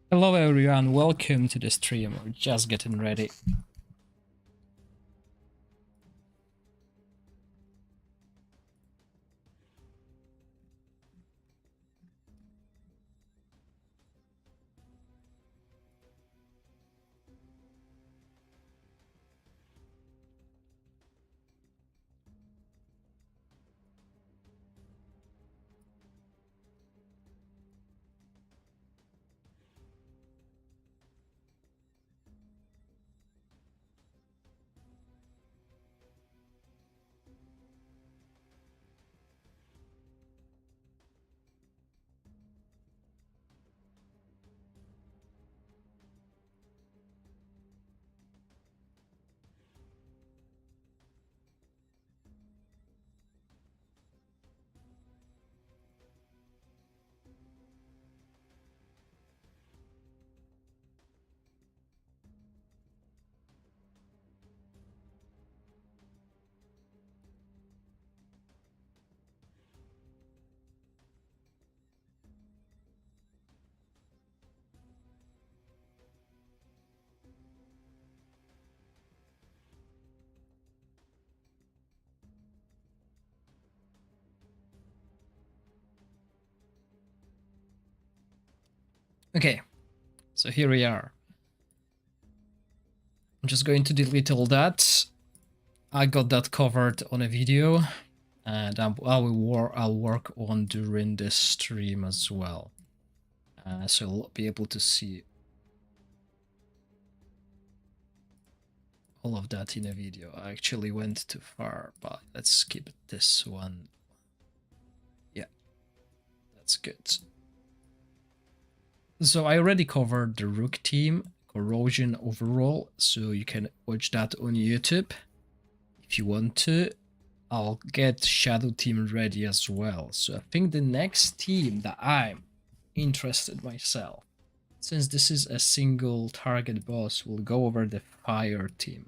Hello everyone, welcome to the stream. We're just getting ready. Okay, so here we are. I'm just going to delete all that. I got that covered on a video, and I'll work on during this stream as well. So you'll be able to see all of that in a video. I actually went too far, but let's skip this one. Yeah, that's good. So I already covered the Rook team, corrosion overall, so you can watch that on YouTube if you want to. I'll get Shadow team ready as well. So I think the next team that I'm interested myself, since this is a single target boss, we'll go over the Fire team.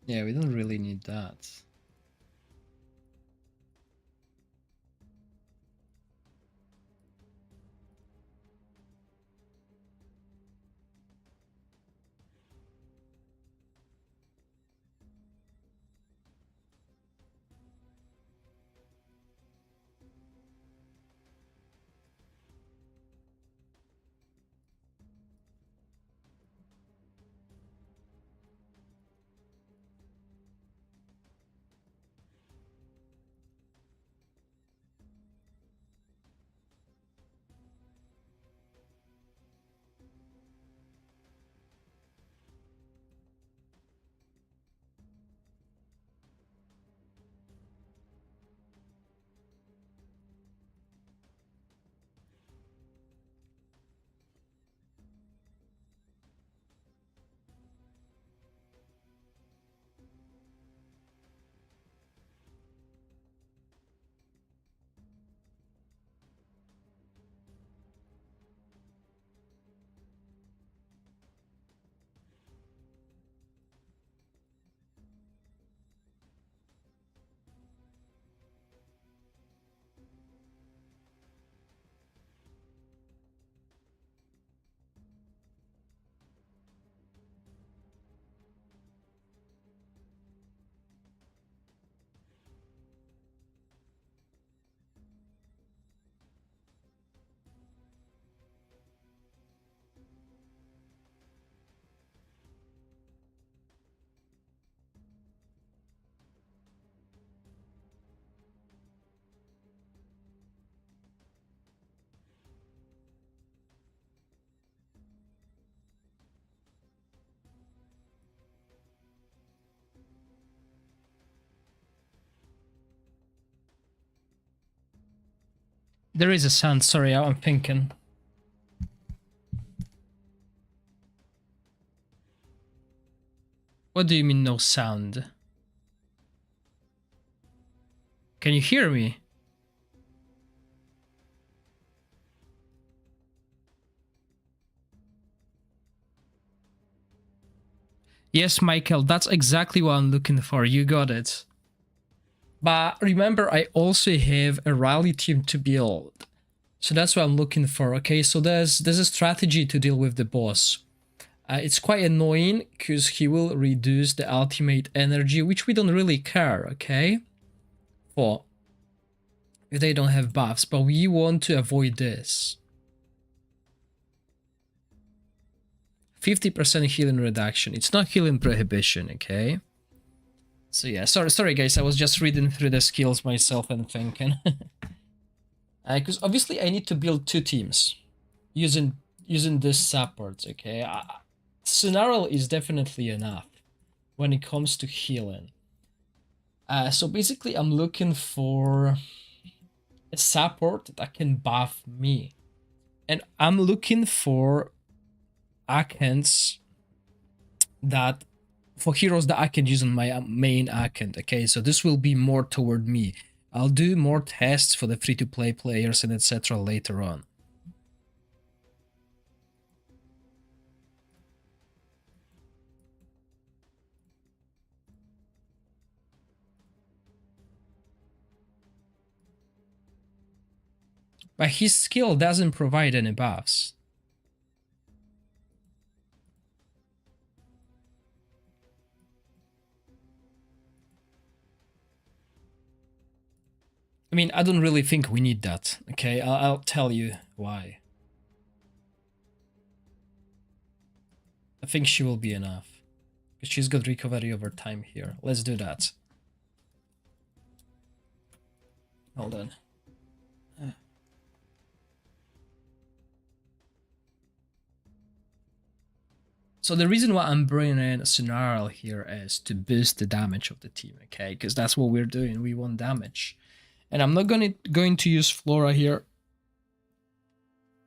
Yeah, we don't really need that. There is a sound, sorry, I'm thinking. What do you mean no sound? Can you hear me? Yes, Michael, that's exactly what I'm looking for. You got it. But remember, I also have a rally team to build. So that's what I'm looking for, okay? So there's a strategy to deal with the boss. It's quite annoying because he will reduce the ultimate energy, which we don't really care, okay? For if they don't have buffs, but we want to avoid this. 50% healing reduction. It's not healing prohibition, okay? So yeah, sorry guys, I was just reading through the skills myself and thinking. Because obviously I need to build 2 teams using this support, okay? Scenario is definitely enough when it comes to healing. So basically I'm looking for a support that can buff me. And I'm looking for account that for heroes that I can use on my main account, okay? So this will be more toward me. I'll do more tests for the free-to-play players and etc. later on. But his skill doesn't provide any buffs. I mean, I don't really think we need that, okay? I'll tell you why. I think she will be enough. Because she's got recovery over time here. Let's do that. Hold on. So the reason why I'm bringing in a scenario here is to boost the damage of the team, okay? Because that's what we're doing. We want damage. And I'm not going to use Flora here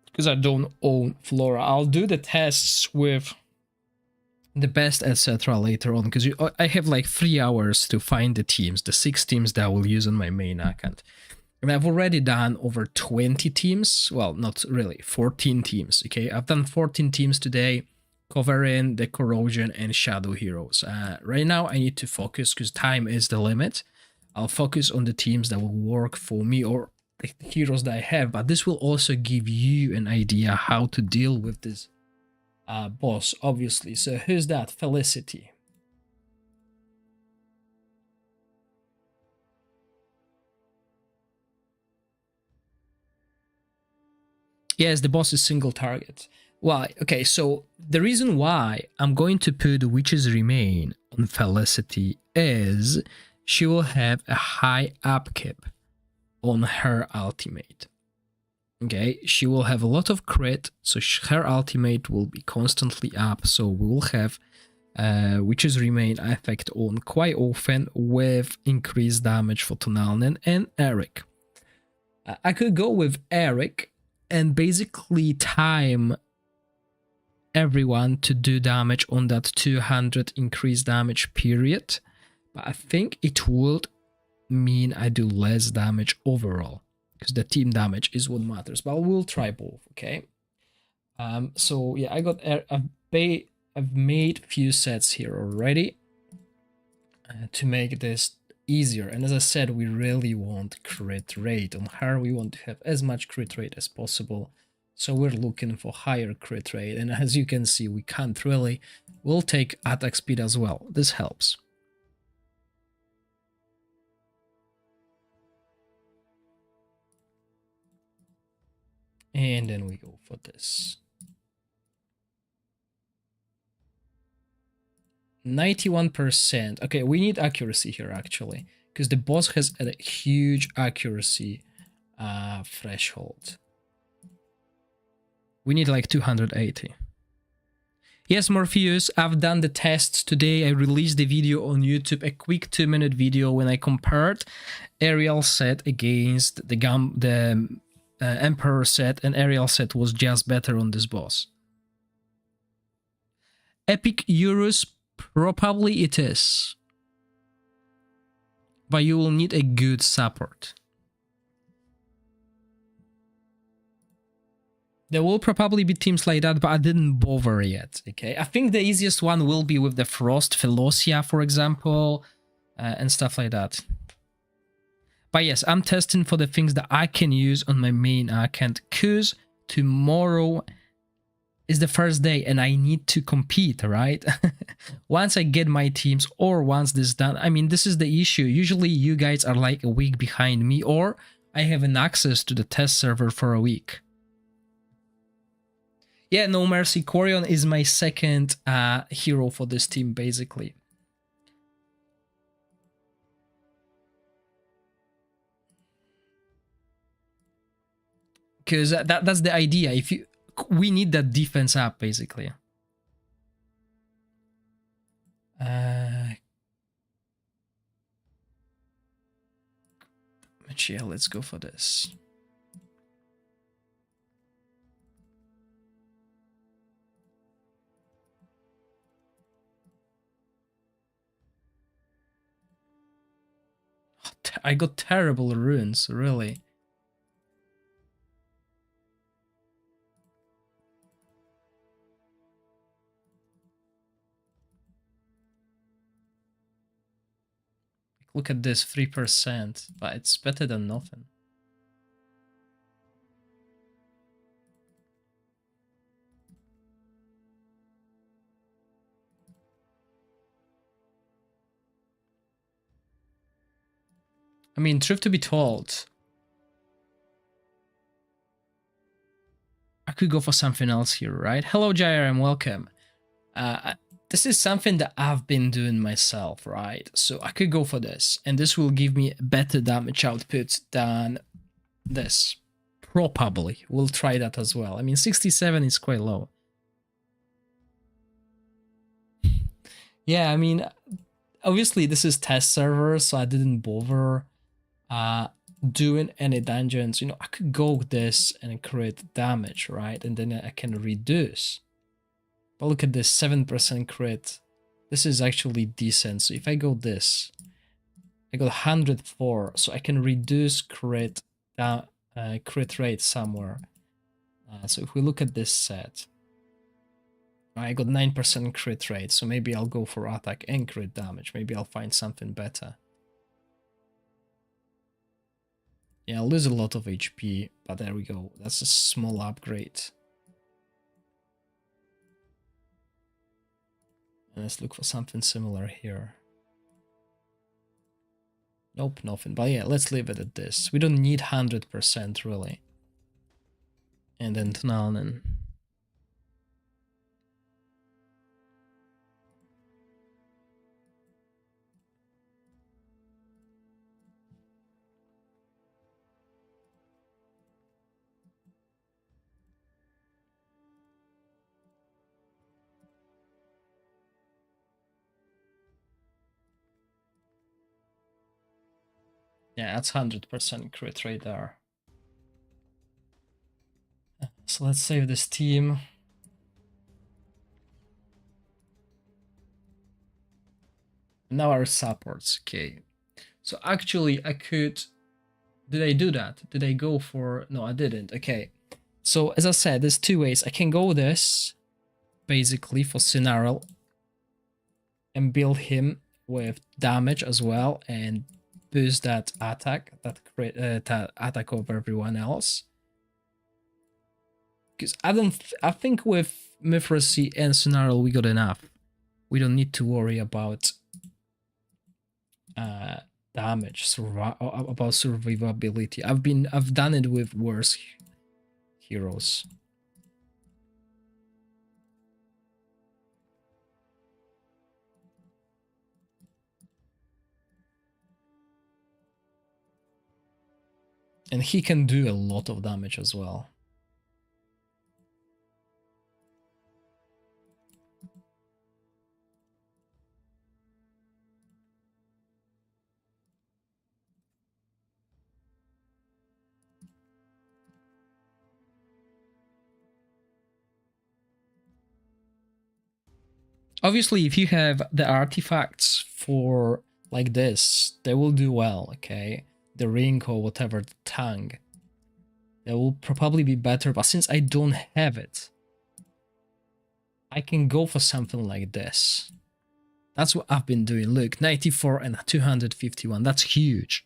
because I don't own Flora. I'll do the tests with the best, etc. later on because I have like 3 hours to find the teams, the 6 teams that I will use on my main account. And I've already done over 20 teams. Well, not really, 14 teams, okay? I've done 14 teams today, covering the corrosion and shadow heroes. Right now I need to focus because time is the limit. I'll focus on the teams that will work for me or the heroes that I have, but this will also give you an idea how to deal with this boss, obviously. So who's that? Felicity. Yes, the boss is single target. Why? Okay, so the reason why I'm going to put Witch's Remain on Felicity is she will have a high upkeep on her ultimate. Okay, she will have a lot of crit, so her ultimate will be constantly up, so we will have Witch's Remain effect on quite often with increased damage for Tonalnen and Eric. I could go with Eric and basically time everyone to do damage on that 200 increased damage period, but I think it would mean I do less damage overall because the team damage is what matters, but we'll try both, okay? So yeah, I've made few sets here already to make this easier, and as I said, we really want crit rate on her. We want to have as much crit rate as possible, so we're looking for higher crit rate, and as you can see, we can't really. We'll take attack speed as well. This helps. And then we go for this. 91%. Okay, we need accuracy here actually, because the boss has a huge accuracy threshold. We need like 280. Yes, Morpheus, I've done the tests today. I released the video on YouTube, a quick 2-minute video when I compared Ariel set against the Emperor set and Aerial set was just better on this boss. Epic Eurus, probably it is. But you will need a good support. There will probably be teams like that, but I didn't bother yet, okay? I think the easiest one will be with the Frost, Velocia, for example, and stuff like that. But yes, I'm testing for the things that I can use on my main account, because tomorrow is the first day and I need to compete, right? Once I get my teams or once this is done, I mean, this is the issue. Usually you guys are like a week behind me, or I have an access to the test server for a week. Yeah, No Mercy. Corion is my second hero for this team, basically. Because that's the idea. We need that defense up, basically. But yeah, let's go for this. I got terrible runes, really. Look at this, 3%, but it's better than nothing. I mean, truth to be told, I could go for something else here, right? Hello, Jair, and welcome. This is something that I've been doing myself, right? So I could go for this, and this will give me better damage output than this. Probably. We'll try that as well. I mean, 67 is quite low. Yeah, I mean, obviously this is test server, so I didn't bother doing any dungeons. You know, I could go with this and create damage, right? And then I can reduce. But look at this, 7% crit. This is actually decent. So if I go this, I got 104, so I can reduce crit rate somewhere. So if we look at this set, I got 9% crit rate, so maybe I'll go for attack and crit damage. Maybe I'll find something better. Yeah, I'll lose a lot of HP, but there we go. That's a small upgrade. And let's look for something similar here. Nope, nothing. But yeah, let's leave it at this. We don't need 100% really. And then Tunanen. Yeah, that's 100% crit rate there. So let's save this team. Now our supports, okay. So actually I could, did I do that? Did I go for, no I didn't, okay. So as I said, there's two ways. I can go this, basically for Scenario, and build him with damage as well, and boost that attack, that attack over everyone else. Because I think with Mithracy and Scenario we got enough. We don't need to worry about damage, about survivability. I've done it with worse heroes. And he can do a lot of damage as well. Obviously, if you have the artifacts for like this, they will do well, okay? The ring or whatever, the tongue. They will probably be better, but since I don't have it, I can go for something like this. That's what I've been doing. Look, 94 and 251. That's huge.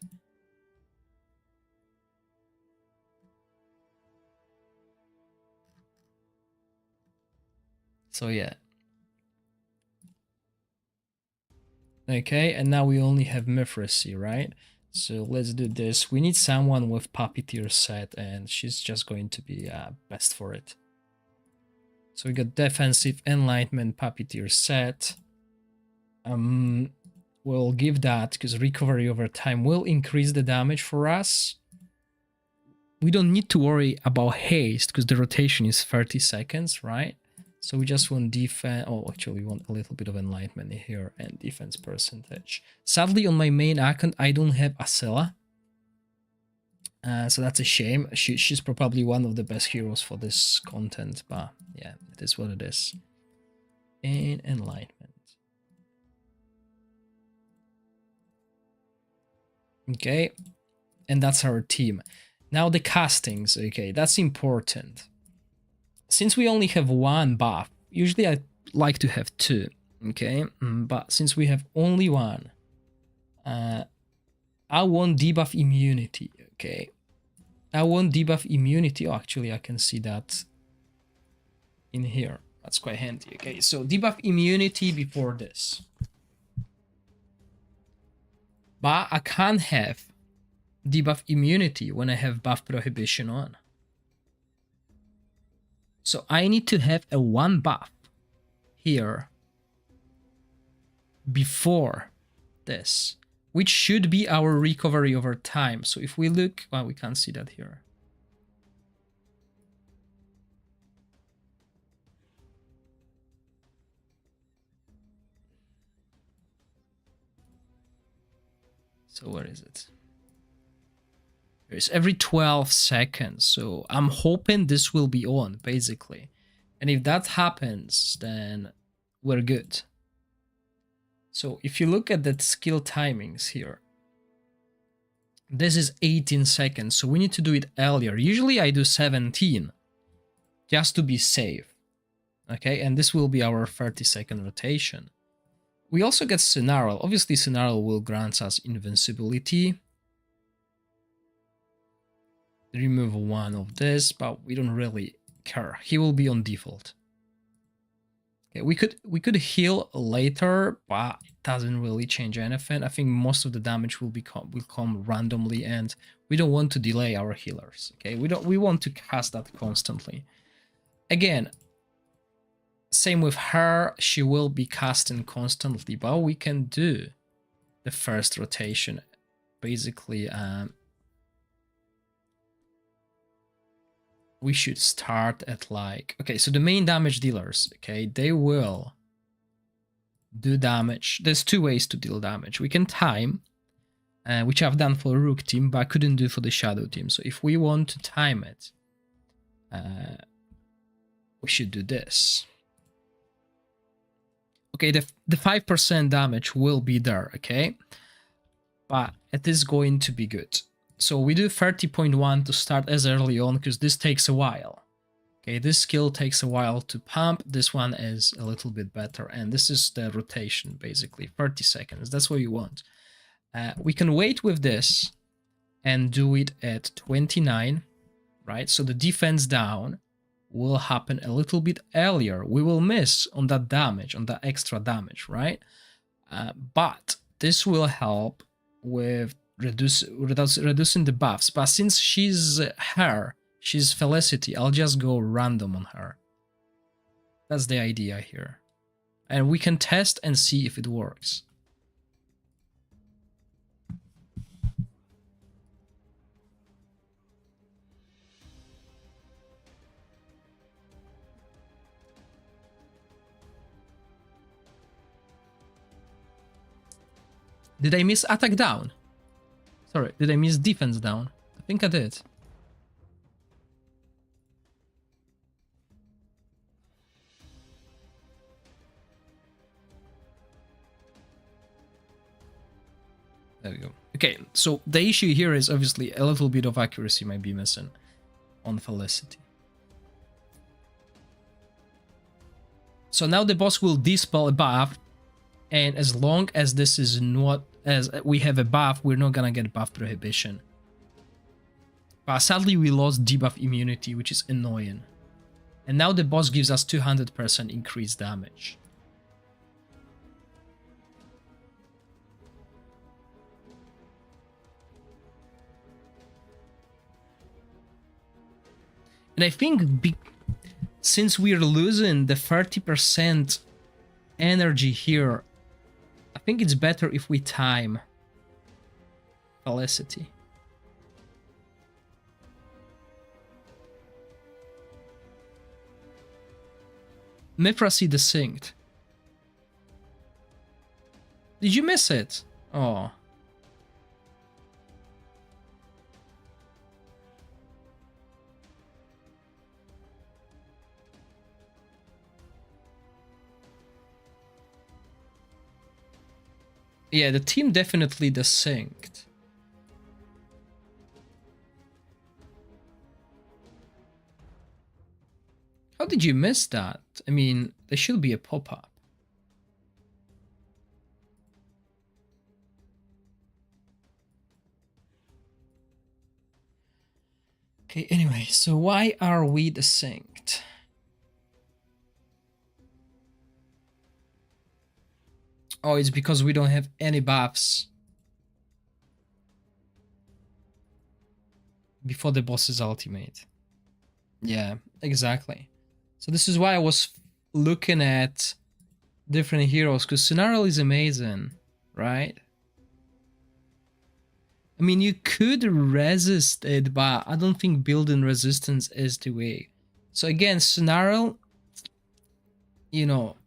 So yeah. Okay, and now we only have Mithracy, right? So let's do this. We need someone with Puppeteer set, and she's just going to be best for it. So we got Defensive, Enlightenment, Puppeteer set. We'll give that, because recovery over time will increase the damage for us. We don't need to worry about haste, because the rotation is 30 seconds, right? So we just want defense. Oh, actually, we want a little bit of enlightenment here and defense percentage. Sadly, on my main account, I don't have Acela. So that's a shame. She's probably one of the best heroes for this content, but yeah, it is what it is. And enlightenment. Okay, and that's our team. Now the castings, okay, that's important. Since we only have one buff, usually I like to have two, okay? But since we have only one, I want debuff immunity, okay? I want debuff immunity. Oh, actually, I can see that in here. That's quite handy, okay? So debuff immunity before this. But I can't have debuff immunity when I have buff prohibition on. So I need to have a one buff here before this, which should be our recovery over time. So if we look, well, we can't see that here. So where is it? It's every 12 seconds. So I'm hoping this will be on, basically. And if that happens, then we're good. So if you look at the skill timings here, this is 18 seconds. So we need to do it earlier. Usually I do 17 just to be safe. Okay, and this will be our 30-second rotation. We also get Snarl. Obviously, Snarl will grant us invincibility. Remove one of this, but we don't really care. He will be on default. Okay, we could heal later, but it doesn't really change anything. I think most of the damage will come randomly, and we don't want to delay our healers. Okay, we want to cast that constantly. Again, same with her. She will be casting constantly, but we can do the first rotation. Basically, we should start at like, okay, so the main damage dealers, okay, they will do damage. There's two ways to deal damage. We can time, which I've done for Rook team, but I couldn't do for the Shadow team. So if we want to time it, we should do this. Okay, the 5% damage will be there, okay? But it is going to be good. So we do 30.1 to start as early on, because this takes a while. Okay, this skill takes a while to pump. This one is a little bit better. And this is the rotation, basically. 30 seconds. That's what you want. We can wait with this and do it at 29, right? So the defense down will happen a little bit earlier. We will miss on that damage, on that extra damage, right? But this will help with reducing the buffs. But since she's she's Felicity, I'll just go random on her. That's the idea here. And we can test and see if it works. Did I miss attack down? Sorry, did I miss defense down? I think I did. There we go. Okay, so the issue here is obviously a little bit of accuracy might be missing on Felicity. So now the boss will dispel a buff, and as long as this is not, as we have a buff, we're not gonna get buff prohibition. But sadly we lost debuff immunity, which is annoying. And now the boss gives us 200% increased damage. And I think since we're losing the 30% energy here, I think it's better if we time Felicity. Mithracy desynced. Did you miss it? Oh. Yeah, the team definitely desynced. How did you miss that? I mean, there should be a pop-up. Okay, anyway, so why are we desynced? Oh, it's because we don't have any buffs before the boss's ultimate. Yeah, exactly. So this is why I was looking at different heroes, because Scenario is amazing, right? I mean, you could resist it, but I don't think building resistance is the way. So again, Scenario, you know,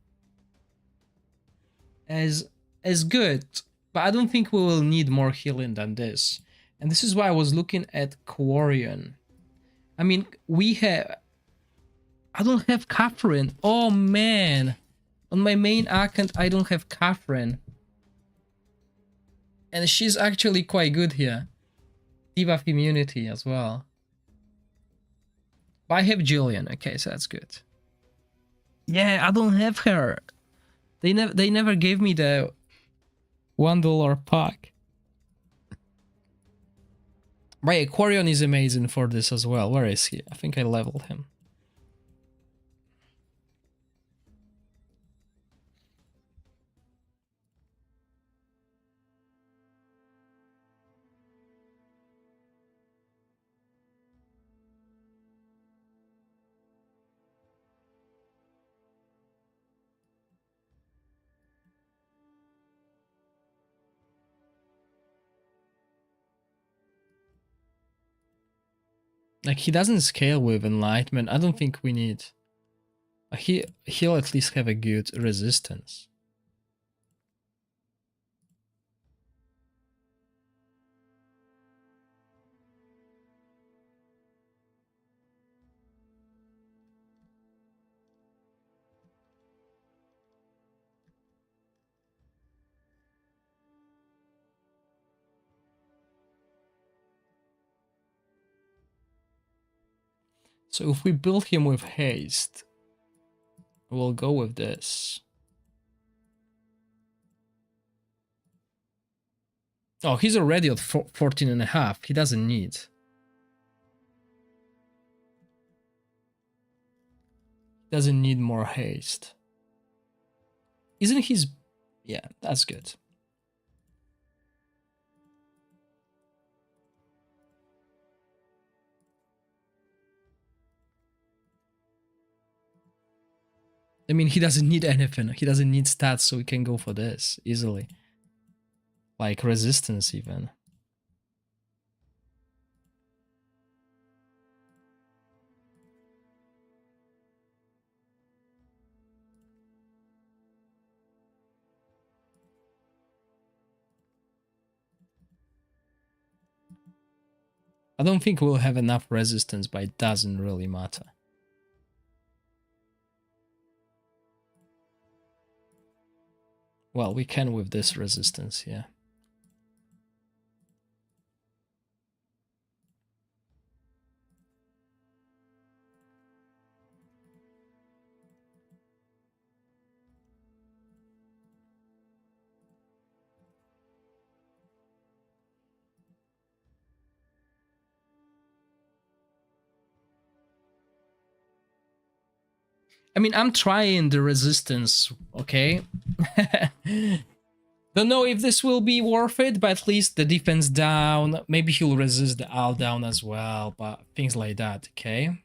as good, but I don't think we will need more healing than this. And this is why I was looking at Quarian. I mean, I don't have Catherine. Oh man, on my main account I don't have Catherine, and she's actually quite good here. Debuff immunity as well. But I have Julian. Okay, so that's good. Yeah, I don't have her. They never gave me the $1 pack. Right, Quarian is amazing for this as well. Where is he? I think I leveled him. Like, he doesn't scale with enlightenment. I don't think we need. He'll at least have a good resistance. So if we build him with haste, we'll go with this. Oh, he's already at 14 and a half. He doesn't need. Doesn't need more haste. Isn't his... Yeah, that's good. I mean, he doesn't need anything. He doesn't need stats, so we can go for this easily. Like resistance even. I don't think we'll have enough resistance, but it doesn't really matter. Well, we can with this resistance, yeah. I mean, I'm trying the resistance, okay? Don't know if this will be worth it, but at least the defense down. Maybe he'll resist the all down as well, but things like that, okay?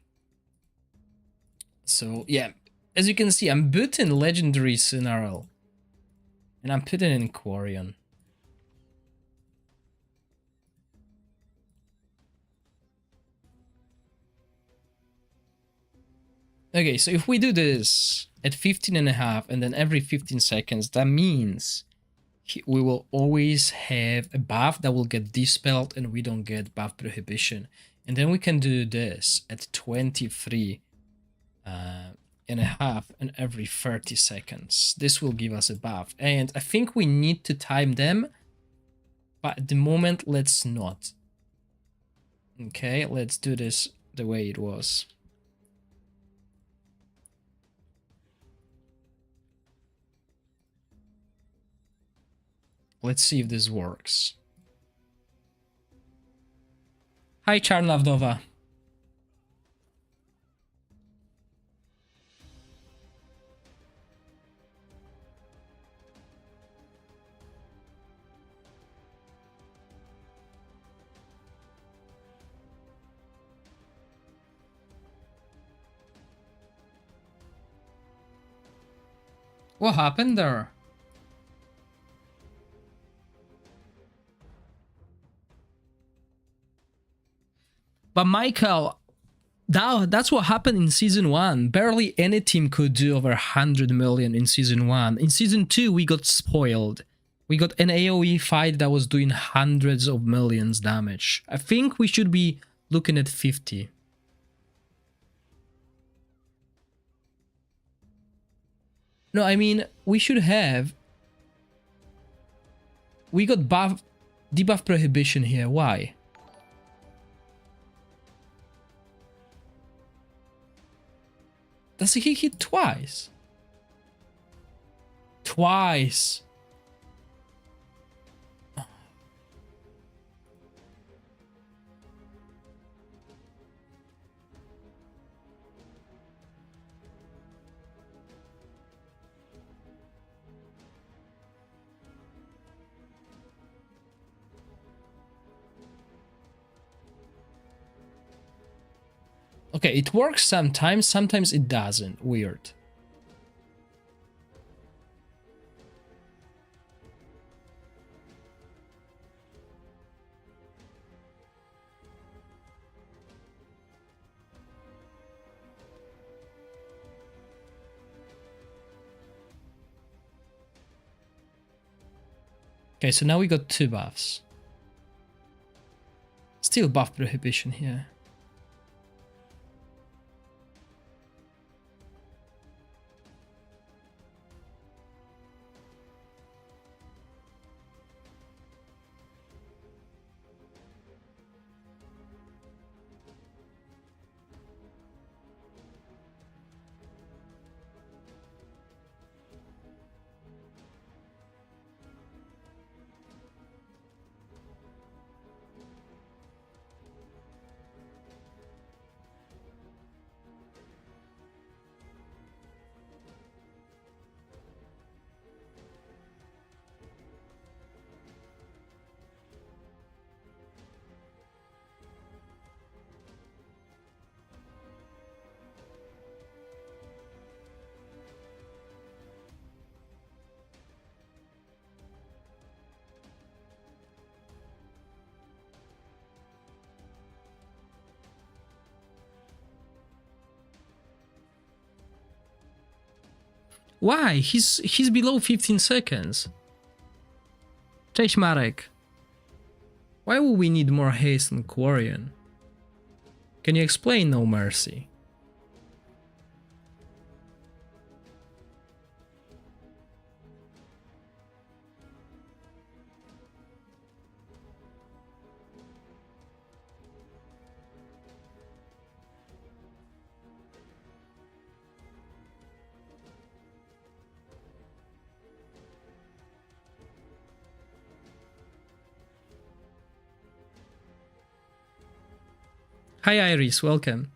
So, yeah. As you can see, I'm booting Legendary Scenario. And I'm putting in Quarian. Okay, so if we do this at 15.5 and then every 15 seconds, that means we will always have a buff that will get dispelled and we don't get buff prohibition. And then we can do this at 23 and a half and every 30 seconds. This will give us a buff. And I think we need to time them, but at the moment, let's not. Okay, let's do this the way it was. Let's see if this works. Hi, Charnavdova. What happened there? But Michael, that's what happened in Season 1. Barely any team could do over 100 million in Season 1. In Season 2, we got spoiled. We got an AoE fight that was doing hundreds of millions damage. I think we should be looking at 50. No, I mean, we should have... We got debuff prohibition here. Why? Does he hit twice? Twice. Okay, it works sometimes, sometimes it doesn't. Weird. Okay, so now we got 2 buffs. Still buff prohibition here. Why? He's below 15 seconds. Cześć Marek. Why would we need more haste on Quarian? Can you explain, No Mercy? Hi Iris, welcome.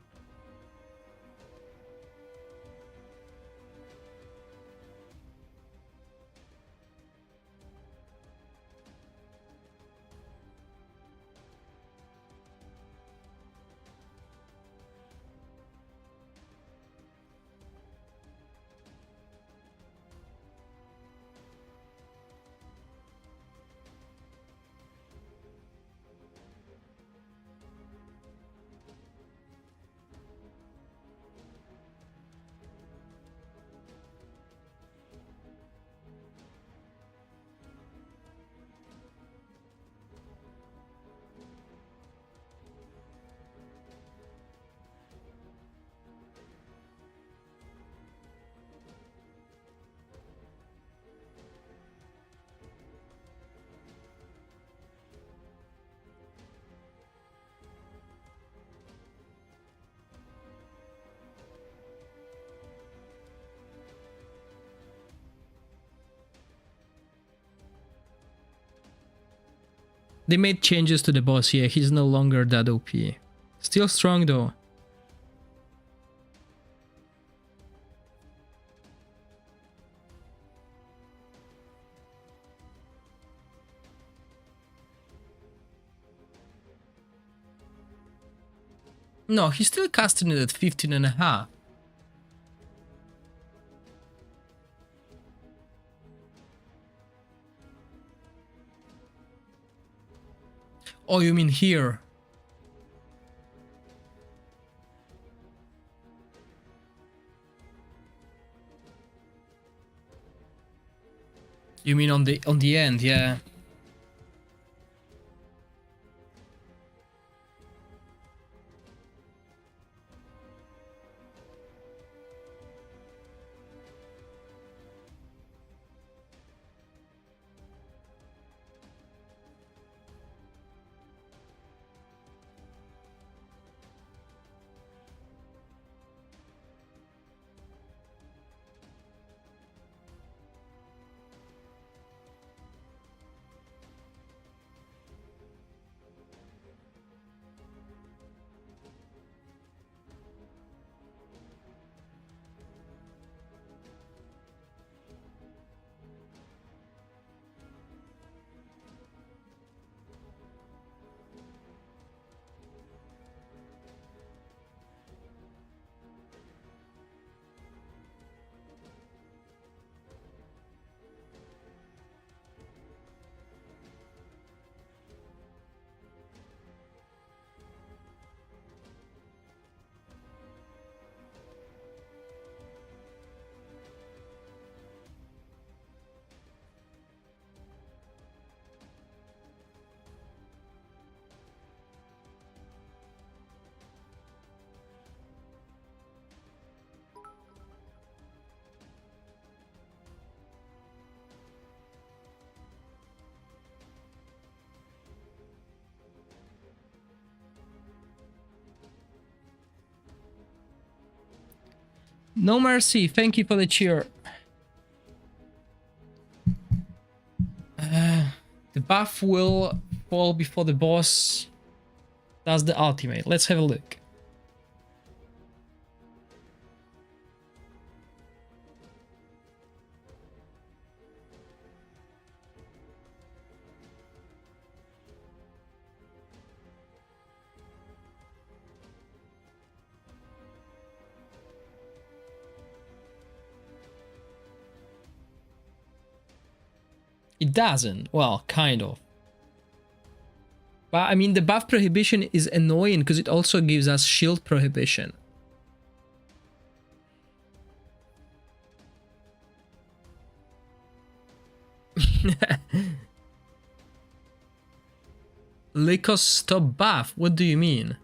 They made changes to the boss, yeah, he's no longer that OP. Still strong though. No, he's still casting it at 15.5. Oh, you mean here? You mean on the end, yeah. No mercy, thank you for the cheer. The buff will fall before the boss. That's the ultimate. Let's have a look. It doesn't. Well, kind of. But I mean, the buff prohibition is annoying because it also gives us shield prohibition. Lycos stop buff? What do you mean?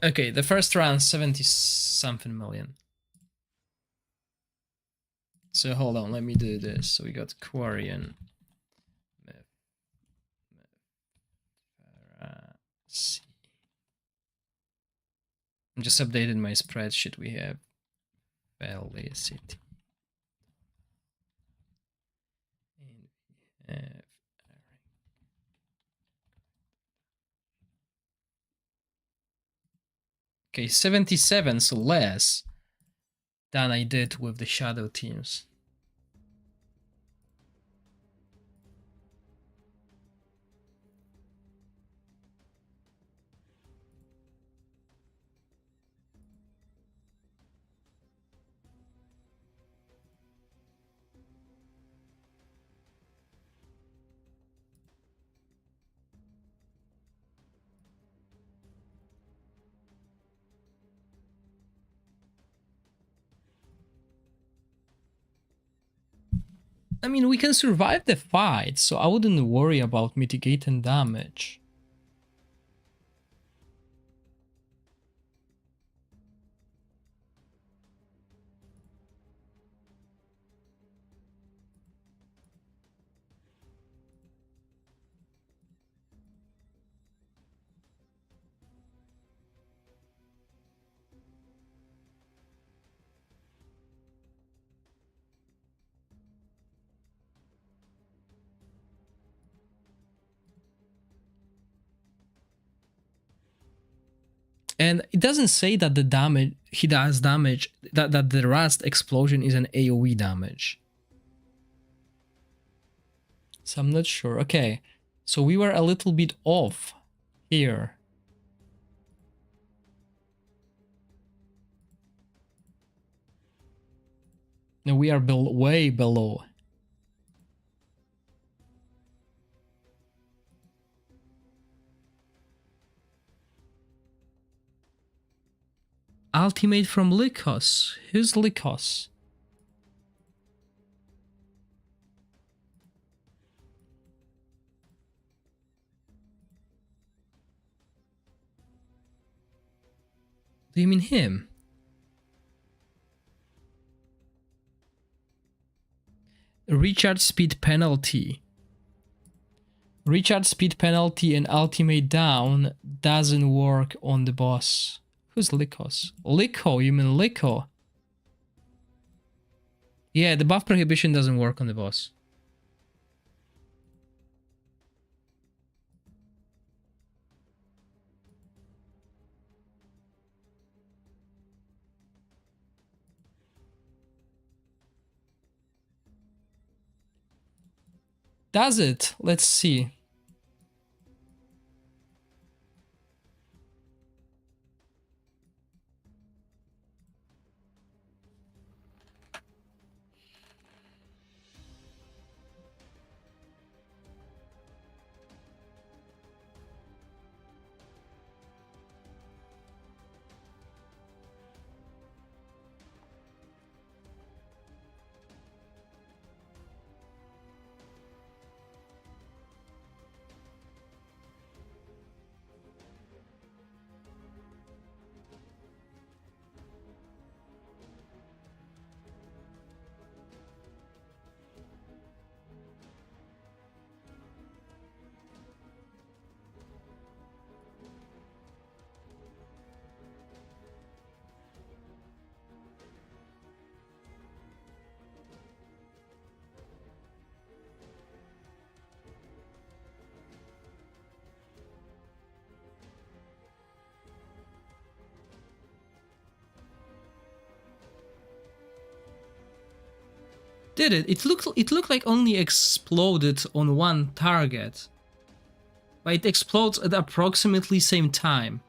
Okay, the first round 70 something million. So hold on, let me do this. So we got Quarian. I'm just updating my spreadsheet. We have Felicity. Okay, 77, so less than I did with the shadow teams. I mean, we can survive the fight, so I wouldn't worry about mitigating damage. And it doesn't say that the damage he does damage that the Rust explosion is an AoE damage. So I'm not sure. Okay, so we were a little bit off here. No, we are way below. Ultimate from Lycos. Who's Lycos? Do you mean him? Recharge speed penalty. Recharge speed penalty and ultimate down doesn't work on the boss. Who's Lycos? Lyco, you mean Lyco? Yeah, the buff prohibition doesn't work on the boss. Does it? Let's see. Did it? It looked like only exploded on one target. But it explodes at approximately same time.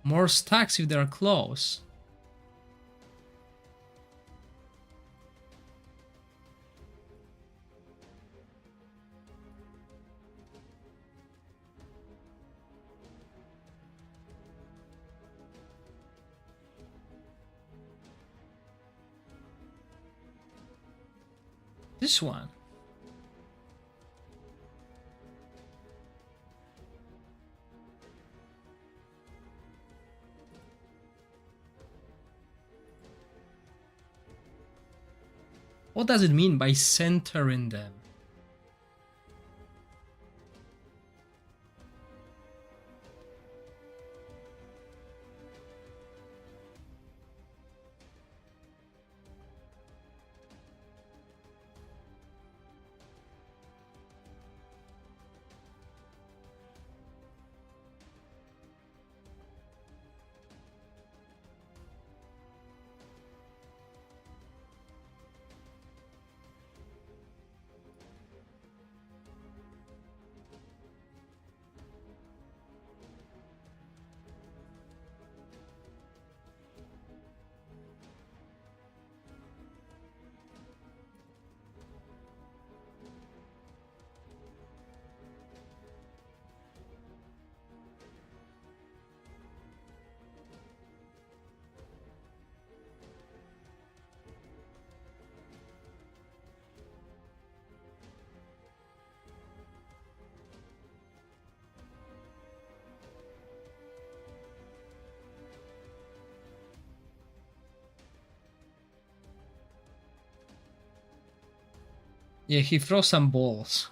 More stacks if they're close. This one. What does it mean by centering them? Yeah, he throws some balls.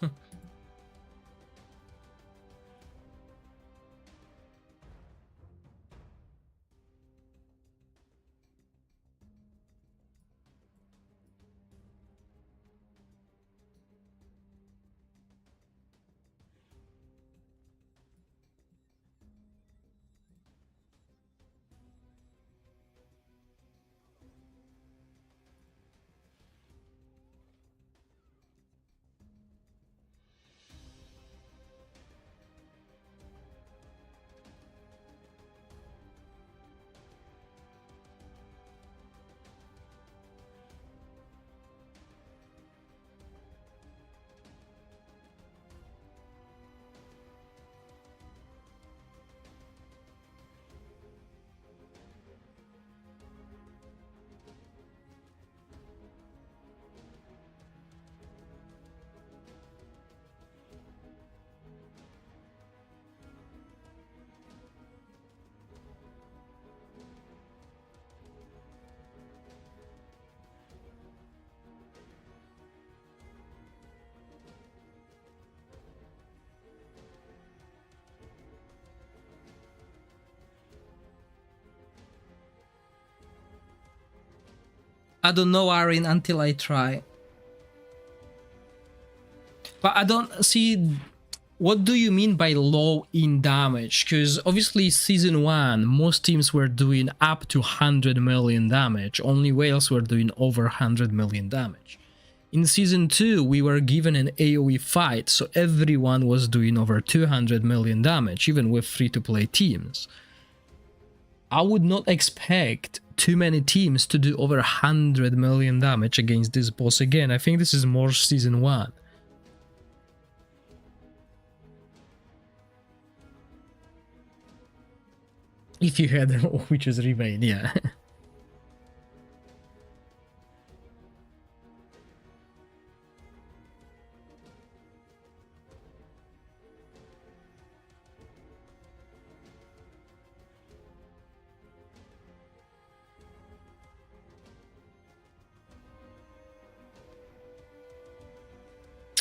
I don't know, Arin, until I try. But I don't see... What do you mean by low in damage? Because obviously season 1, most teams were doing up to 100 million damage. Only Wales were doing over 100 million damage. In season 2, we were given an AoE fight, so everyone was doing over 200 million damage, even with free-to-play teams. I would not expect too many teams to do over 100 million damage against this boss again. I think this is more season 1. If you had Witches Remain, yeah.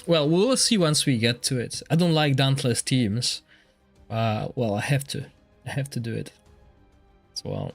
Well, we'll see once we get to it. I don't like Dauntless teams. Well, I have to do it as well.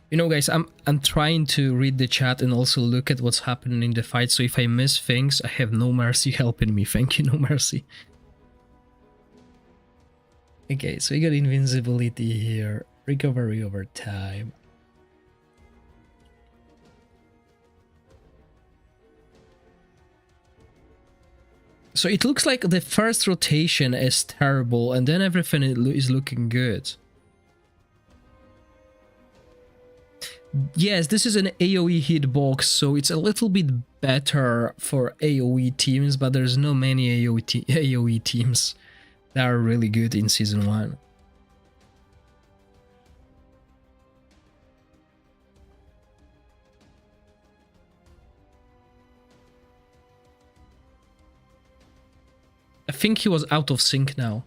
You know, guys, I'm trying to read the chat and also look at what's happening in the fight, so if I miss things, I have No Mercy helping me. Thank you, No Mercy. Okay, so we got invincibility here, recovery over time. So it looks like the first rotation is terrible, and then everything is looking good. Yes, this is an AoE hitbox, so it's a little bit better for AoE teams, but there's no many AoE teams that are really good in Season 1. I think he was out of sync now.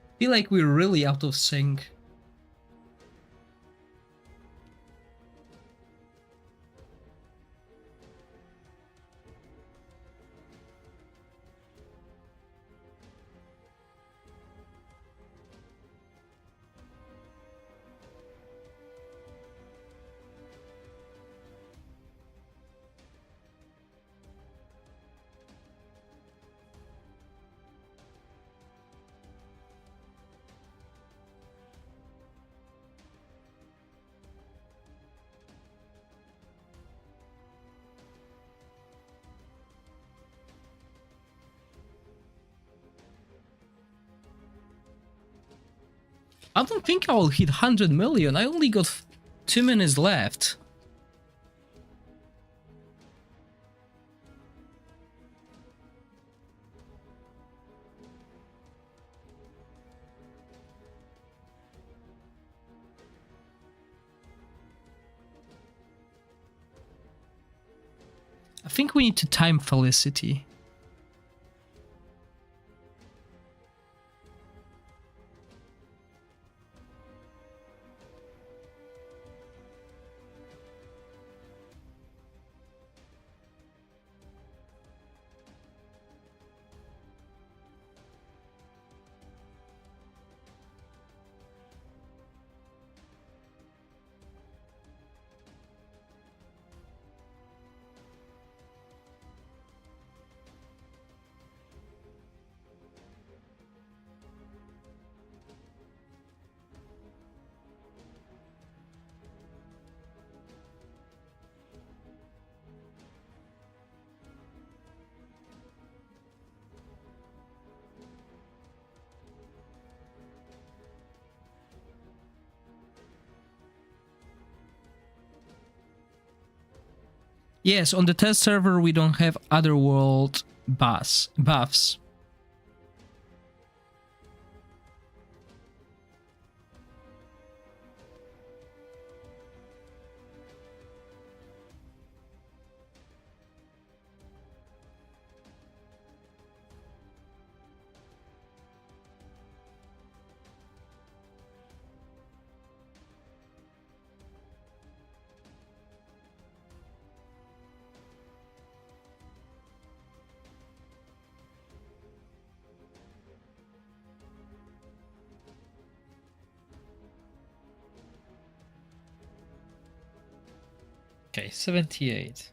I feel like we're really out of sync. I don't think I will hit 100 million. I only got 2 minutes left. I think we need to time Felicity. Yes, on the test server we don't have otherworld buffs. Okay, 78.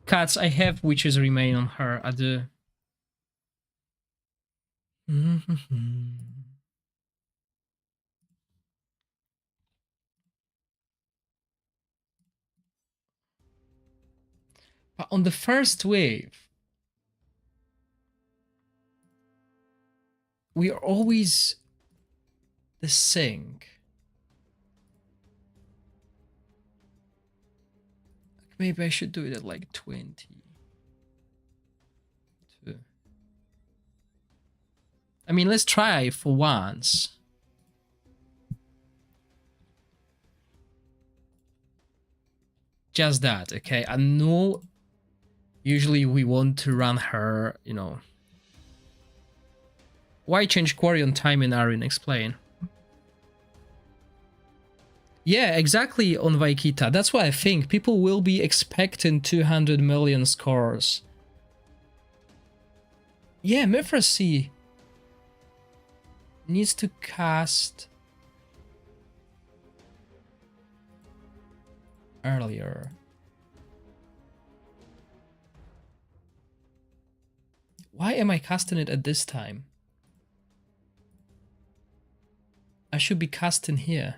Cats, I have witches remain on her. I do. But on the first wave, we are always the sync. Maybe I should do it at like 20. I mean, let's try for once. Just that, okay? I know usually we want to run her, you know. Why change quarry on time in Arin? Explain. Yeah, exactly, on Vaikita. That's why I think people will be expecting 200 million scores. Yeah, Mithracy needs to cast earlier. Why am I casting it at this time? I should be casting here.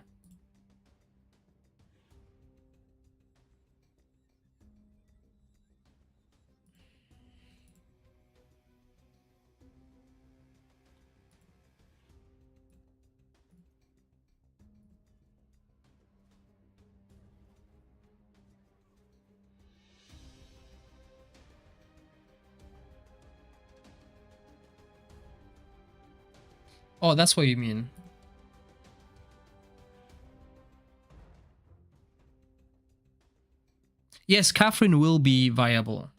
Oh, that's what you mean. Yes, Catherine will be viable.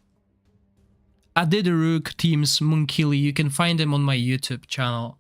I did the Rook teams Munkili. You can find them on my YouTube channel.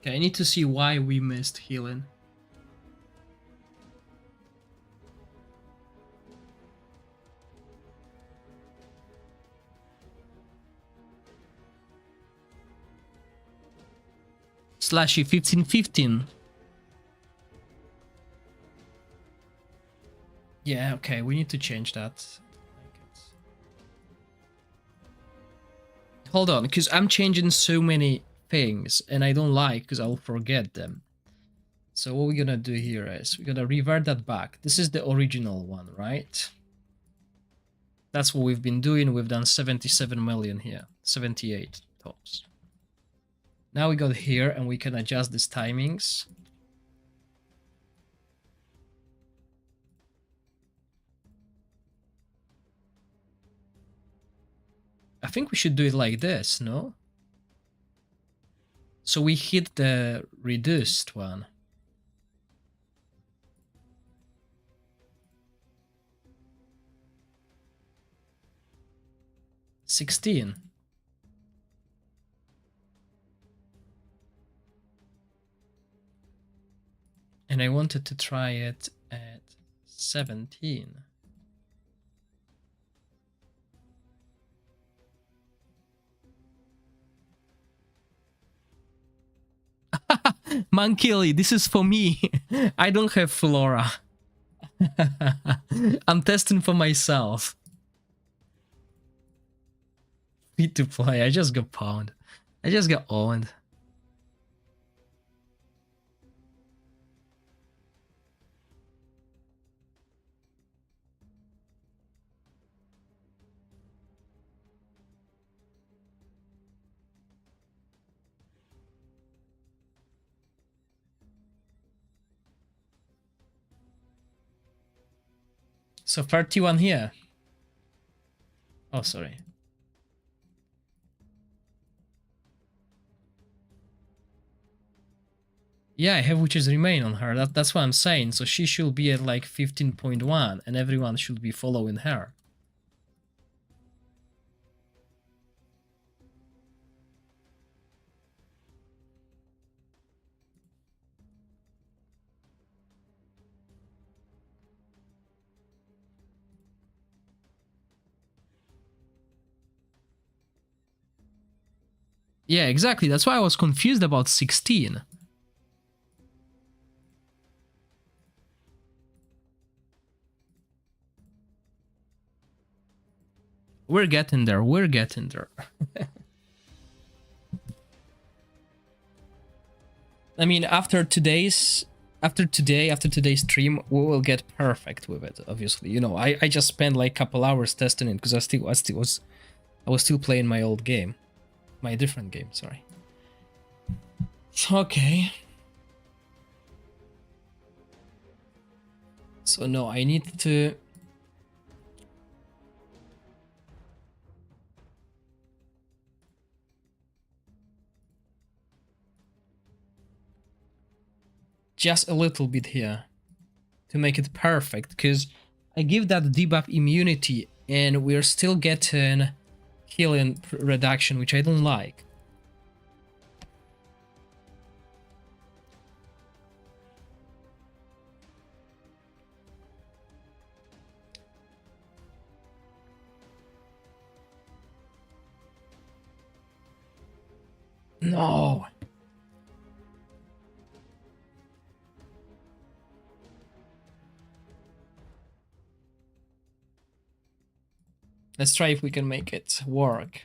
Okay, I need to see why we missed healing. Slashy 1515. Yeah, okay, we need to change that. Hold on, because I'm changing so many things and I don't like because I'll forget them. So what we're gonna do here is we're gonna revert that back. This is the original one, right? That's what we've been doing. We've done 77 million here, 78 tops. Now we got here and we can adjust these timings. I think we should do it like this, no? So we hit the reduced one. 16. And I wanted to try it at 17. Mankili, this is for me. I don't have flora. I'm testing for myself. Need to play. I just got pwned. I just got owned. So 31 here. Oh, sorry. Yeah, I have witches remain on her. That's what I'm saying. So she should be at like 15.1 and everyone should be following her. Yeah, exactly. That's why I was confused about 16. We're getting there. We're getting there. I mean, after today's stream, we will get perfect with it. Obviously, you know, I just spent like a couple hours testing it because I was still playing my old game, my different game. Sorry. Okay. So no, I need to. Just a little bit here to make it perfect, because I give that debuff immunity and we're still getting healing reduction, which I don't like. No. Let's try if we can make it work.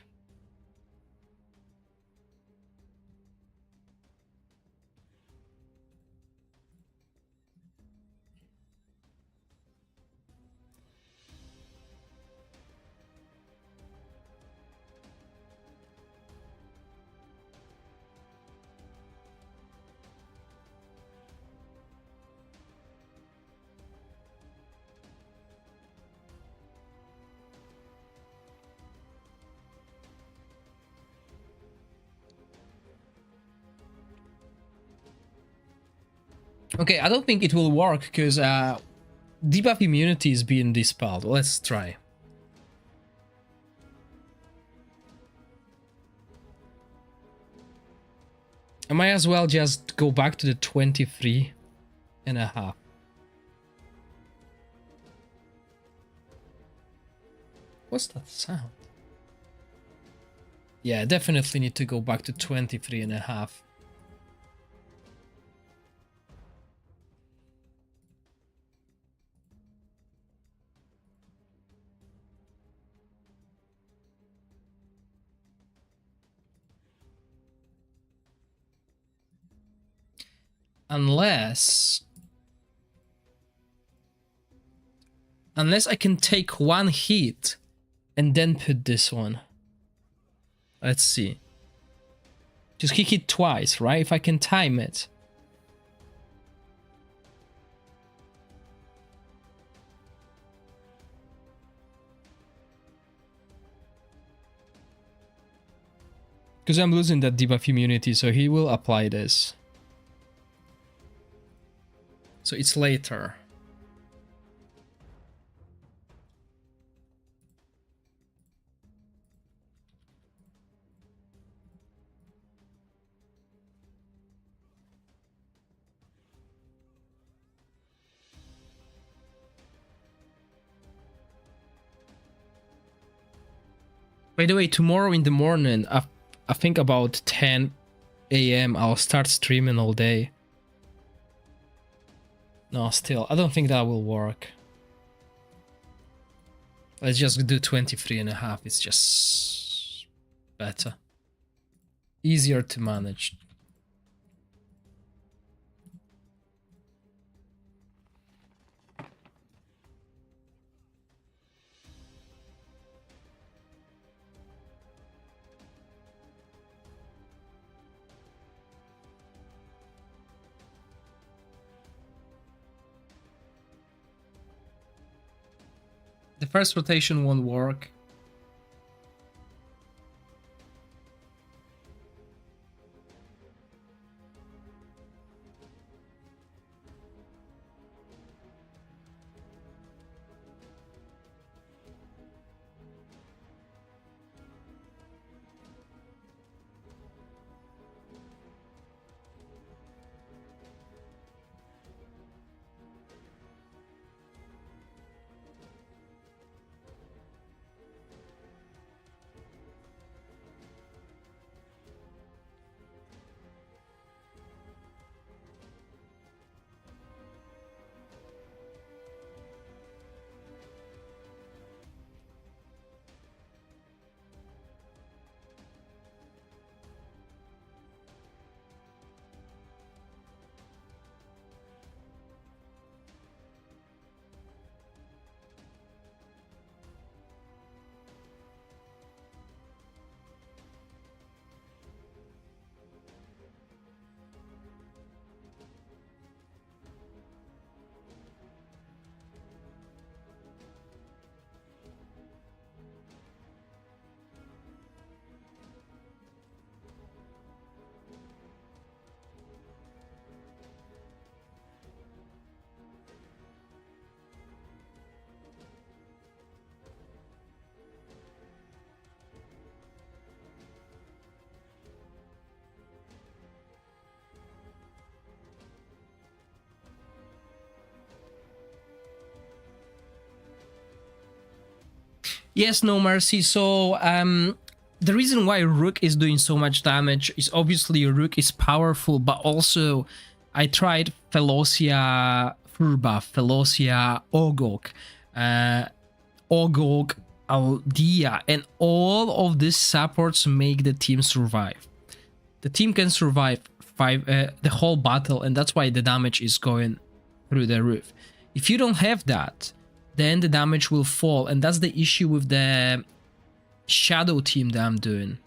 Okay, I don't think it will work because debuff immunity is being dispelled. Let's try. I might as well just go back to the 23.5. What's that sound? Yeah, I definitely need to go back to 23.5. Unless I can take one hit and then put this one. Let's see. Just kick it twice, right? If I can time it. Because I'm losing that debuff immunity, so he will apply this. So it's later. By the way, tomorrow in the morning, I think about 10 a.m. I'll start streaming all day. No, still, I don't think that will work. Let's just do 23.5. It's just better. Easier to manage. The first rotation won't work. Yes, no mercy. So the reason why Rook is doing so much damage is obviously Rook is powerful, but also I tried Felocia Furbuff, Felocia Ogok, Ogok Aldea, and all of these supports make the team survive. The team can survive the whole battle, and that's why the damage is going through the roof. If you don't have that, then the damage will fall, and that's the issue with the shadow team that I'm doing.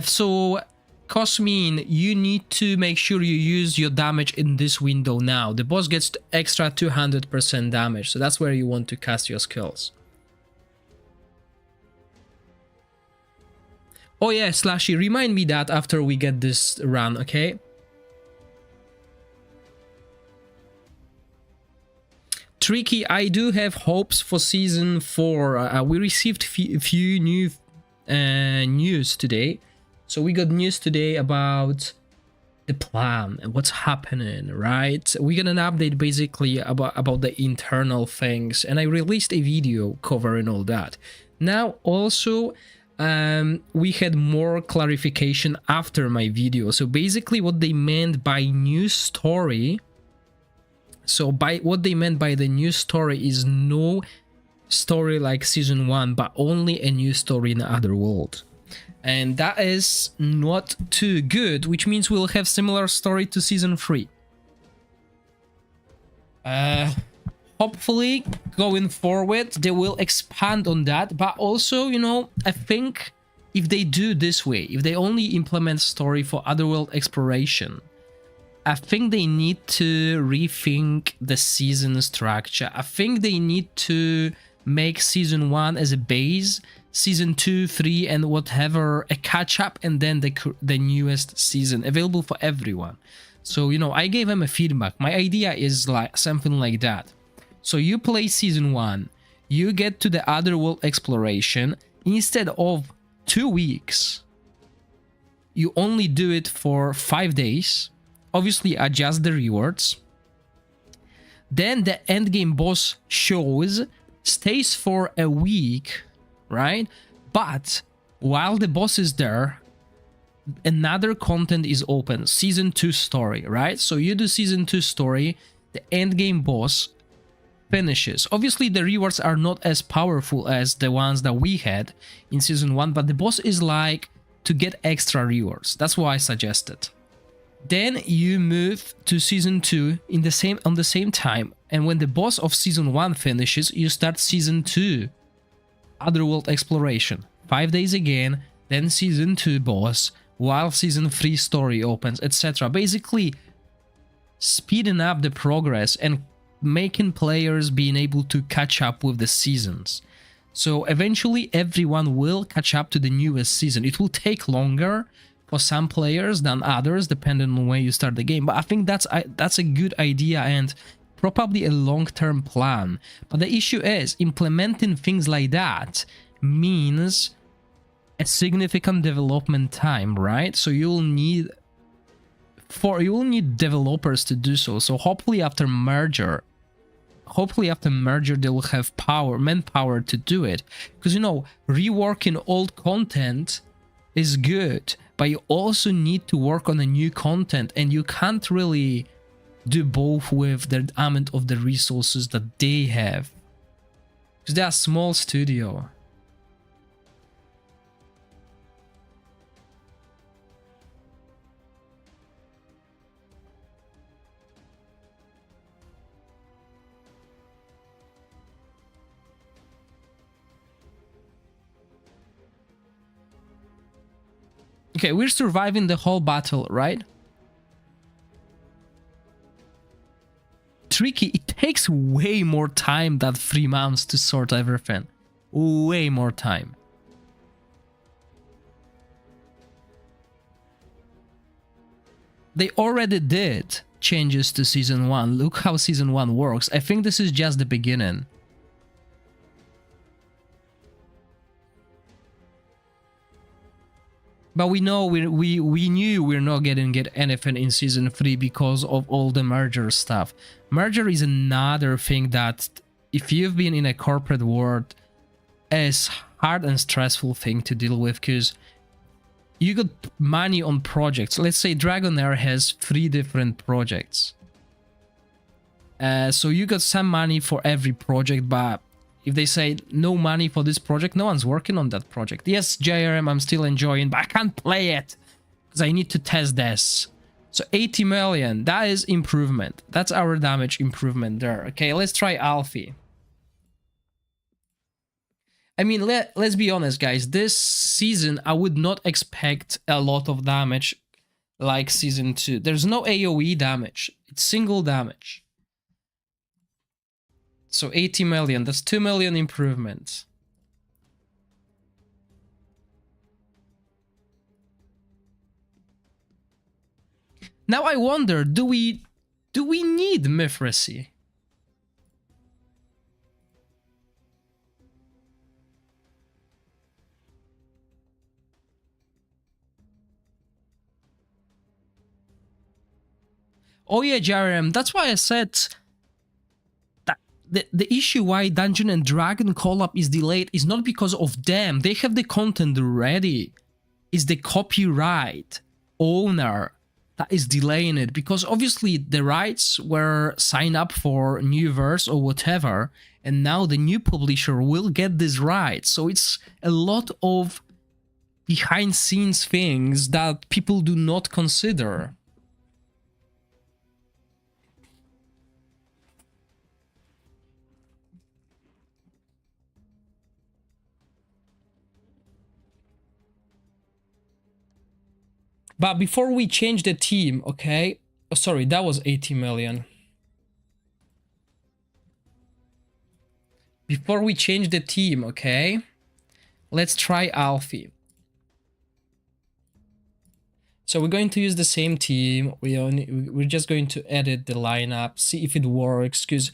So Cosmin, you need to make sure you use your damage in this window now. The boss gets extra 200% damage, so that's where you want to cast your skills. Oh yeah, Slashy, remind me that after we get this run, okay? Tricky, I do have hopes for season 4. We received a few new news today. So we got news today about the plan and what's happening, right? We got an update basically about the internal things, and I released a video covering all that. Now also we had more clarification after my video. So basically what they meant by new story, what they meant by the new story is no story like season 1, but only a new story in the other world. And that is not too good, which means we'll have similar story to season 3. Hopefully going forward they will expand on that, but also, you know, I think if they do this way, if they only implement story for otherworld exploration, I think they need to rethink the season structure. I think they need to make season 1 as a base, season 2, 3, and whatever a catch-up, and then the newest season available for everyone. So, you know, I gave them a feedback. My idea is like something like that. So you play season 1, you get to the otherworld exploration, instead of 2 weeks, you only do it for 5 days. Obviously adjust the rewards. Then the endgame boss shows, stays for a week, right? But while the boss is there, another content is open, season 2 story, right? So you do season 2 story, the end game boss finishes. Obviously the rewards are not as powerful as the ones that we had in season 1, but the boss is like to get extra rewards. That's why I suggested. Then you move to season 2 on the same time, and when the boss of season 1 finishes, you start season 2 Otherworld exploration. 5 days again, then season 2 boss, while season 3 story opens, etc. Basically speeding up the progress and making players being able to catch up with the seasons. So eventually everyone will catch up to the newest season. It will take longer for some players than others, depending on when you start the game. But I think that's a good idea and probably a long-term plan. But the issue is, implementing things like that means a significant development time, right? So you'll need developers to do so. So hopefully after merger they will have manpower to do it. Because, you know, reworking old content is good, but you also need to work on a new content, and you can't really do both with the amount of the resources that they have, because they are a small studio. Okay, we're surviving the whole battle, right? Tricky, it takes way more time than 3 months to sort everything. Way more time. They already did changes to season 1. Look how season 1 works. I think this is just the beginning. But we know we knew we're not getting anything in season 3 because of all the merger stuff. Merger is another thing that, if you've been in a corporate world, is hard and stressful thing to deal with, because you got money on projects. Let's say DragonHeir has 3 different projects. So you got some money for every project, but if they say no money for this project, no one's working on that project. Yes, JRM I'm still enjoying, but I can't play it because I need to test this. So 80 million, that is improvement. That's our damage improvement there. Okay, let's try Alfie. I mean, let's be honest, guys. This season, I would not expect a lot of damage like season 2. There's no AoE damage. It's single damage. So 80 million, that's 2 million improvements. Now I wonder, do we need Mithracy? Oh yeah, Jerem, that's why I said the issue why Dungeon and Dragon collab is delayed is not because of them. They have the content ready. It's the copyright owner that is delaying it, because obviously the rights were signed up for new verse or whatever, and now the new publisher will get this right. So it's a lot of behind scenes things that people do not consider. But before we change the team, okay? Oh, sorry, that was 80 million. Before we change the team, okay? Let's try Alfie. So we're going to use the same team. We're just going to edit the lineup, see if it works. Because,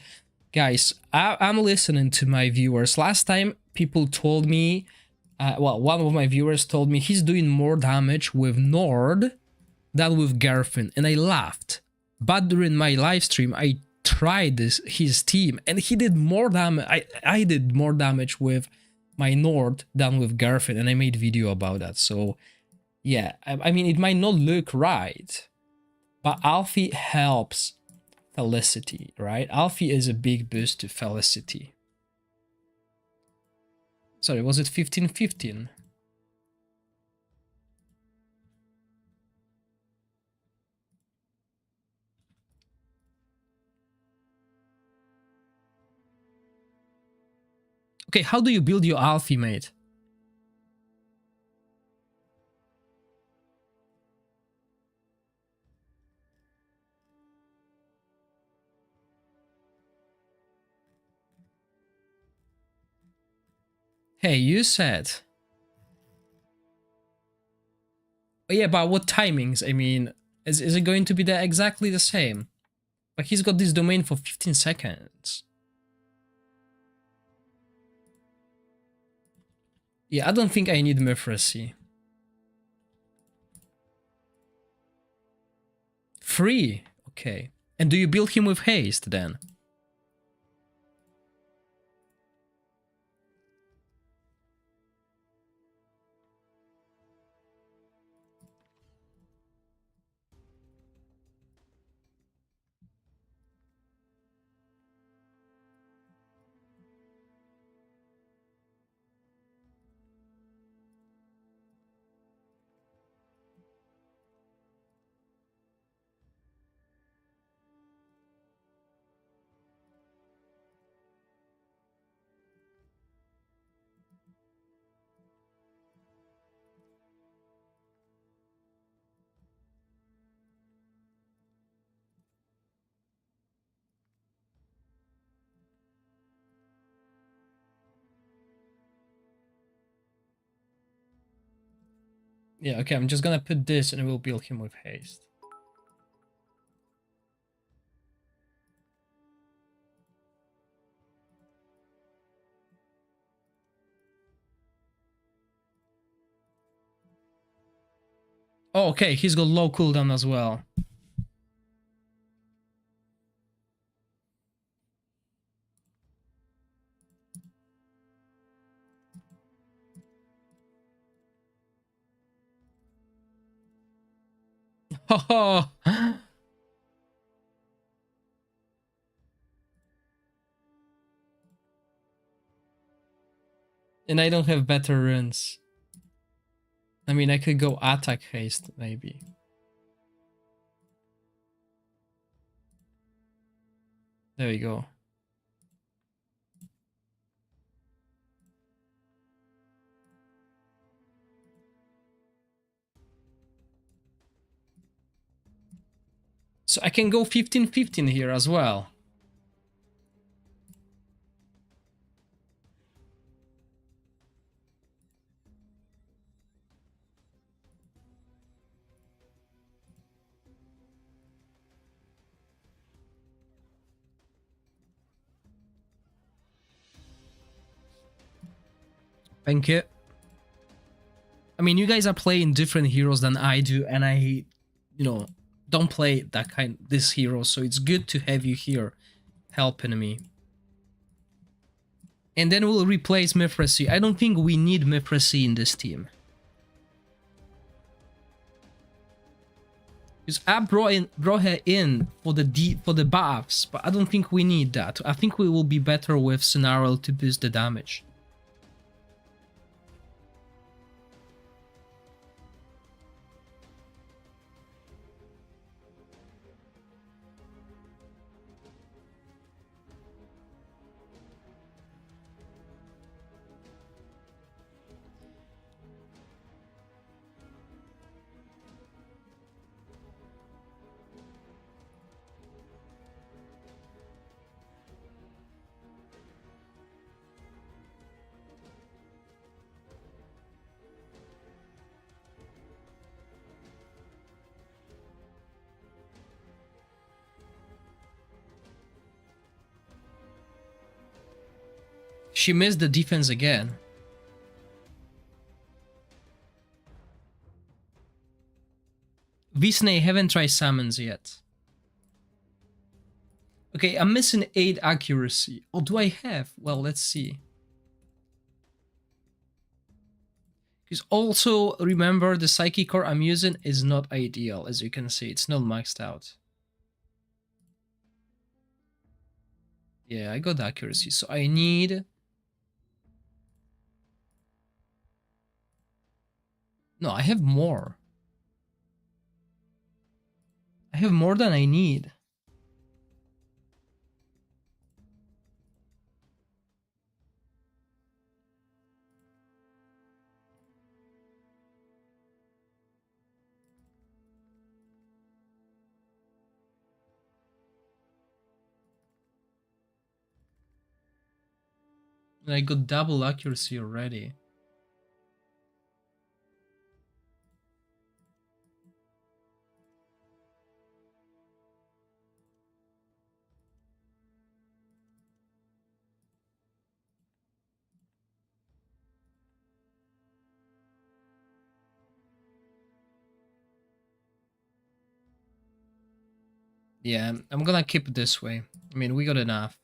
guys, I'm listening to my viewers. Last time, people told me, well, one of my viewers told me he's doing more damage with Nord than with Garfin, and I laughed. But during my live stream, I tried his team, and he did more damage. I did more damage with my Nord than with Garfin, and I made video about that. So Yeah, I mean, it might not look right, but Alfie helps Felicity, right? Alfie is a big boost to Felicity. Sorry, was it 15-15? Okay, how do you build your Alfie, mate? Hey, you said. Oh, yeah, but what timings? I mean, is it going to be there exactly the same? Like, he's got this domain for 15 seconds. Yeah, I don't think I need Mithracy. Free? Okay. And do you build him with haste then? Yeah, okay, I'm just gonna put this and we'll build him with haste. Oh, okay, he's got low cooldown as well. Oh, and I don't have better runes. I mean, I could go attack haste, maybe. There we go. So I can go 15-15 here as well. Thank you. I mean, you guys are playing different heroes than I do, and I, don't play this hero, so it's good to have you here helping me. And then we'll replace Mithracy. I don't think we need Mithracy in this team. Because I brought her in for the buffs, but I don't think we need that. I think we will be better with Scenario to boost the damage. She missed the defense again. Visney haven't tried summons yet. Okay, I'm missing 8 accuracy. Or do I have? Well, let's see. Because also remember the psychic core I'm using is not ideal, as you can see, it's not maxed out. Yeah, I got accuracy, so I need... No, I have more. I have more than I need. And I got double accuracy already. Yeah, I'm gonna keep it this way. I mean, we got enough.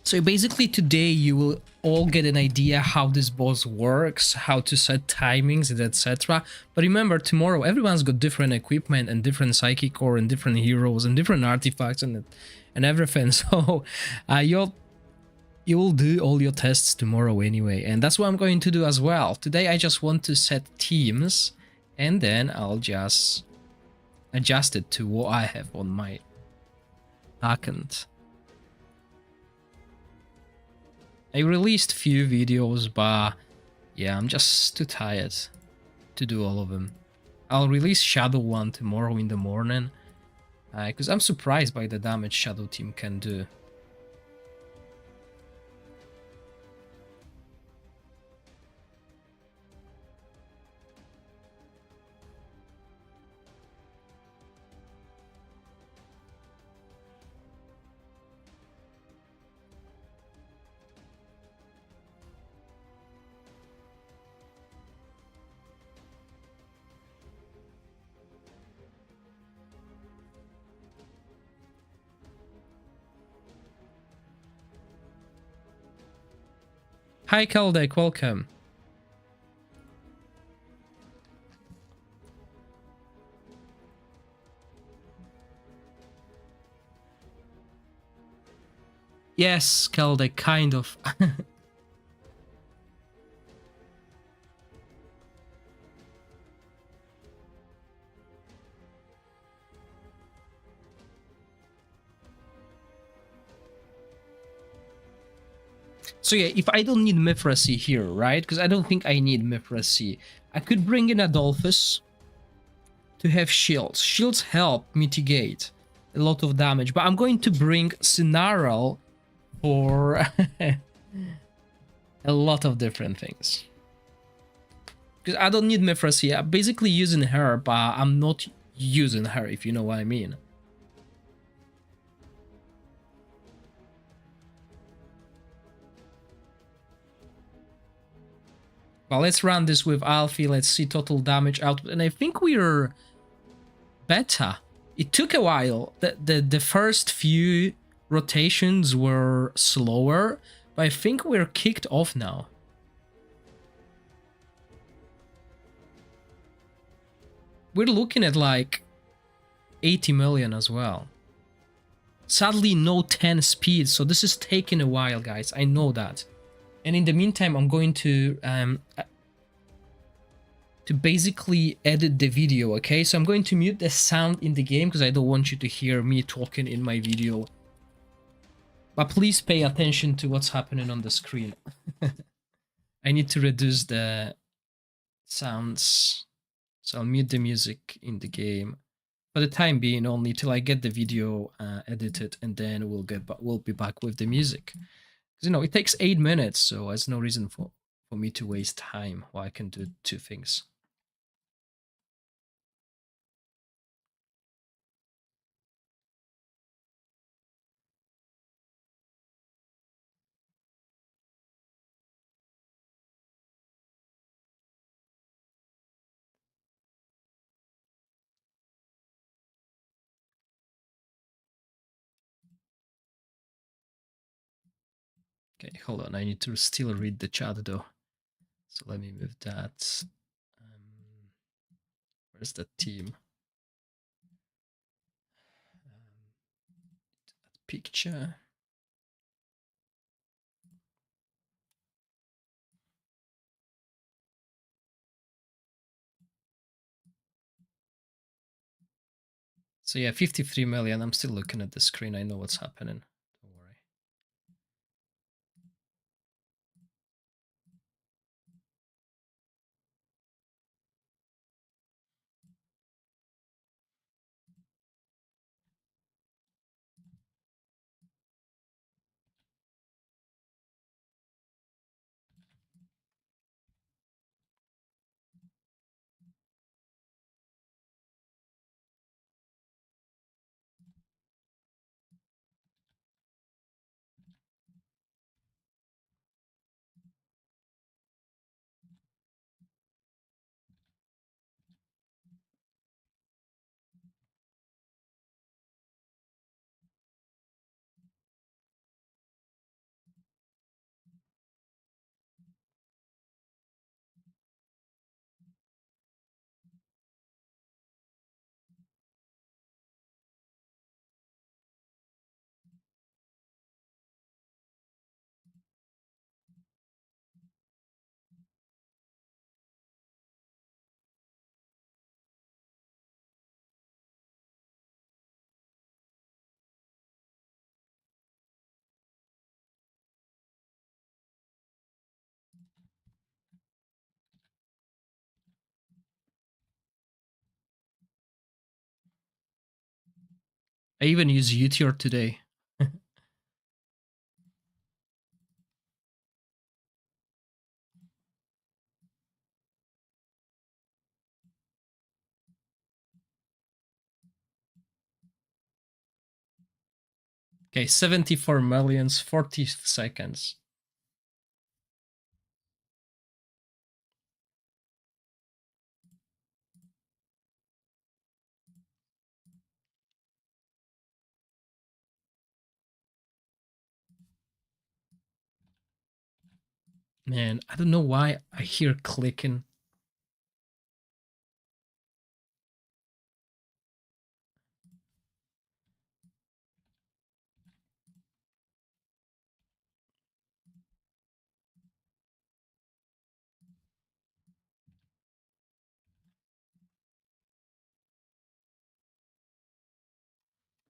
So basically today you will all get an idea how this boss works, how to set timings and etc. But remember, tomorrow everyone's got different equipment and different psychic core and different heroes and different artifacts and everything. So you will do all your tests tomorrow anyway, and that's what I'm going to do as well. Today I just want to set teams and then I'll just adjust it to what I have on my account. I released few videos, but yeah, I'm just too tired to do all of them. I'll release Shadow one tomorrow in the morning, because I'm surprised by the damage Shadow team can do. Hi Kaldek, welcome. Yes, Kaldek, kind of. So yeah, if I don't need Mithracy here, right? Because I don't think I need Mithracy. I could bring in Adolphus to have shields. Shields help mitigate a lot of damage, but I'm going to bring Scenaral for a lot of different things. Because I don't need Mithracy. I'm basically using her, but I'm not using her, if you know what I mean. Well, let's run this with Alfie. Let's see total damage output. And I think we're better. It took a while. The first few rotations were slower, but I think we're kicked off now. we're looking at like 80 million as well. Sadly, no 10 speed, so this is taking a while, guys. I know that. And in the meantime, I'm going to basically edit the video, okay? So I'm going to mute the sound in the game because I don't want you to hear me talking in my video. But please pay attention to what's happening on the screen. I need to reduce the sounds. So I'll mute the music in the game for the time being, only till I get the video edited, and then we'll be back with the music. You know, it takes 8 minutes, so there's no reason for me to waste time while I can do two things. Okay, hold on. I need to still read the chat though. So let me move that. Where's the team? Picture. So yeah, 53 million. I'm still looking at the screen. I know what's happening. Don't worry. I even use Uteor today. Okay, 74 millions, 40 seconds. Man, I don't know why I hear clicking.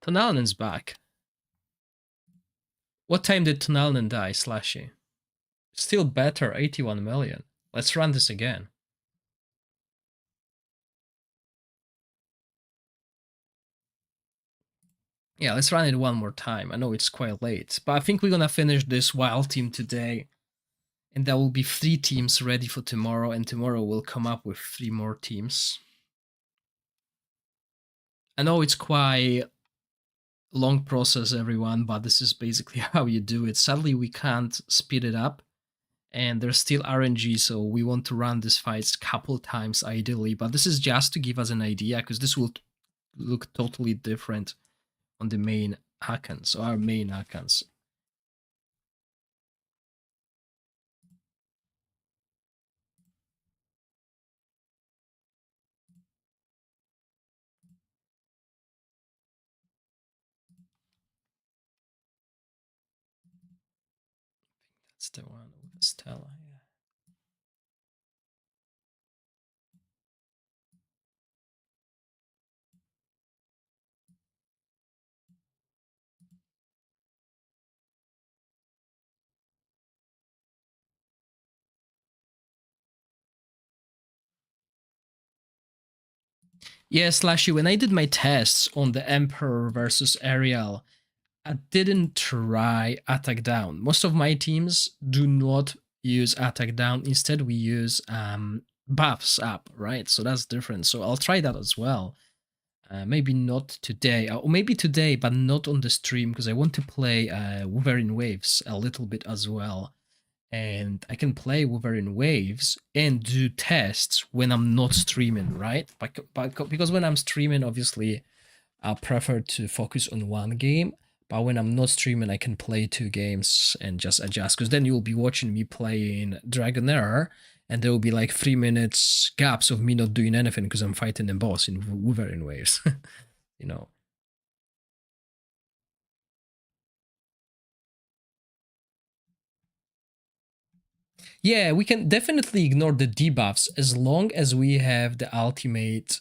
Tonalnen's back. What time did Tonalnen die, Slashy? Still better, 81 million. Let's run this again. Yeah, let's run it one more time. I know it's quite late, but I think we're gonna finish this wild team today. And there will be 3 teams ready for tomorrow, and tomorrow we'll come up with 3 more teams. I know it's quite long process, everyone, but this is basically how you do it. Sadly, we can't speed it up, and there's still RNG, so we want to run these fights a couple times ideally, but this is just to give us an idea, because this will look totally different on the main accounts, our main accounts. That's the one with Stella. Yeah. Yeah, Slashy, when I did my tests on the Emperor versus Ariel, I didn't try attack down. Most of my teams do not use attack down. Instead, we use buffs up, right? So that's different. So I'll try that as well. Maybe not today, or maybe today, but not on the stream because I want to play Wolverine Waves a little bit as well. And I can play Wolverine Waves and do tests when I'm not streaming, right? Because when I'm streaming, obviously, I prefer to focus on one game. But when I'm not streaming, I can play two games and just adjust. Because then you'll be watching me playing DragonHeir, and there will be like 3 minutes gaps of me not doing anything because I'm fighting the boss in Wolverine Waves. you know. Yeah, we can definitely ignore the debuffs as long as we have the ultimate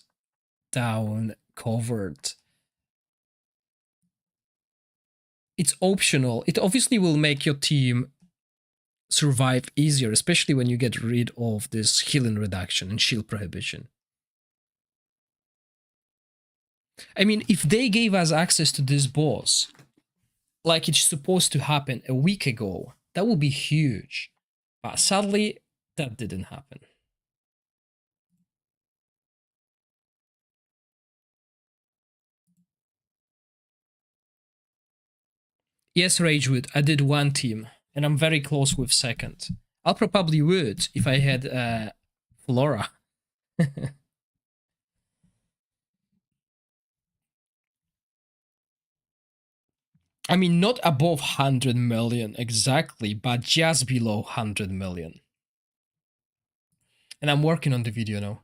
down covered. It's optional. It obviously will make your team survive easier, especially when you get rid of this healing reduction and shield prohibition. I mean, if they gave us access to this boss like it's supposed to happen a week ago, that would be huge. But sadly, that didn't happen. Yes, Ragewood, I did one team, and I'm very close with second. I probably would if I had Flora. I mean, not above 100 million exactly, but just below 100 million. And I'm working on the video now.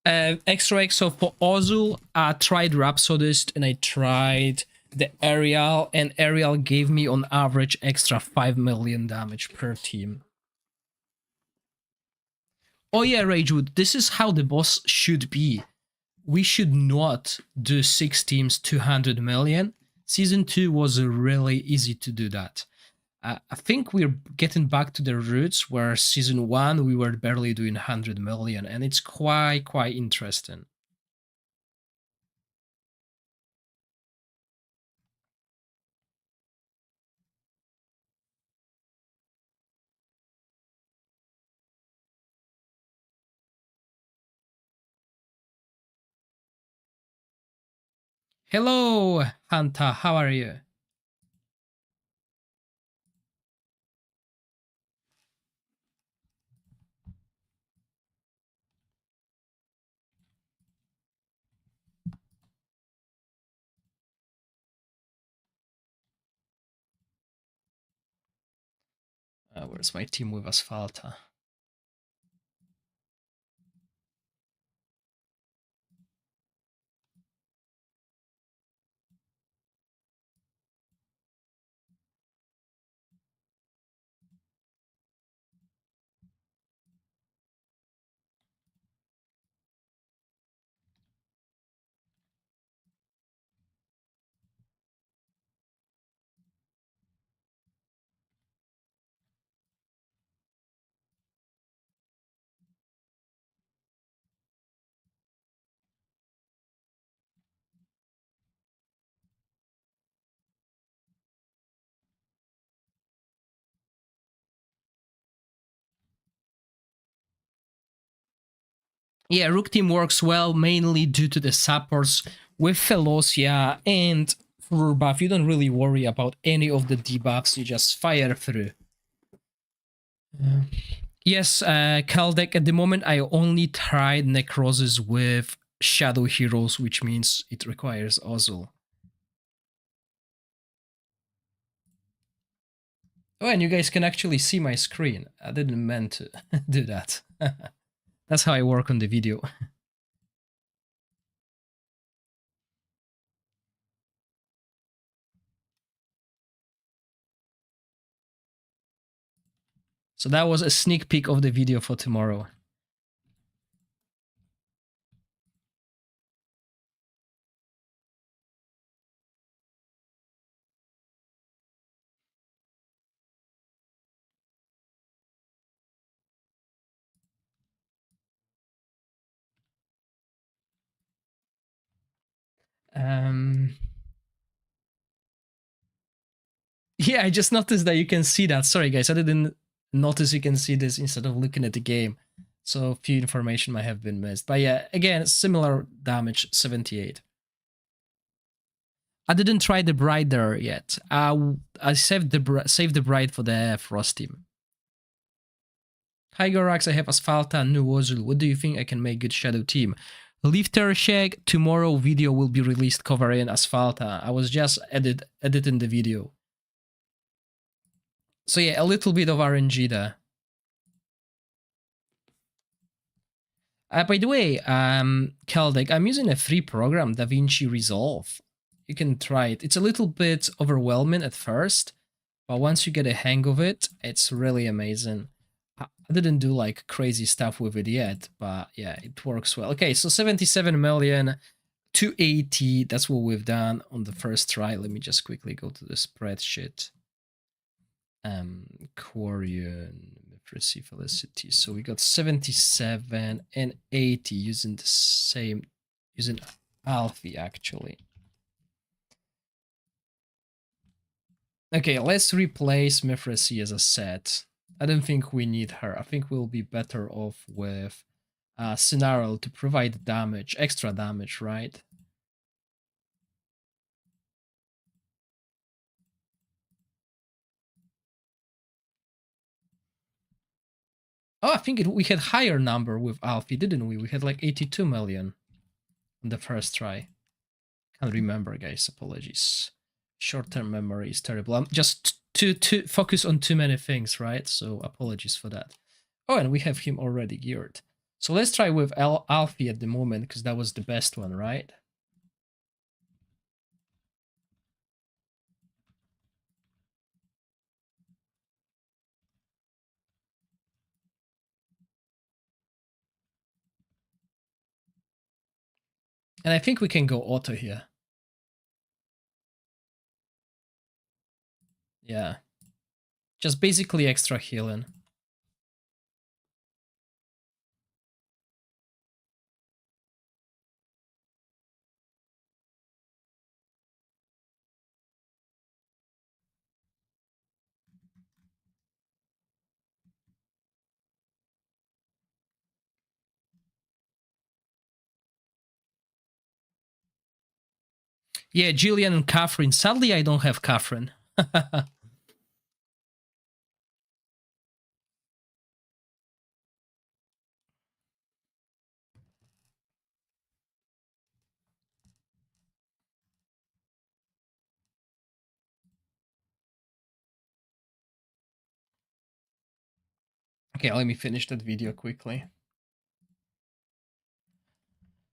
Extra X, so for Ozul, I tried Rhapsodist and I tried the Ariel, and Ariel gave me on average extra 5 million damage per team. Oh yeah, Ragewood, this is how the boss should be. We should not do 6 teams 200 million. Season 2 was really easy to do that. I think we're getting back to the roots where season 1 we were barely doing 100 million, and it's quite interesting. Hello, Hanta, how are you? Where's my team with Asphalta? Yeah, Rook team works well mainly due to the supports with Felocia, and for buff, you don't really worry about any of the debuffs, you just fire through. Yes, Kaldek, at the moment I only tried Necrosis with Shadow Heroes, which means it requires Ozul. Oh, and you guys can actually see my screen. I didn't mean to do that. That's how I work on the video. So that was a sneak peek of the video for tomorrow. Yeah, I just noticed that you can see that. Sorry, guys, I didn't notice you can see this instead of looking at the game. So a few information might have been missed. But yeah, again, similar damage, 78. I didn't try the Bride there yet. I saved the Bride for the Frost team. Hi Gorax, I have Asphalta and New Ozul. What do you think I can make good Shadow team? Lifter Shag, tomorrow video will be released covering Asphalta. I was just editing the video. So yeah, a little bit of RNG there. By the way, Keldek, I'm using a free program, DaVinci Resolve. You can try it. It's a little bit overwhelming at first, but once you get a hang of it, it's really amazing. I didn't do like crazy stuff with it yet, but yeah, it works well. Okay, so 77 million, 280. That's what we've done on the first try. Let me just quickly go to the spreadsheet. Quarian, Felicity. So we got 77 and 80 using the same, using Alfie actually. Okay, let's replace Mifresi as a set. I don't think we need her. I think we'll be better off with Scenario to provide damage, extra damage, right? Oh, I think we had higher number with Alfie, didn't we? We had like 82 million on the first try. Can't remember, guys. Apologies. Short-term memory is terrible. I'm just to focus on too many things, right? So apologies for that. Oh, and we have him already geared. So let's try with Alfie at the moment, because that was the best one, right? And I think we can go auto here. Yeah. Just basically extra healing. Yeah, Jillian and Catherine. Sadly, I don't have Catherine. Okay, let me finish that video quickly.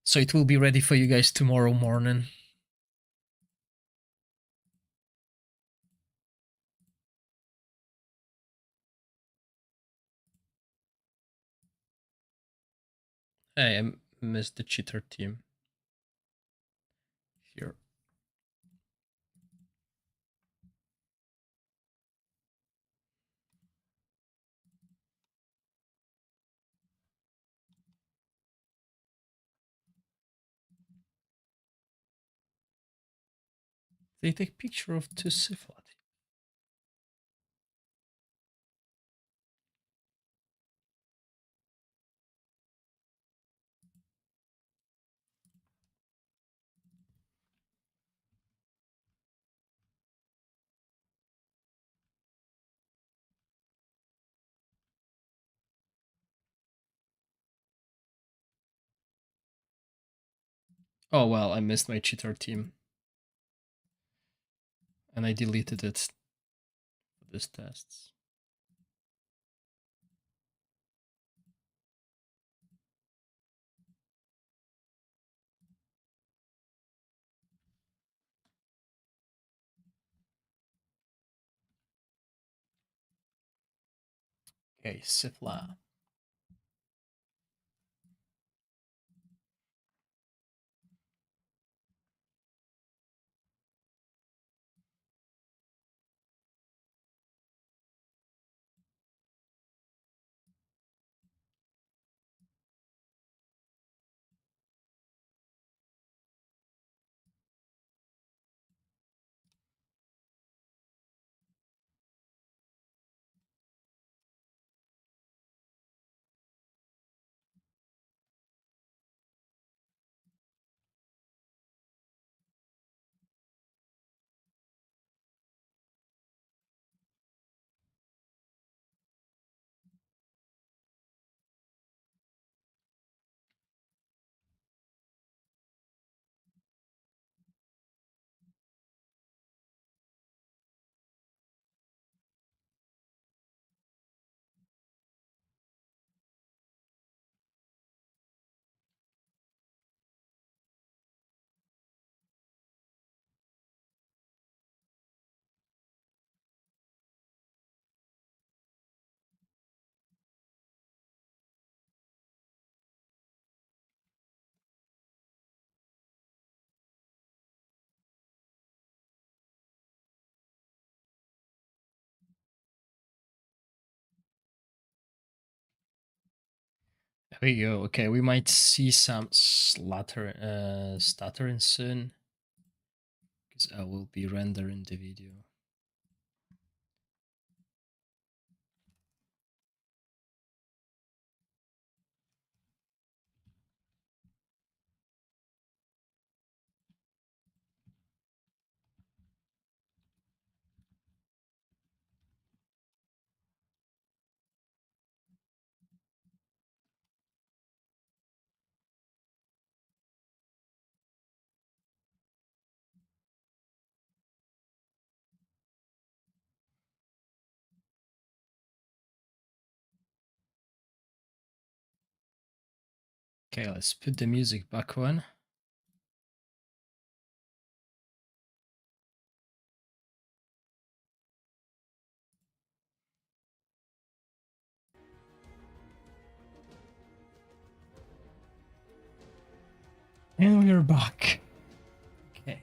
So it will be ready for you guys tomorrow morning. Hey, I missed the cheater team. Here. They take picture of two Sifat. Oh well, I missed my cheater team. And I deleted it for this tests. Okay, Sifla. There we go. Okay, we might see some stuttering soon because I will be rendering the video. Okay, let's put the music back on. And we're back. Okay.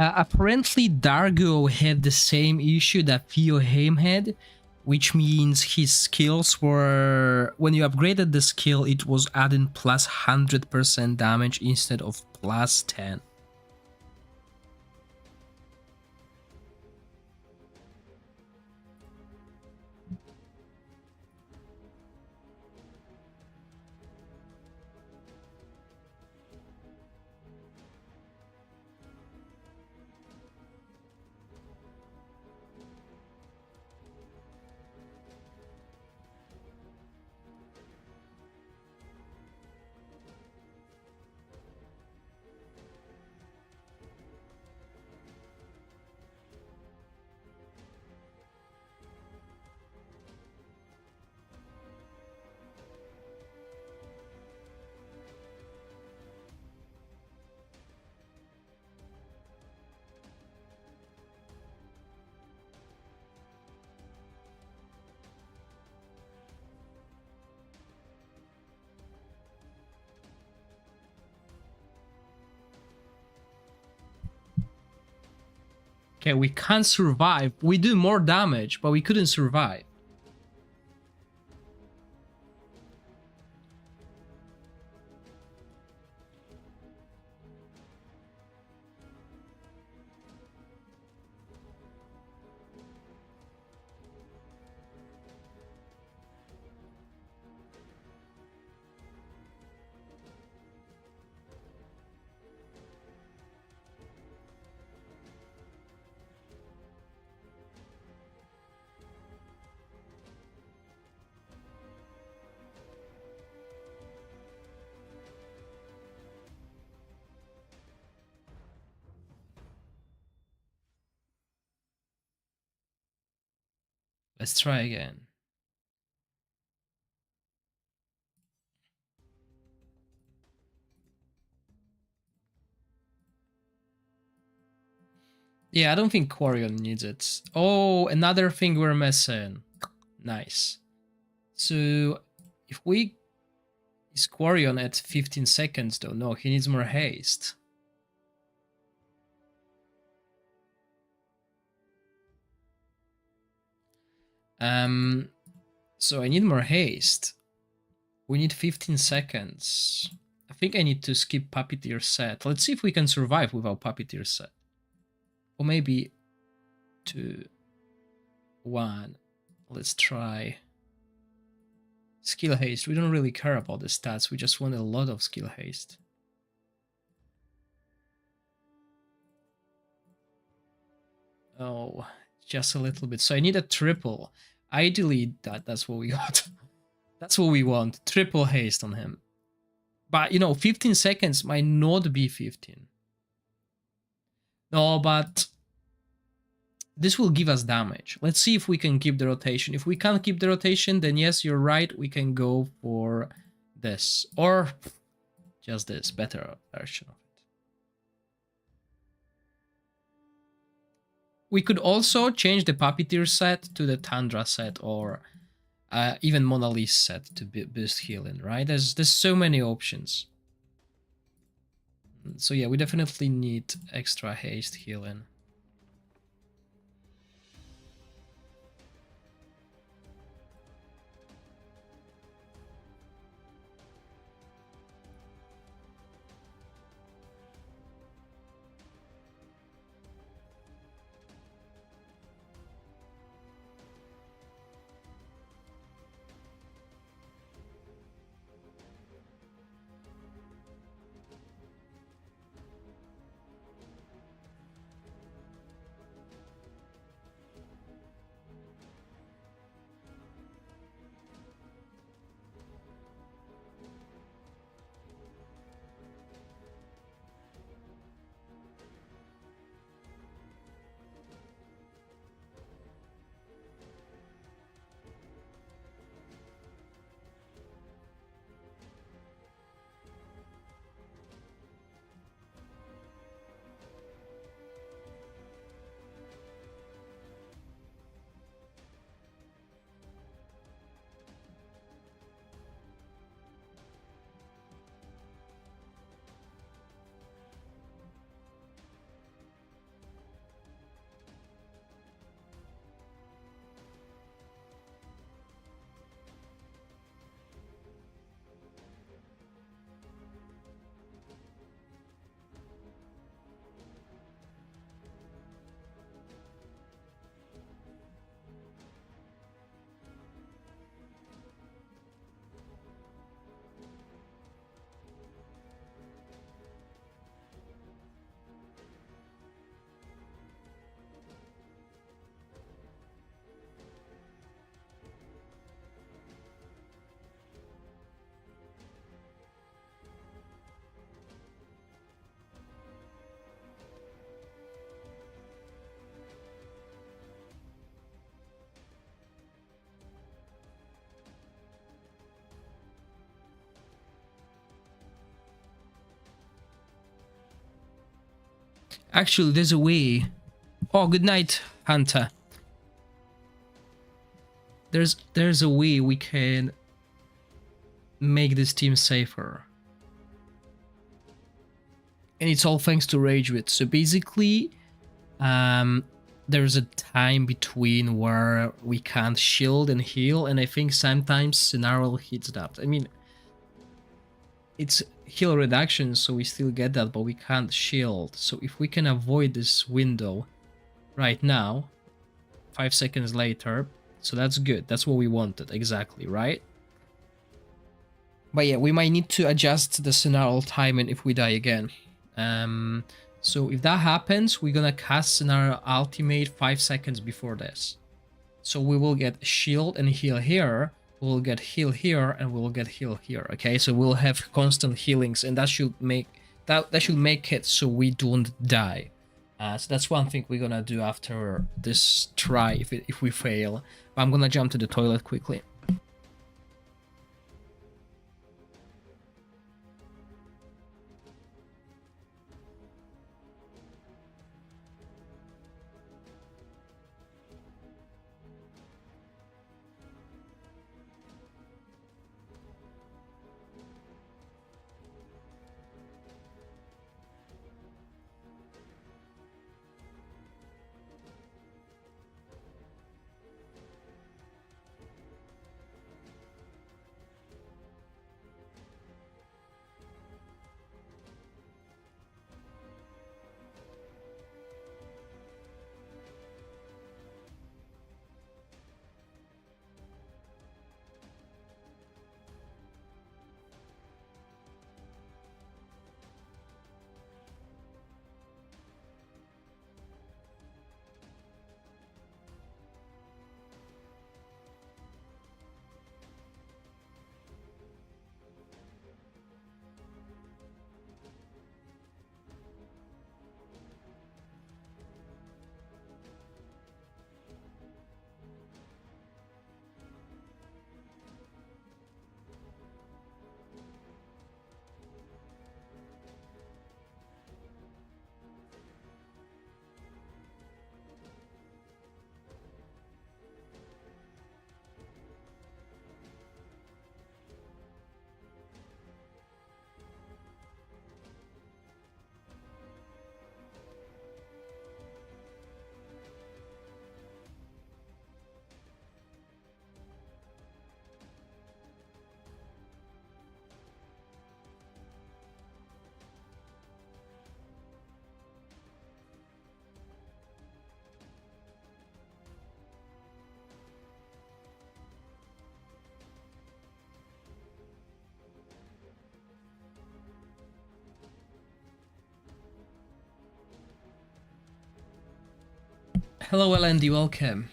Apparently, Dargo had the same issue that Theoheim had, which means his skills were... When you upgraded the skill, it was adding plus 100% damage instead of plus 10. Okay, we can't survive. We do more damage, but we couldn't survive. Let's try again. Yeah, I don't think Quarion needs it. Oh, another thing we're missing. Nice. So, if we... Is Quarion at 15 seconds though? No, he needs more haste. So I need more haste. We need 15 seconds. I think I need to skip Puppeteer set. Let's see if we can survive without Puppeteer set. Or maybe 2, 1. Let's try skill haste. We don't really care about the stats. We just want a lot of skill haste. Oh, just a little bit. So I need a triple. Ideally, that's what we got. That's what we want. Triple haste on him. But, you know, 15 seconds might not be 15. No, but this will give us damage. Let's see if we can keep the rotation. If we can't keep the rotation, then yes, you're right. We can go for this. Or just this, better version of it. We could also change the Puppeteer set to the Tundra set or even Mona Lisa set to boost healing, right? There's so many options. So yeah, we definitely need extra haste healing. Actually, there's a way. Oh, good night, Hunter. There's a way we can make this team safer. And it's all thanks to Rage Wit. So basically, there's a time between where we can't shield and heal, and I think sometimes scenario hits that. I mean, it's heal reduction, so we still get that, but we can't shield. So if we can avoid this window right now, 5 seconds later, so that's good. That's what we wanted, exactly, right? But yeah, we might need to adjust the scenario timing if we die again. So if that happens, we're gonna cast scenario ultimate 5 seconds before this. So we will get shield and heal here, we'll get heal here, and we'll get heal here. Okay, so we'll have constant healings, and that should make it so we don't die. So that's one thing we're gonna do after this try if we fail. But I'm gonna jump to the toilet quickly. Hello, LND, welcome.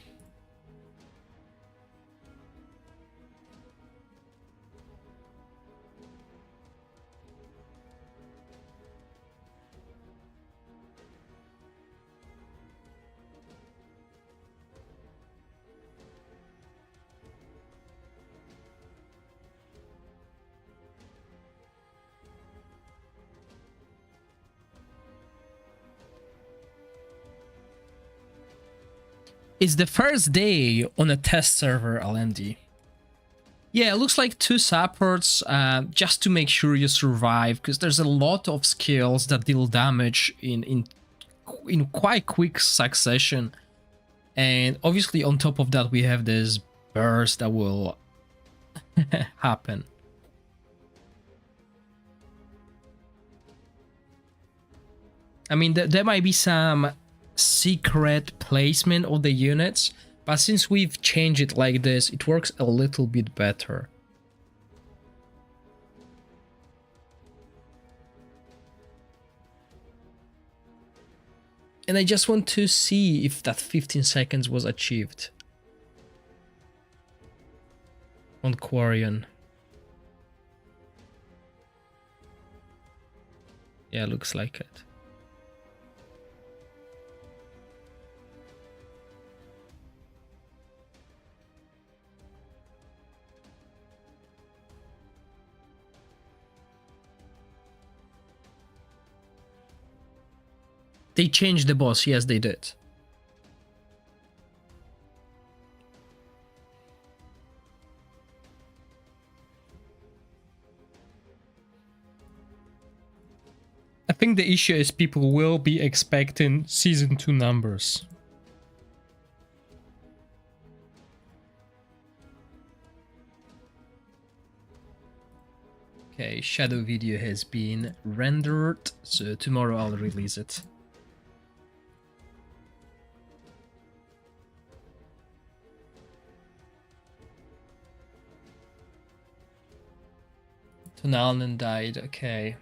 It's the first day on a test server, LMD. Yeah, it looks like 2 supports, just to make sure you survive, because there's a lot of skills that deal damage in quite quick succession. And obviously on top of that we have this burst that will happen. I mean, there might be some secret placement of the units, but since we've changed it like this, it works a little bit better. And I just want to see if that 15 seconds was achieved on Quarian. Yeah, looks like it. They changed the boss, yes they did. I think the issue is people will be expecting Season 2 numbers. Okay, shadow video has been rendered, so tomorrow I'll release it. Tonalnen died, okay.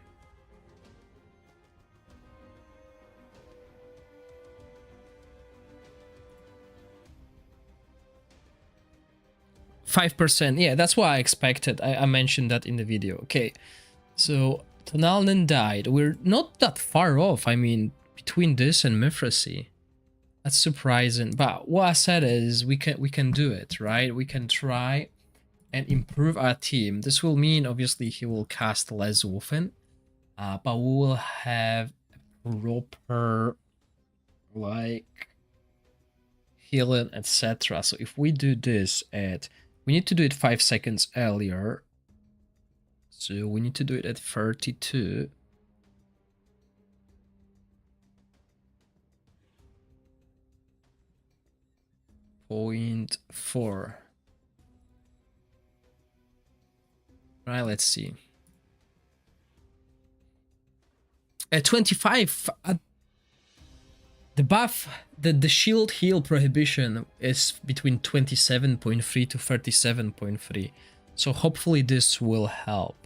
%, yeah, that's what I expected. I mentioned that in the video. Okay, so Tonalnen died. We're not that far off. I mean, between this and Mithracy. That's surprising. But what I said is we can do it, right? We can try and improve our team. This will mean obviously he will cast less often, but we will have a proper like healing, etc. So if we do this we need to do it 5 seconds earlier. So we need to do it at 32. .4. Right, let's see. At 25, the buff, the shield heal prohibition is between 27.3 to 37.3. So hopefully this will help.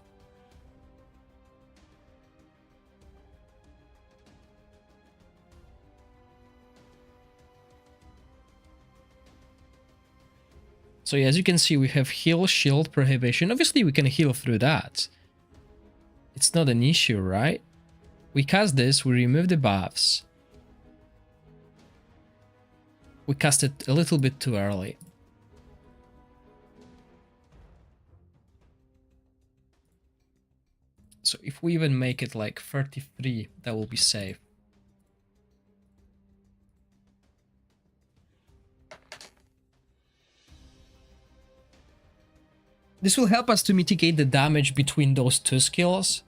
So yeah, as you can see, we have heal, shield, prohibition. Obviously, we can heal through that. It's not an issue, right? We cast this, we remove the buffs. We cast it a little bit too early. So if we even make it like 33, that will be safe. This will help us to mitigate the damage between those two skills.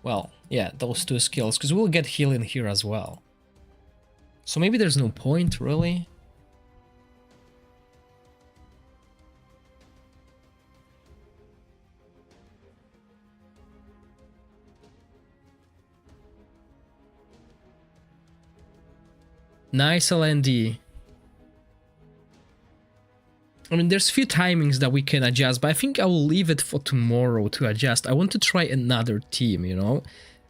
Well, yeah, those two skills, because we'll get healing here as well. So maybe there's no point, really. Nice LND. I mean, there's few timings that we can adjust, but I think I will leave it for tomorrow to adjust. I want to try another team, you know?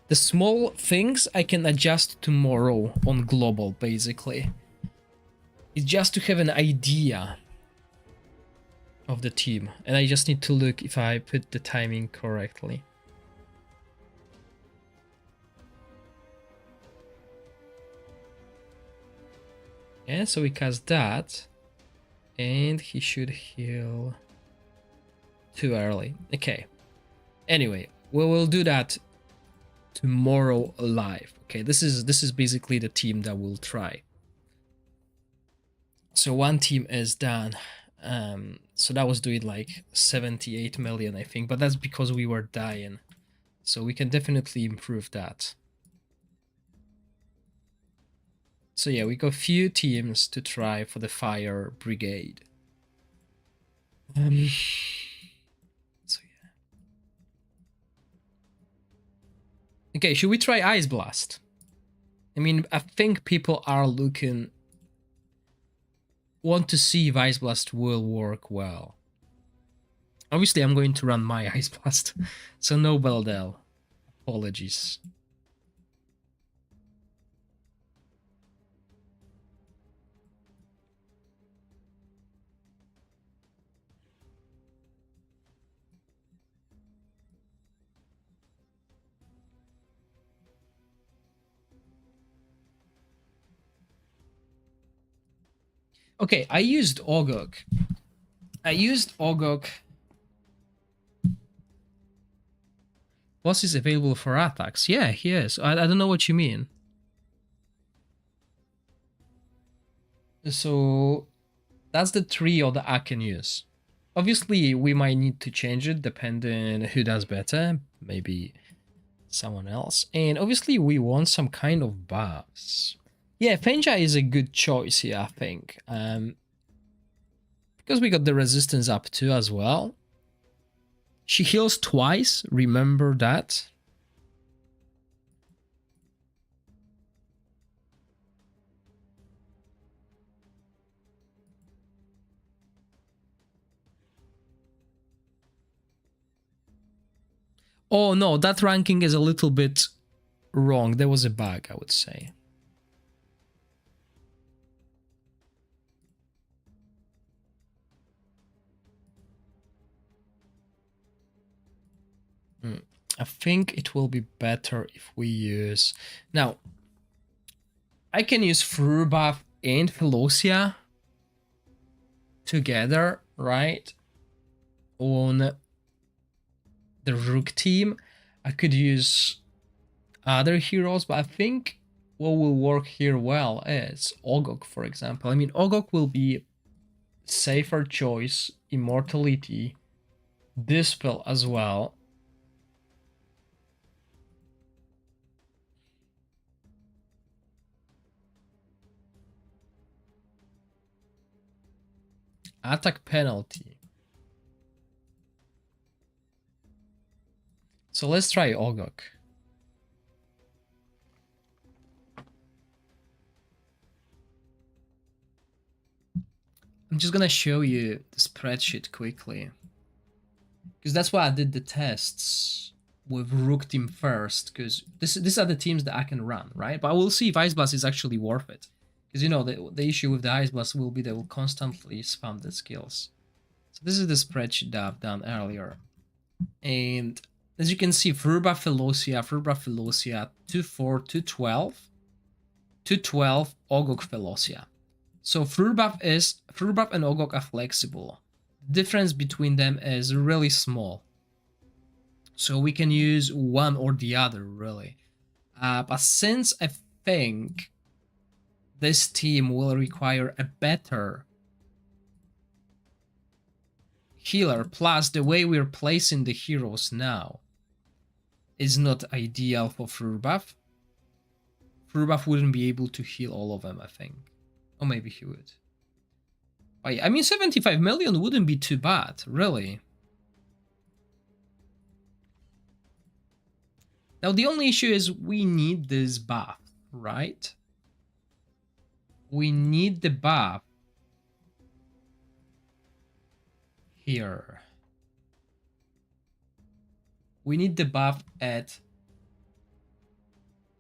The small things I can adjust tomorrow on global, basically. It's just to have an idea of the team. And I just need to look if I put the timing correctly. Yeah, so we cast that. And he should heal too early. Okay. Anyway, we will do that tomorrow live. Okay, this is basically the team that we'll try. So one team is done. So that was doing like 78 million, I think, but that's because we were dying. So we can definitely improve that. So yeah, we got few teams to try for the fire brigade. So yeah. Okay, should we try Ice Blast? I mean, I think people are want to see if Ice Blast will work well. Obviously, I'm going to run my Ice Blast, so no Beldel. Apologies. Okay, I used Ogok. Boss is available for attacks. Yeah, he is. I don't know what you mean. So that's the trio that I can use. Obviously, we might need to change it depending who does better. Maybe someone else. And obviously, we want some kind of buffs. Yeah, Fenja is a good choice here, I think. Because we got the resistance up too as well. She heals twice, remember that. Oh no, that ranking is a little bit wrong. There was a bug, I would say. I think it will be better if we use... Now, I can use Debuff and Philosia together, right? On the Rook team. I could use other heroes, but I think what will work here well is Ogok, for example. I mean, Ogok will be safer choice, Immortality, Dispel as well. Attack penalty. So let's try Ogok. I'm just gonna show you the spreadsheet quickly, because that's why I did the tests with Rook team first, because these are the teams that I can run, right? But I will see if Ice Blast is actually worth it, because you know the issue with the Ice Blast will be they will constantly spam the skills. So this is the spreadsheet that I've done earlier, and as you can see, Debuff Philosia, 2-4, 2-12, 2-12, Ogok Philosia. So Debuff and Ogok are flexible. The difference between them is really small. So we can use one or the other, really. But since I think this team will require a better healer, plus the way we're placing the heroes now is not ideal for Debuff. Debuff wouldn't be able to heal all of them, I think. Or maybe he would. But I mean, 75 million wouldn't be too bad, really. Now, the only issue is we need this buff, right? We need the buff here. We need the buff at...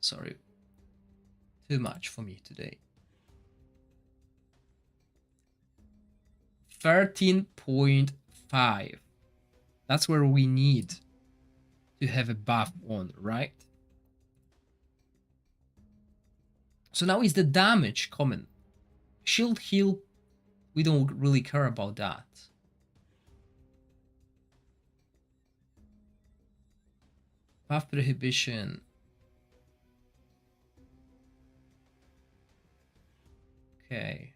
Sorry. Too much for me today. 13.5. That's where we need to have a buff on, right? So now is the damage common? Shield heal, we don't really care about that. Buff prohibition. Okay.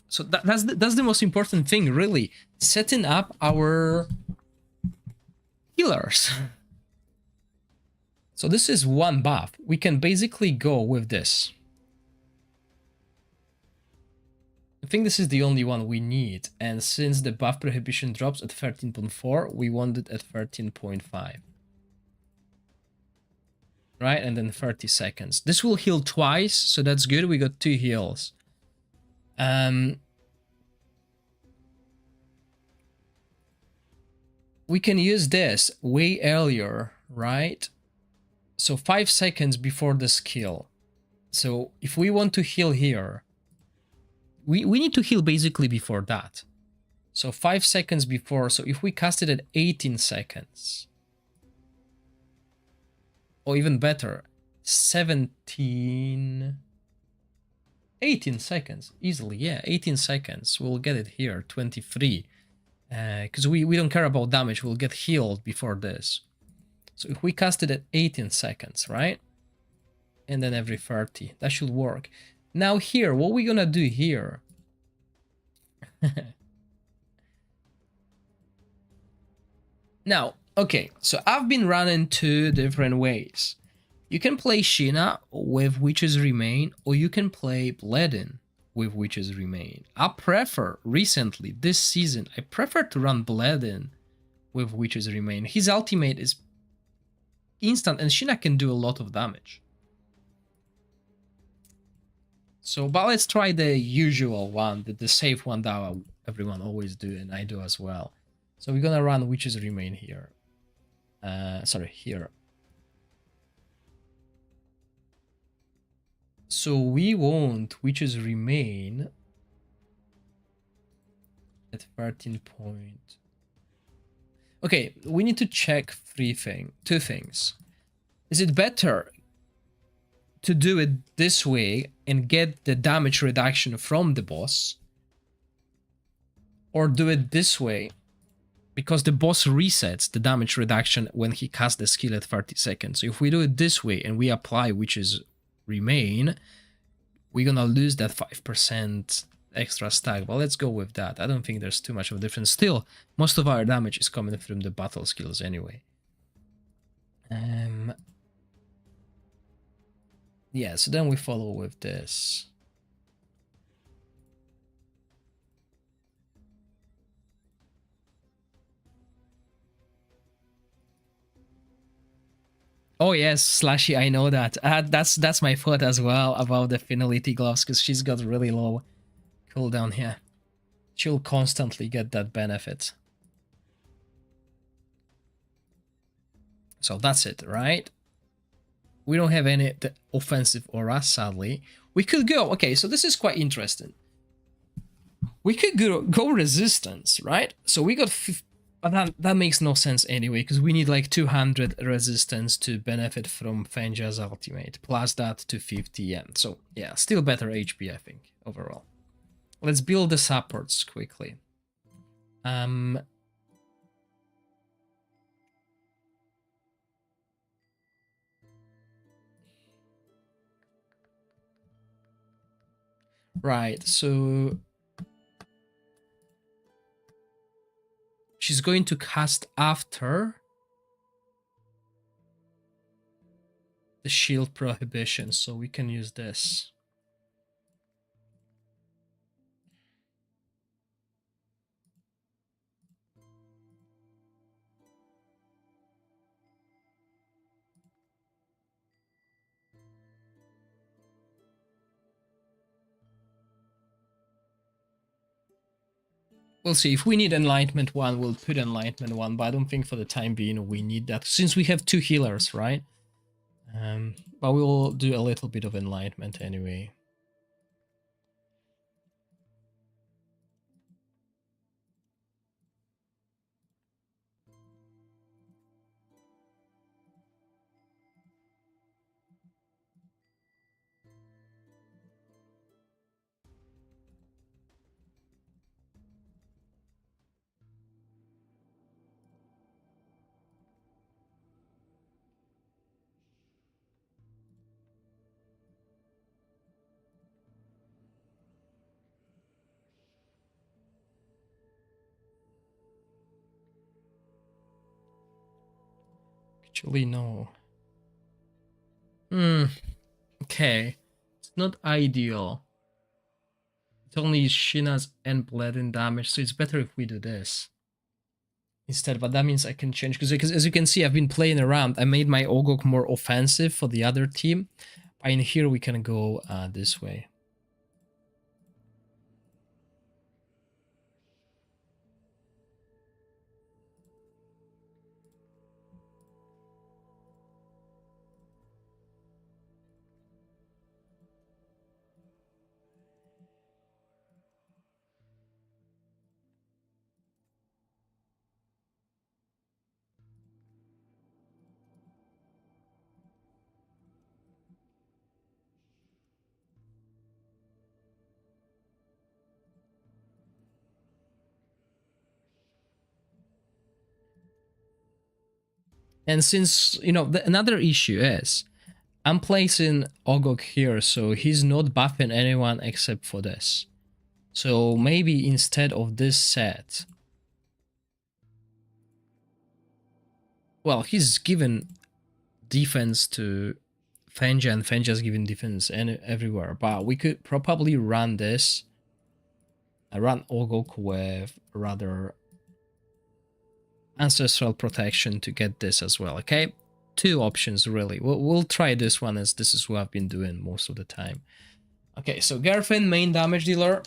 So that's the most important thing, really. Setting up our healers. So this is one buff. We can basically go with this. I think this is the only one we need. And since the buff prohibition drops at 13.4, we want it at 13.5. Right? And then 30 seconds. This will heal twice, so that's good. We got 2 heals. We can use this way earlier, right? So 5 seconds before the skill. So if we want to heal here, we need to heal basically before that. So 5 seconds before. So if we cast it at 18 seconds, or even better, 18 seconds, easily, yeah, 18 seconds. We'll get it here, 23. Because we don't care about damage, we'll get healed before this. So if we cast it at 18 seconds, right? And then every 30, that should work. Now here, what we're gonna do here... Now, okay, so I've been running 2 different ways. You can play Sheena with Witch's Remain, or you can play Bledin with Witches Remain. I prefer, recently, this season, I prefer to run Bledin with Witches Remain. His ultimate is instant and Sheena can do a lot of damage. So, but let's try the usual one, the safe one that everyone always do, and I do as well. So we're gonna run Witches Remain here. Sorry, here. So we want Witches Remain at 13 point. Okay, we need to check two things. Is it better to do it this way and get the damage reduction from the boss, or do it this way because the boss resets the damage reduction when he casts the skill at 30 seconds. So if we do it this way and we apply Witches Remain, we're gonna lose that 5% extra stack, but let's go with that. I don't think there's too much of a difference. Still, most of our damage is coming from the battle skills anyway. Yeah, so then we follow with this. Oh yes, Slashy, I know that. That's my thought as well about the finality gloves, because she's got really low cooldown here. She'll constantly get that benefit. So that's it, right? We don't have any offensive aura, sadly. We could go, okay, so this is quite interesting. We could go resistance, right? So we got, but that makes no sense anyway, because we need like 200 resistance to benefit from Fenja's ultimate, plus that to 50 yen. So yeah, still better HP, I think, overall. Let's build the supports quickly. Right, so she's going to cast after the shield prohibition, so we can use this. We'll see. If we need Enlightenment 1, we'll put Enlightenment 1, but I don't think for the time being we need that, since we have 2 healers, right? But we will do a little bit of Enlightenment anyway. Actually, no. Okay. It's not ideal. It's only Shina's and Bledin damage, so it's better if we do this instead, but that means I can change, because as you can see, I've been playing around. I made my Ogok more offensive for the other team. But in here, we can go this way. And since, you know, another issue is I'm placing Ogok here, so he's not buffing anyone except for this. So maybe instead of this set, well, he's given defense to Fenja, and Fenja's giving defense everywhere. But we could probably run this. I run Ogok with rather ancestral protection to get this as well, okay? Two options, really. We'll try this one, as this is what I've been doing most of the time. Okay, so Garfin, main damage dealer.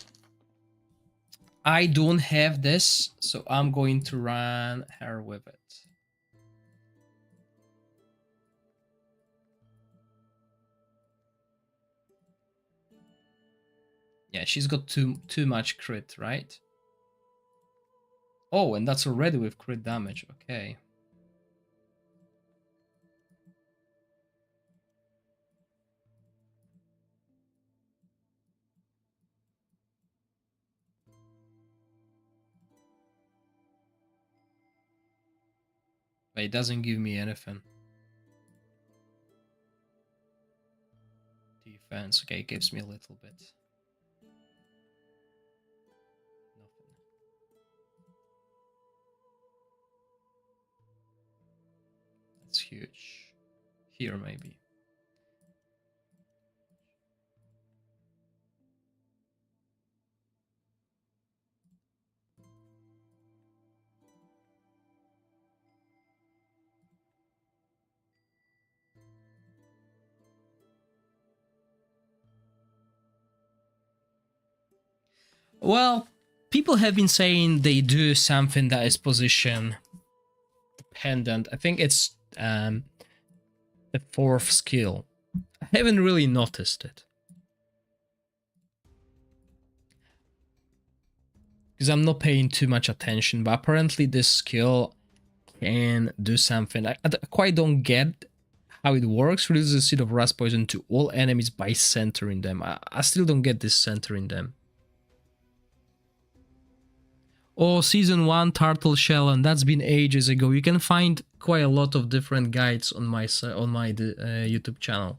I don't have this, so I'm going to run her with it. Yeah, she's got too much crit, right? Oh, and that's already with crit damage. Okay. But it doesn't give me anything. Defense. Okay, it gives me a little bit. Nothing. That's huge. Here, maybe. Well, people have been saying they do something that is position dependent. I think it's the fourth skill. I haven't really noticed it. Because I'm not paying too much attention, but apparently this skill can do something. I quite don't get how it works. Reduces the seed of rust poison to all enemies by centering them. I still don't get this centering them. Oh, season 1 turtle shell, and that's been ages ago. You can find quite a lot of different guides on my YouTube channel.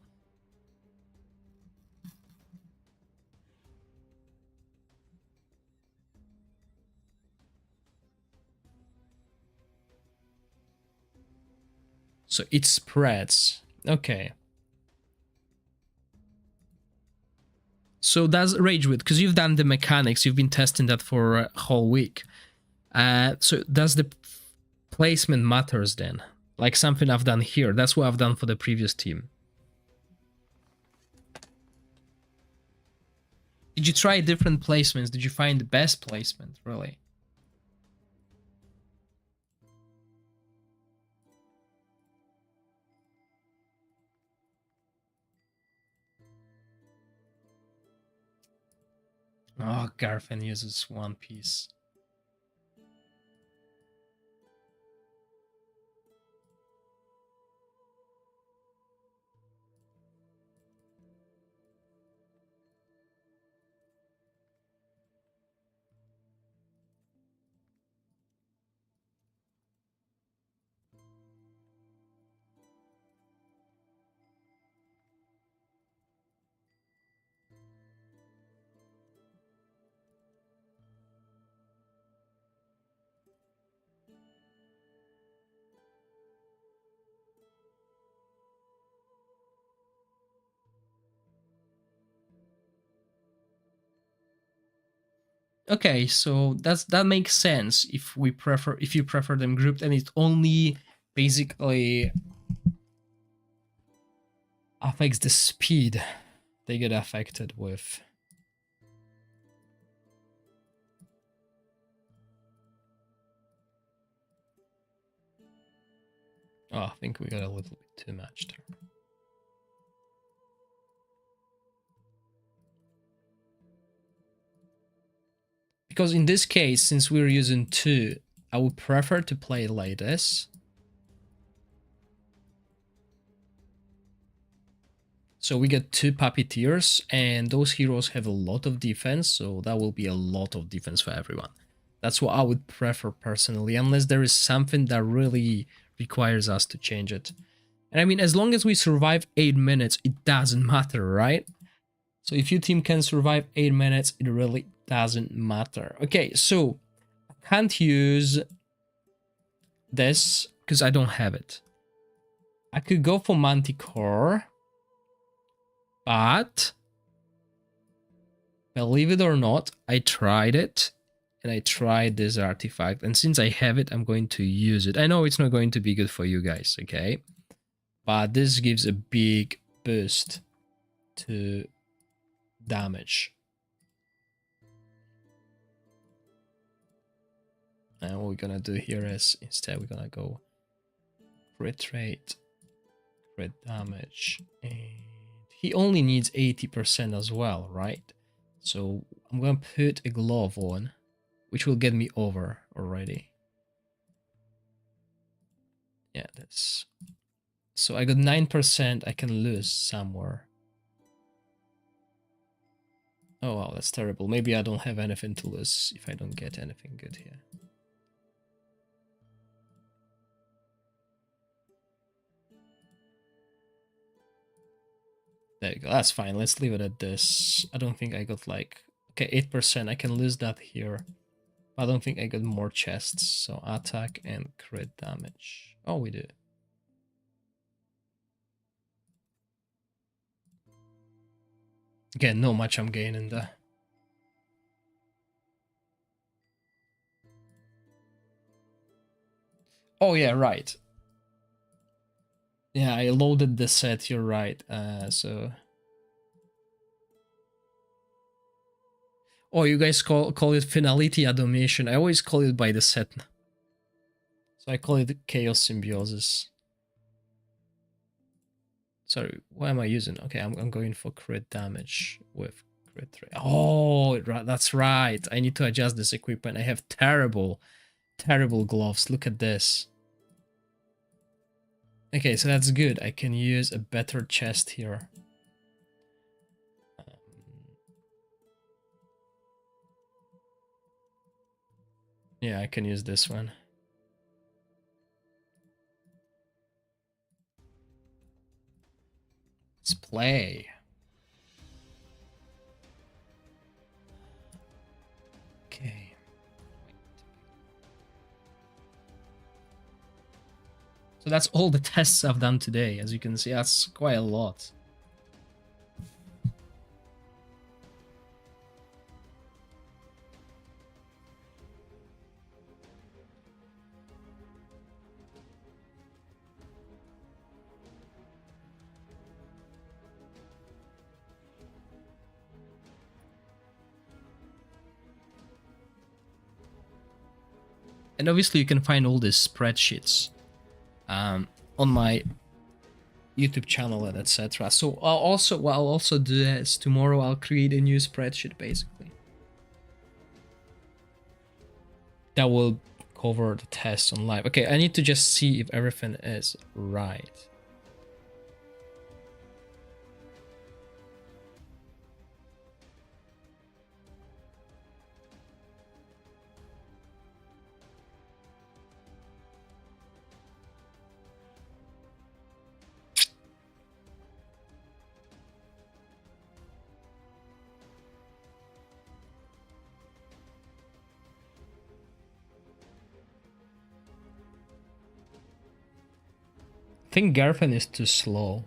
So it spreads. Okay. So that's Ragewit, because you've done the mechanics, you've been testing that for a whole week. So does the placement matters then? Like something I've done here. That's what I've done for the previous team. Did you try different placements? Did you find the best placement, really? Oh, Garfin uses one piece. Okay, so that makes sense if you prefer them grouped, and it only basically affects the speed they get affected with. Oh, I think we got a little bit too much there. Because in this case, since we're using 2, I would prefer to play it like this. So we get 2 puppeteers, and those heroes have a lot of defense, so that will be a lot of defense for everyone. That's what I would prefer personally, unless there is something that really requires us to change it. And I mean, as long as we survive 8 minutes, it doesn't matter, right? So if your team can survive 8 minutes, it really doesn't matter. Okay, so I can't use this because I don't have it. I could go for Manticore. But believe it or not, I tried it. And I tried this artifact. And since I have it, I'm going to use it. I know it's not going to be good for you guys, okay? But this gives a big boost to damage. And what we're gonna do here is instead we're gonna go crit rate, crit damage, and he only needs 80% as well, right? So I'm gonna put a glove on, which will get me over already. Yeah, that's... So I got 9%, I can lose somewhere. Oh wow, that's terrible. Maybe I don't have anything to lose if I don't get anything good here. There you go, that's fine. Let's leave it at this. I don't think I got like... Okay, 8%, I can lose that here. I don't think I got more chests, so attack and crit damage. Oh, we do. Again, not much I'm gaining there. Oh yeah, right. Yeah, I loaded the set, you're right. So... Oh, you guys call it finality automation. I always call it by the set. So I call it chaos symbiosis. Sorry, what am I using? Okay, I'm going for crit damage with crit rate. Oh, that's right. I need to adjust this equipment. I have terrible gloves. Look at this. Okay, so that's good. I can use a better chest here. Yeah, I can use this one. Let's play. Okay. So that's all the tests I've done today. As you can see, that's quite a lot. And obviously you can find all these spreadsheets on my YouTube channel and etc. So what I'll also do is tomorrow I'll create a new spreadsheet basically. That will cover the tests on live. Okay, I need to just see if everything is right. I think Garfin is too slow.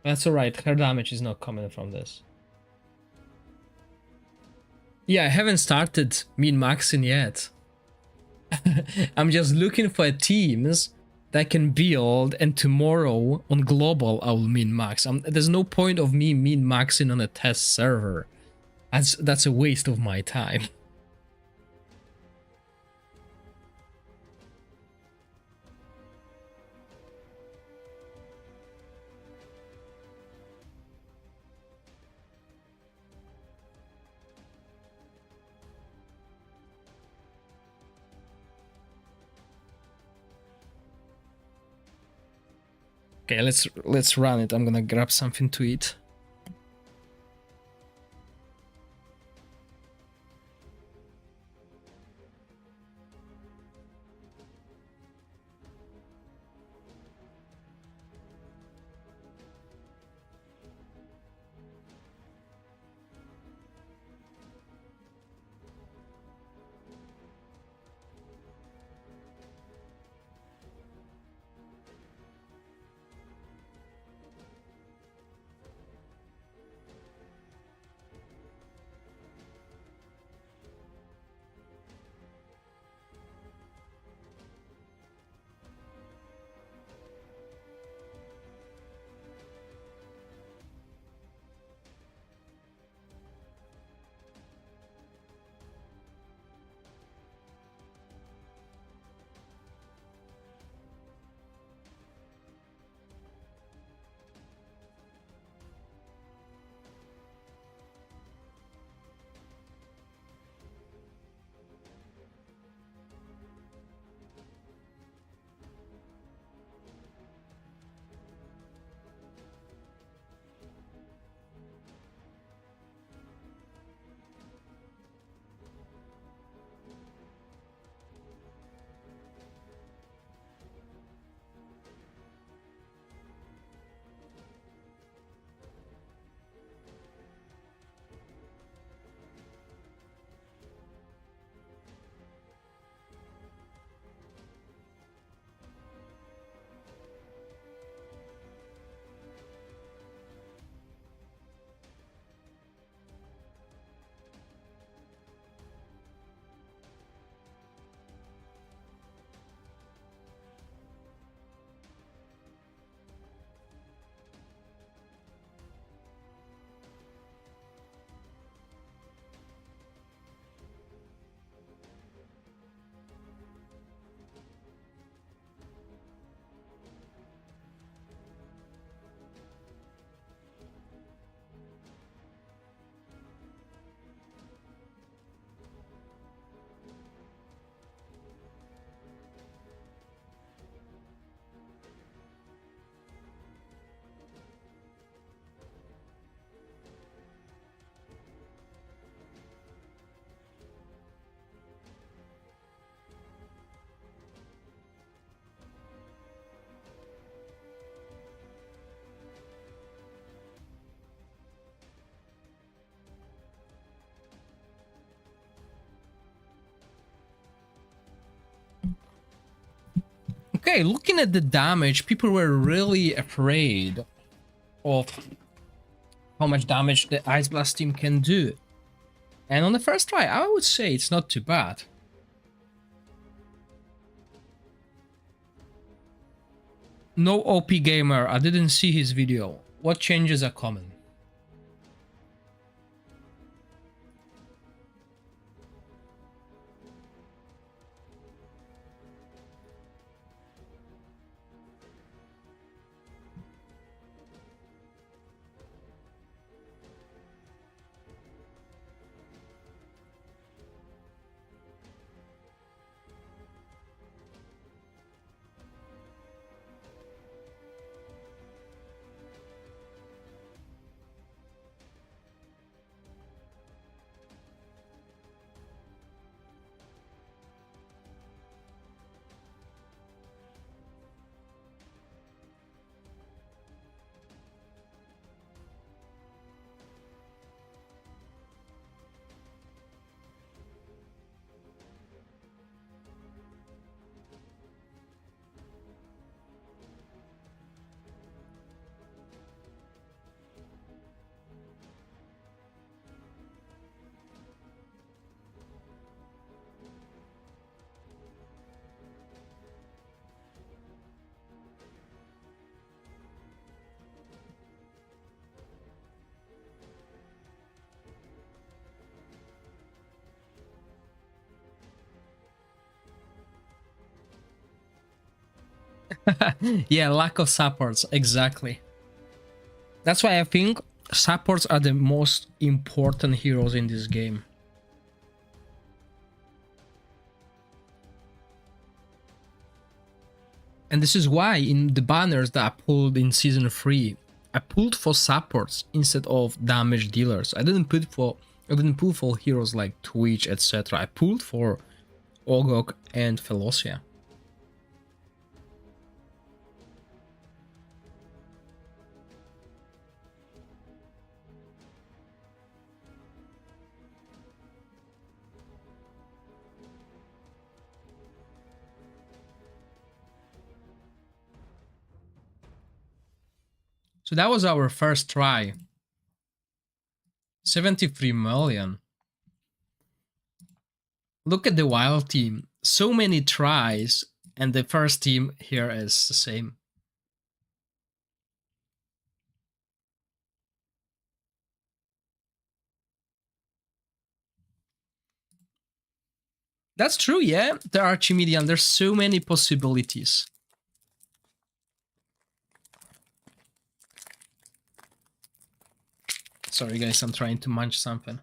That's alright, her damage is not coming from this. Yeah, I haven't started min-maxing yet. I'm just looking for teams that can build, and tomorrow on global I will min-max. There's no point of me min-maxing on a test server. That's a waste of my time. Okay, let's run it. I'm gonna grab something to eat. Okay, looking at the damage, people were really afraid of how much damage the Ice Blast team can do. And on the first try, I would say it's not too bad. No OP Gamer, I didn't see his video. What changes are common? Yeah, lack of supports, exactly. That's why I think supports are the most important heroes in this game. And this is why in the banners that I pulled in Season 3, I pulled for supports instead of damage dealers. I didn't pull for heroes like Twitch, etc. I pulled for Ogok and Felocia. So that was our first try. 73 million. Look at the wild team. So many tries, and the first team here is the same. That's true, yeah. The Archimedean, there's so many possibilities. Sorry guys, I'm trying to munch something.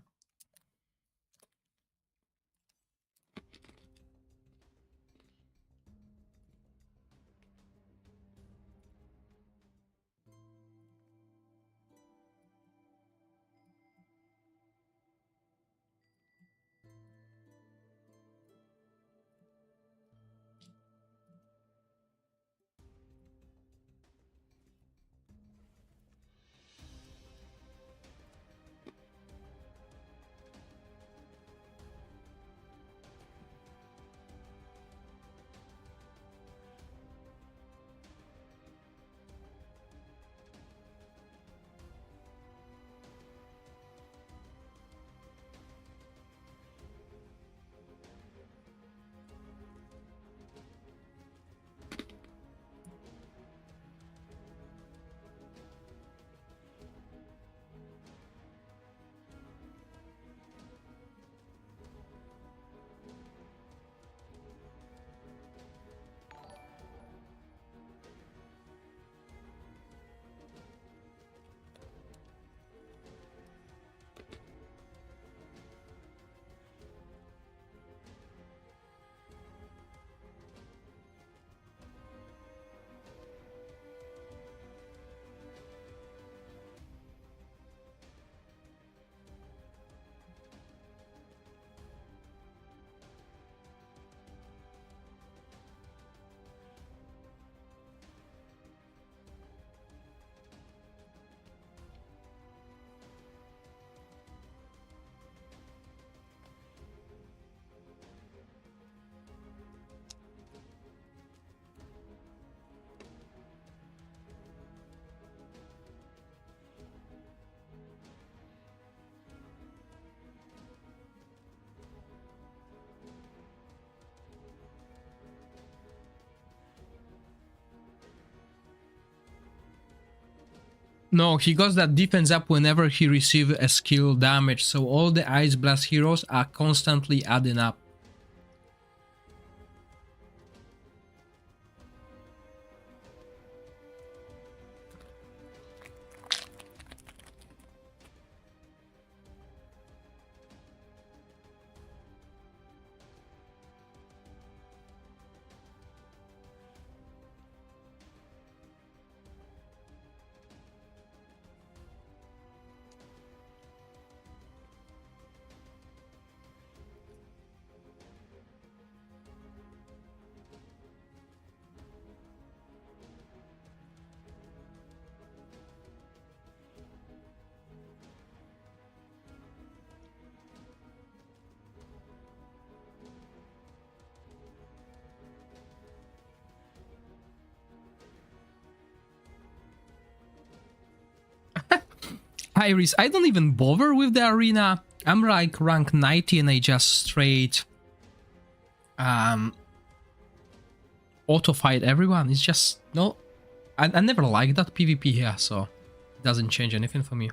No, he got that defense up whenever he received a skill damage, so all the Ice Blast heroes are constantly adding up. Iris, I don't even bother with the arena. I'm like rank 90 and I just straight auto fight everyone. It's just no, I never liked that PvP here, so it doesn't change anything for me.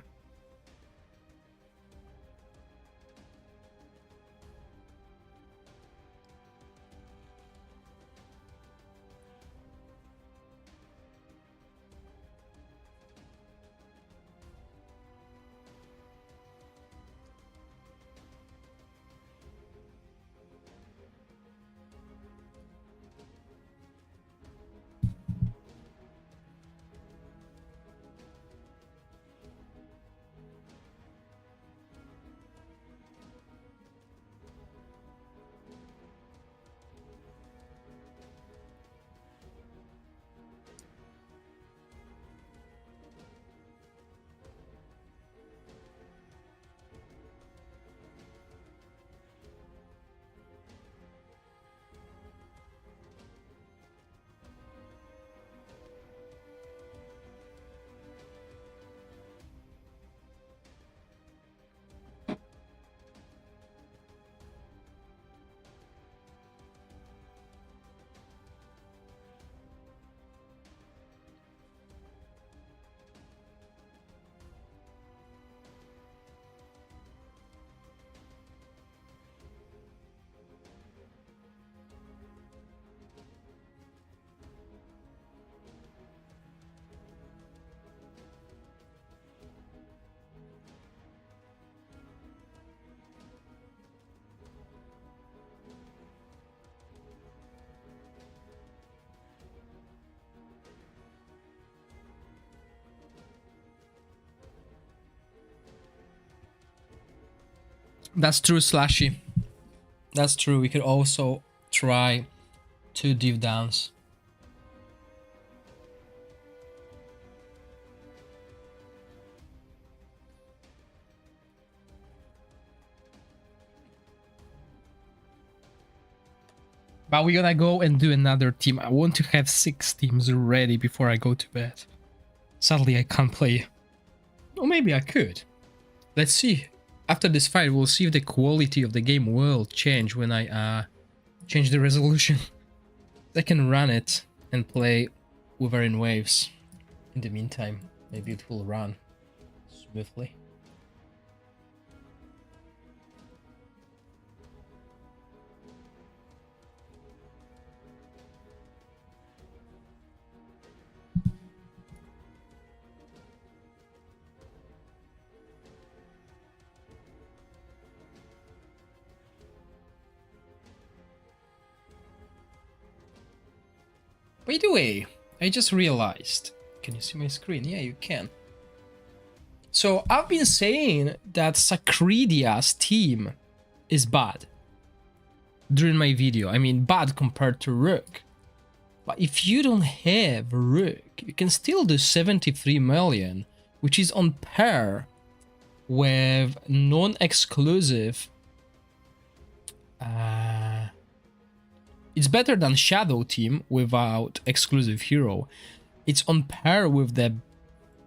That's true, Slashy. That's true. We could also try 2 div downs. But we're gonna go and do another team. I want to have 6 teams ready before I go to bed. Sadly, I can't play. Or maybe I could. Let's see. After this fight, we'll see if the quality of the game will change when I change the resolution. I can run it and play Wuthering Waves. In the meantime, maybe it will run smoothly. By the way, I just realized. Can you see my screen? Yeah, you can. So I've been saying that Sacridia's team is bad during my video. I mean, bad compared to Rook. But if you don't have Rook, you can still do 73 million, which is on par with non-exclusive. It's better than Shadow Team without exclusive hero. It's on par with the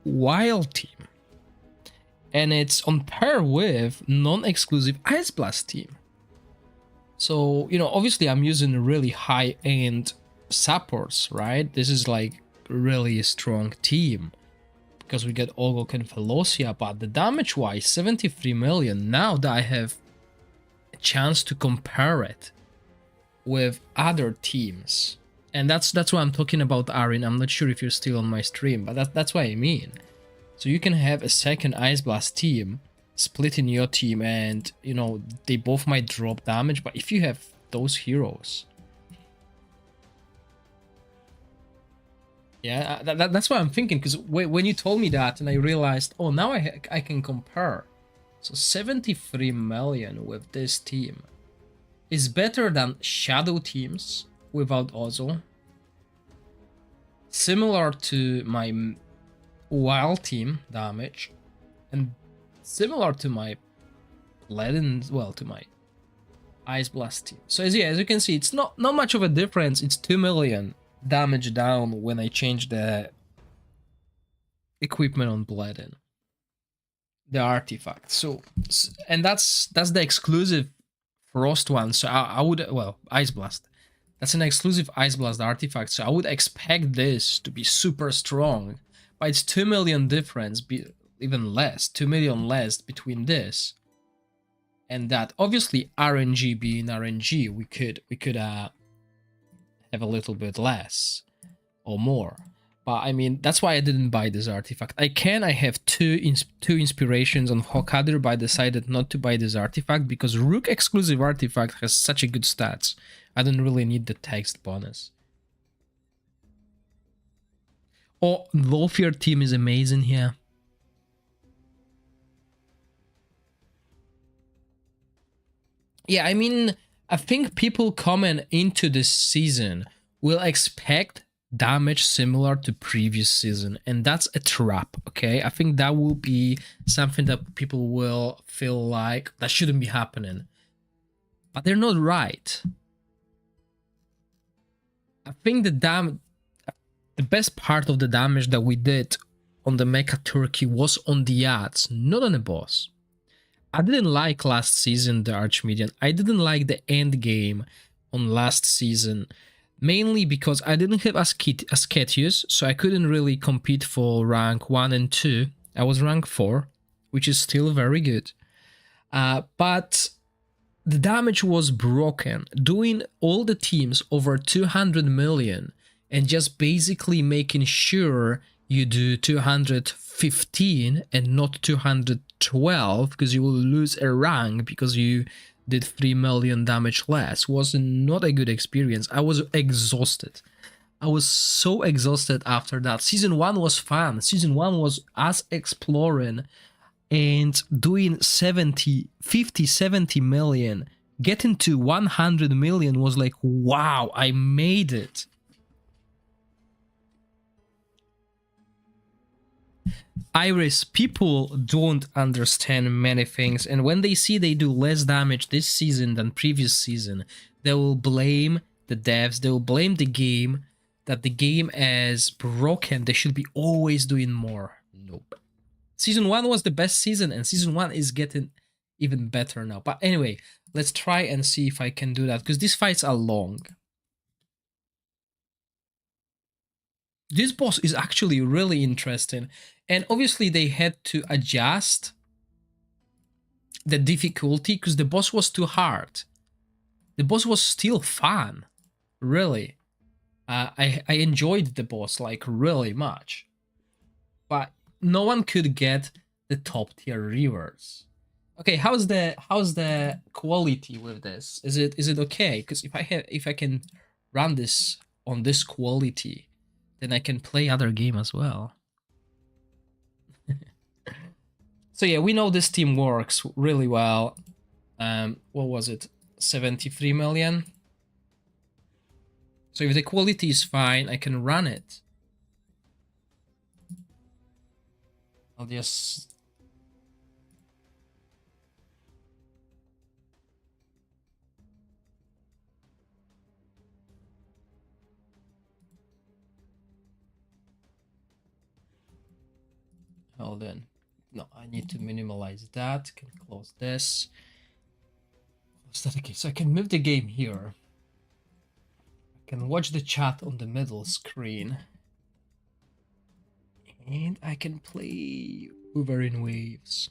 Wild Team. And it's on par with non-exclusive Ice Blast Team. So, you know, obviously I'm using really high-end supports, right? This is like really a strong team. because we get Ogok and Velocia, but the damage-wise, 73 million. Now that I have a chance to compare it with other teams, and that's why I'm talking about Arin. I'm not sure if you're still on my stream, but that's what I mean. So you can have a second Ice Blast team split in your team, and you know they both might drop damage, but if you have those heroes, yeah, that's what I'm thinking. Because when you told me that, and I realized, oh, now I can compare. So 73 million with this team is better than Shadow teams without Ozo. Similar to my Wild team damage, and similar to my Leaden, well, to my Ice Blast team. So as you can see, it's not much of a difference. It's 2 million damage down when I change the equipment on Leaden, the artifact. So, and that's the exclusive Frost one. So I would, well, Ice Blast. That's an exclusive Ice Blast artifact. So I would expect this to be super strong. But it's 2 million difference, even less, 2 million less between this and that. Obviously, RNG being RNG, we could have a little bit less or more. But I mean, that's why I didn't buy this artifact. I have two inspirations on Hokadir, but I decided not to buy this artifact because Rook exclusive artifact has such a good stats. I don't really need the text bonus. Oh, Lothier team is amazing here. Yeah, I mean, I think people coming into this season will expect damage similar to previous season, and that's a trap, okay? I think that will be something that people will feel like that shouldn't be happening. But they're not right. I think the best part of the damage that we did on the Mecha Turkey was on the ads, not on the boss. I didn't like last season the Archmedian. I didn't like the end game on last season, mainly because I didn't have Ascetius, so I couldn't really compete for rank 1 and 2. I was rank 4, which is still very good. But the damage was broken. Doing all the teams over 200 million and just basically making sure you do 215 and not 212 because you will lose a rank because you did 3 million damage less was not a good experience. I was exhausted. I was so exhausted after that. Season 1 was fun. Season 1 was us exploring and doing 50, 70 million. Getting to 100 million was like, wow, I made it. Iris, people don't understand many things, and when they see they do less damage this season than previous season, they will blame the devs, they will blame the game, that the game is broken, they should be always doing more. Nope. Season 1 was the best season, and Season 1 is getting even better now. But anyway, let's try and see if I can do that, because these fights are long. This boss is actually really interesting, and obviously they had to adjust the difficulty because the boss was too hard. The boss was still fun, really. I enjoyed the boss like really much, but no one could get the top tier rewards. Okay, how's the quality with this? Is it okay? Because if I can run this on this quality, then I can play other game as well. So yeah, we know this team works really well. What was it? 73 million. So if the quality is fine, I can run it. I'll just... Hold on. No, I need to minimize that. Can close this. Close that again. So I can move the game here. I can watch the chat on the middle screen. And I can play Wuthering Waves.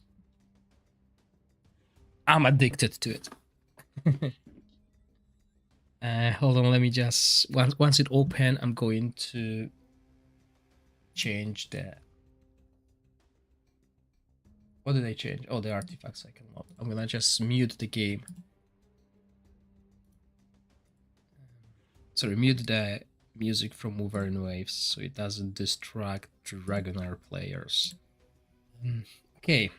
I'm addicted to it. Hold on, let me just... Once it open, I'm going to change the... What did I change? Oh, the artifacts I can mod. I'm gonna just mute the game. Sorry, mute the music from Wuthering Waves so it doesn't distract DragonHeir players. Okay.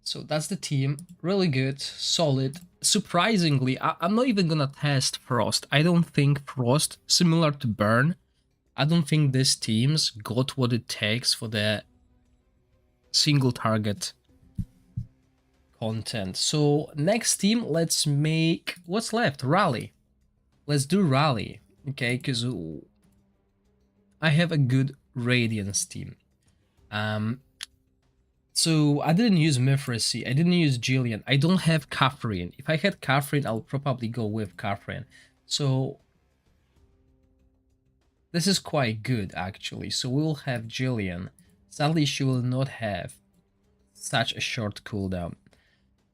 So that's the team. Really good, solid. Surprisingly, I'm not even gonna test Frost. I don't think Frost, similar to Burn, I don't think this team's got what it takes for the single target content. So next team, let's make... What's left? Rally. Let's do Rally. Okay, because I have a good Radiance team. So I didn't use Mithracy, I didn't use Jillian, I don't have Catherine. If I had Catherine, I'll probably go with Catherine. So this is quite good actually. So we'll have Jillian. Sadly, she will not have such a short cooldown.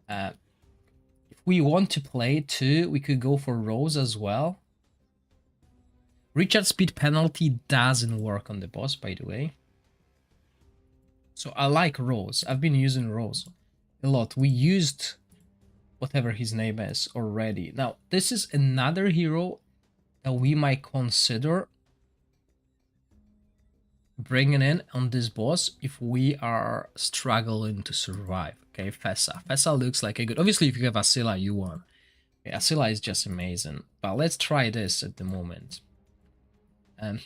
If we want to play too, we could go for Rose as well. Recharge speed penalty doesn't work on the boss, by the way. So I like Rose. I've been using Rose a lot. We used whatever his name is already. Now, this is another hero that we might consider bringing in on this boss if we are struggling to survive. Okay, Fessa. Fessa looks like a good... Obviously, if you have Asila, you won. Okay, Asila is just amazing. But let's try this at the moment.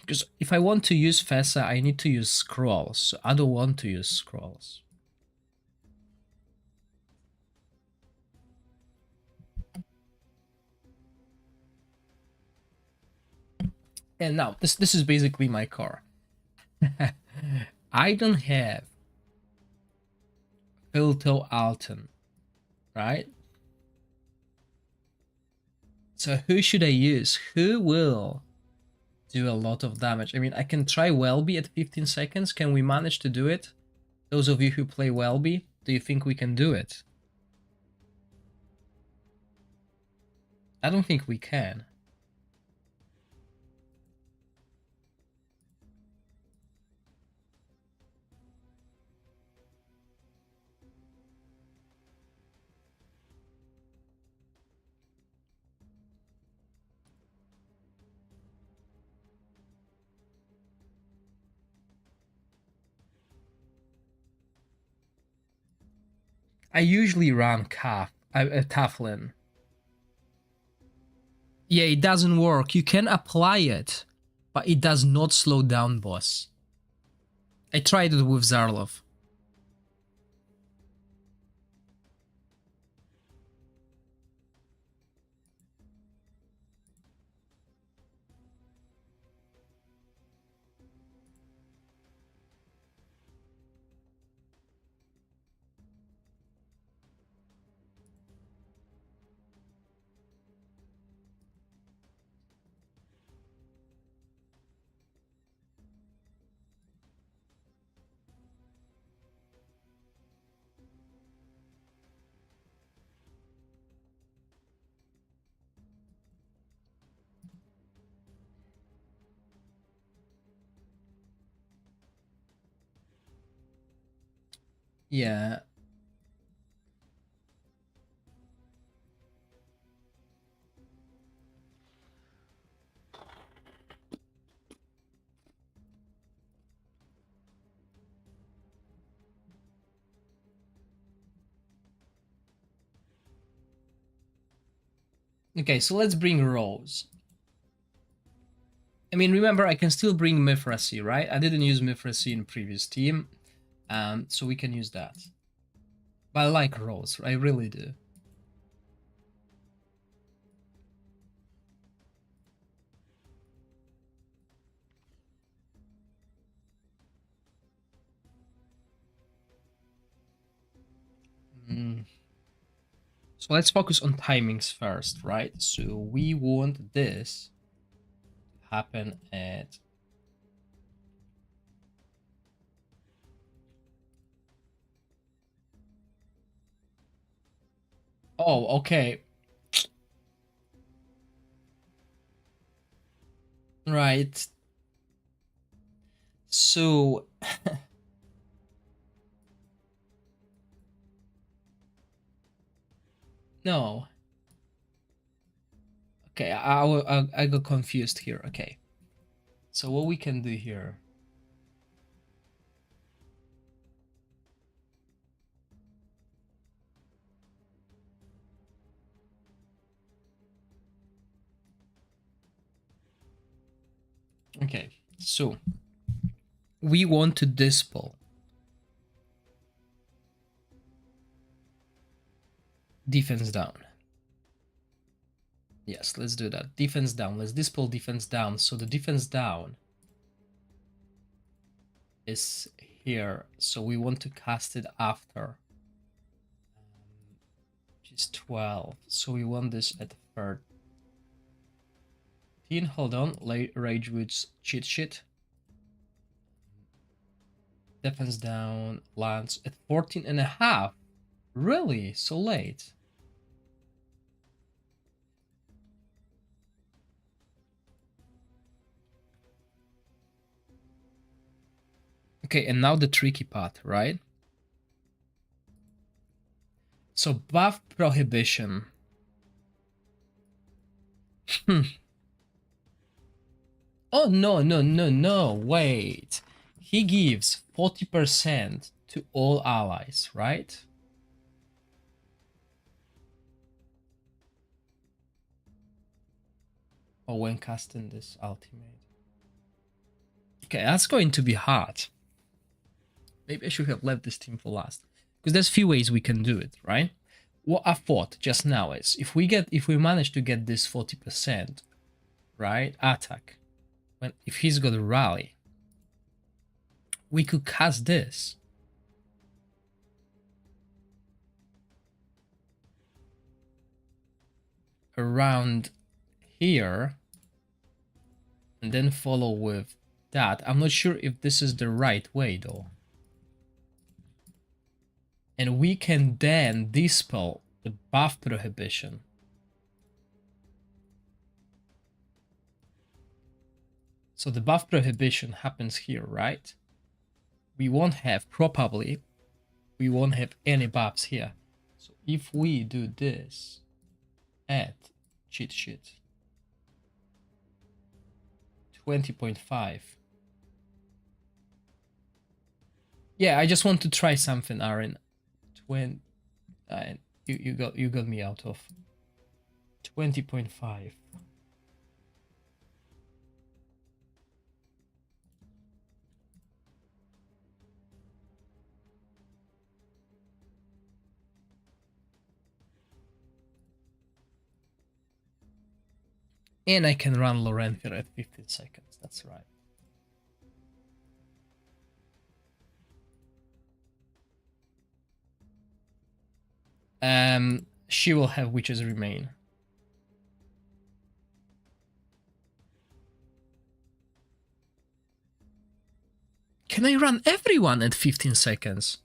Because if I want to use Fessa, I need to use scrolls. I don't want to use scrolls. And now, this is basically my car. I don't have Filto Alton, right? So who should I use? Who will do a lot of damage? I mean, I can try Welby at 15 seconds. Can we manage to do it? Those of you who play Welby, do you think we can do it? I don't think we can. I usually run Taflin. Yeah, it doesn't work. You can apply it, but it does not slow down boss. I tried it with Zarlov. Yeah. Okay, so let's bring Rose. I mean, remember, I can still bring Mithracy, right? I didn't use Mithracy in previous team, so we can use that. But I like Rose, I really do. So let's focus on timings first, right? So we want this happen at oh, okay. Right. So no. Okay, I got confused here. Okay. So what we can do here? Okay. So we want to dispel defense down. Yes, let's do that. Defense down. Let's dispel defense down. So the defense down is here. So we want to cast it after. Which is 12. So we want this at 13. Hold on. Ragewood's cheat sheet. Defense down lands at 14.5. Really? So late? Okay, and now the tricky part, right? So buff prohibition. Oh, no, wait. He gives 40% to all allies, right? Or when casting this ultimate. Okay, that's going to be hard. Maybe I should have left this team for last. Because there's few ways we can do it, right? What I thought just now is if we manage to get this 40%, right? Attack. If he's got a rally, we could cast this. Around here. And then follow with that. I'm not sure if this is the right way though. And we can then dispel the buff prohibition. So the buff prohibition happens here, right? We won't have, probably, we won't have any buffs here. So if we do this, add cheat sheet, 20.5. Yeah, I just want to try something, Aaron. You got me out of 20.5. And I can run Lorenthir at 15 seconds. That's right. She will have witches remain. Can I run everyone at 15 seconds?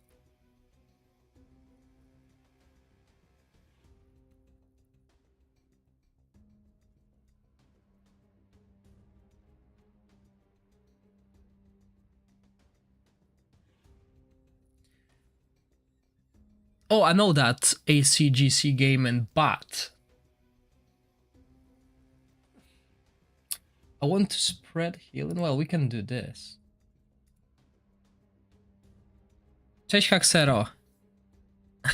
Oh, I know that ACGC game and but I want to spread healing. Well, we can do this. Cześć Haxero.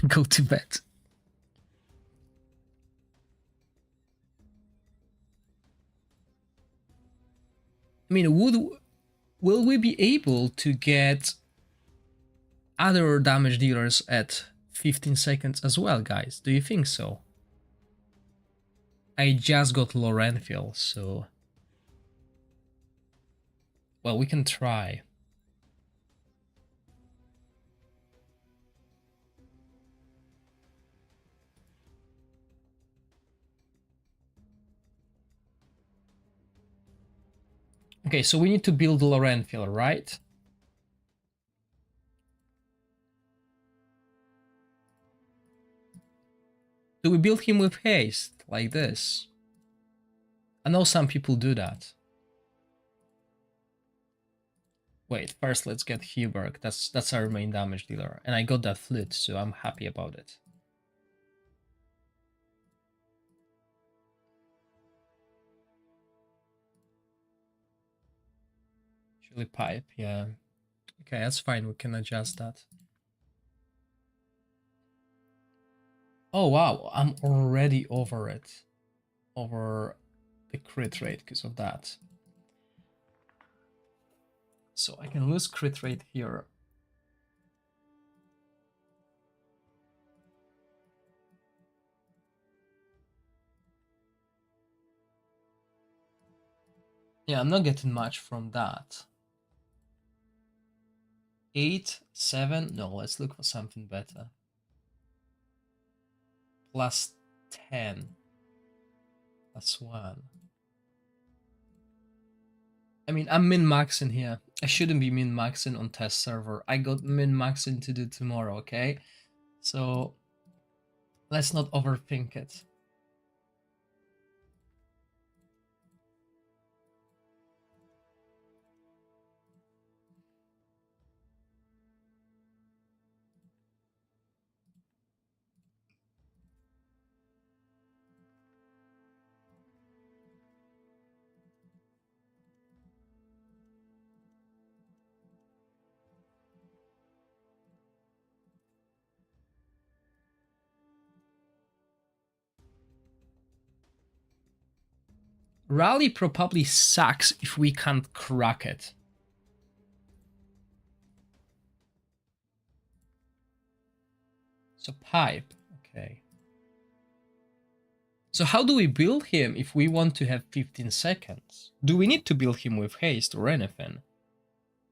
Go to bed. I mean, will we be able to get other damage dealers at 15 seconds as well, guys? Do you think so? I just got Lorenthil, so... Well, we can try. Okay, so we need to build Lorenfield, right? Do we build him with haste, like this? I know some people do that. Wait, first let's get Huberg. That's our main damage dealer. And I got that flute, so I'm happy about it. Surely pipe, yeah. Okay, that's fine, we can adjust that. Oh wow, I'm already over it. Over the crit rate because of that. So I can lose crit rate here. Yeah, I'm not getting much from that. 8, 7, no, let's look for something better. Plus 10. Plus 1. I mean, I'm min-maxing here. I shouldn't be min-maxing on test server. I got min-maxing to do tomorrow, okay? So let's not overthink it. Rally probably sucks if we can't crack it. So pipe, okay. So how do we build him if we want to have 15 seconds? Do we need to build him with haste or anything?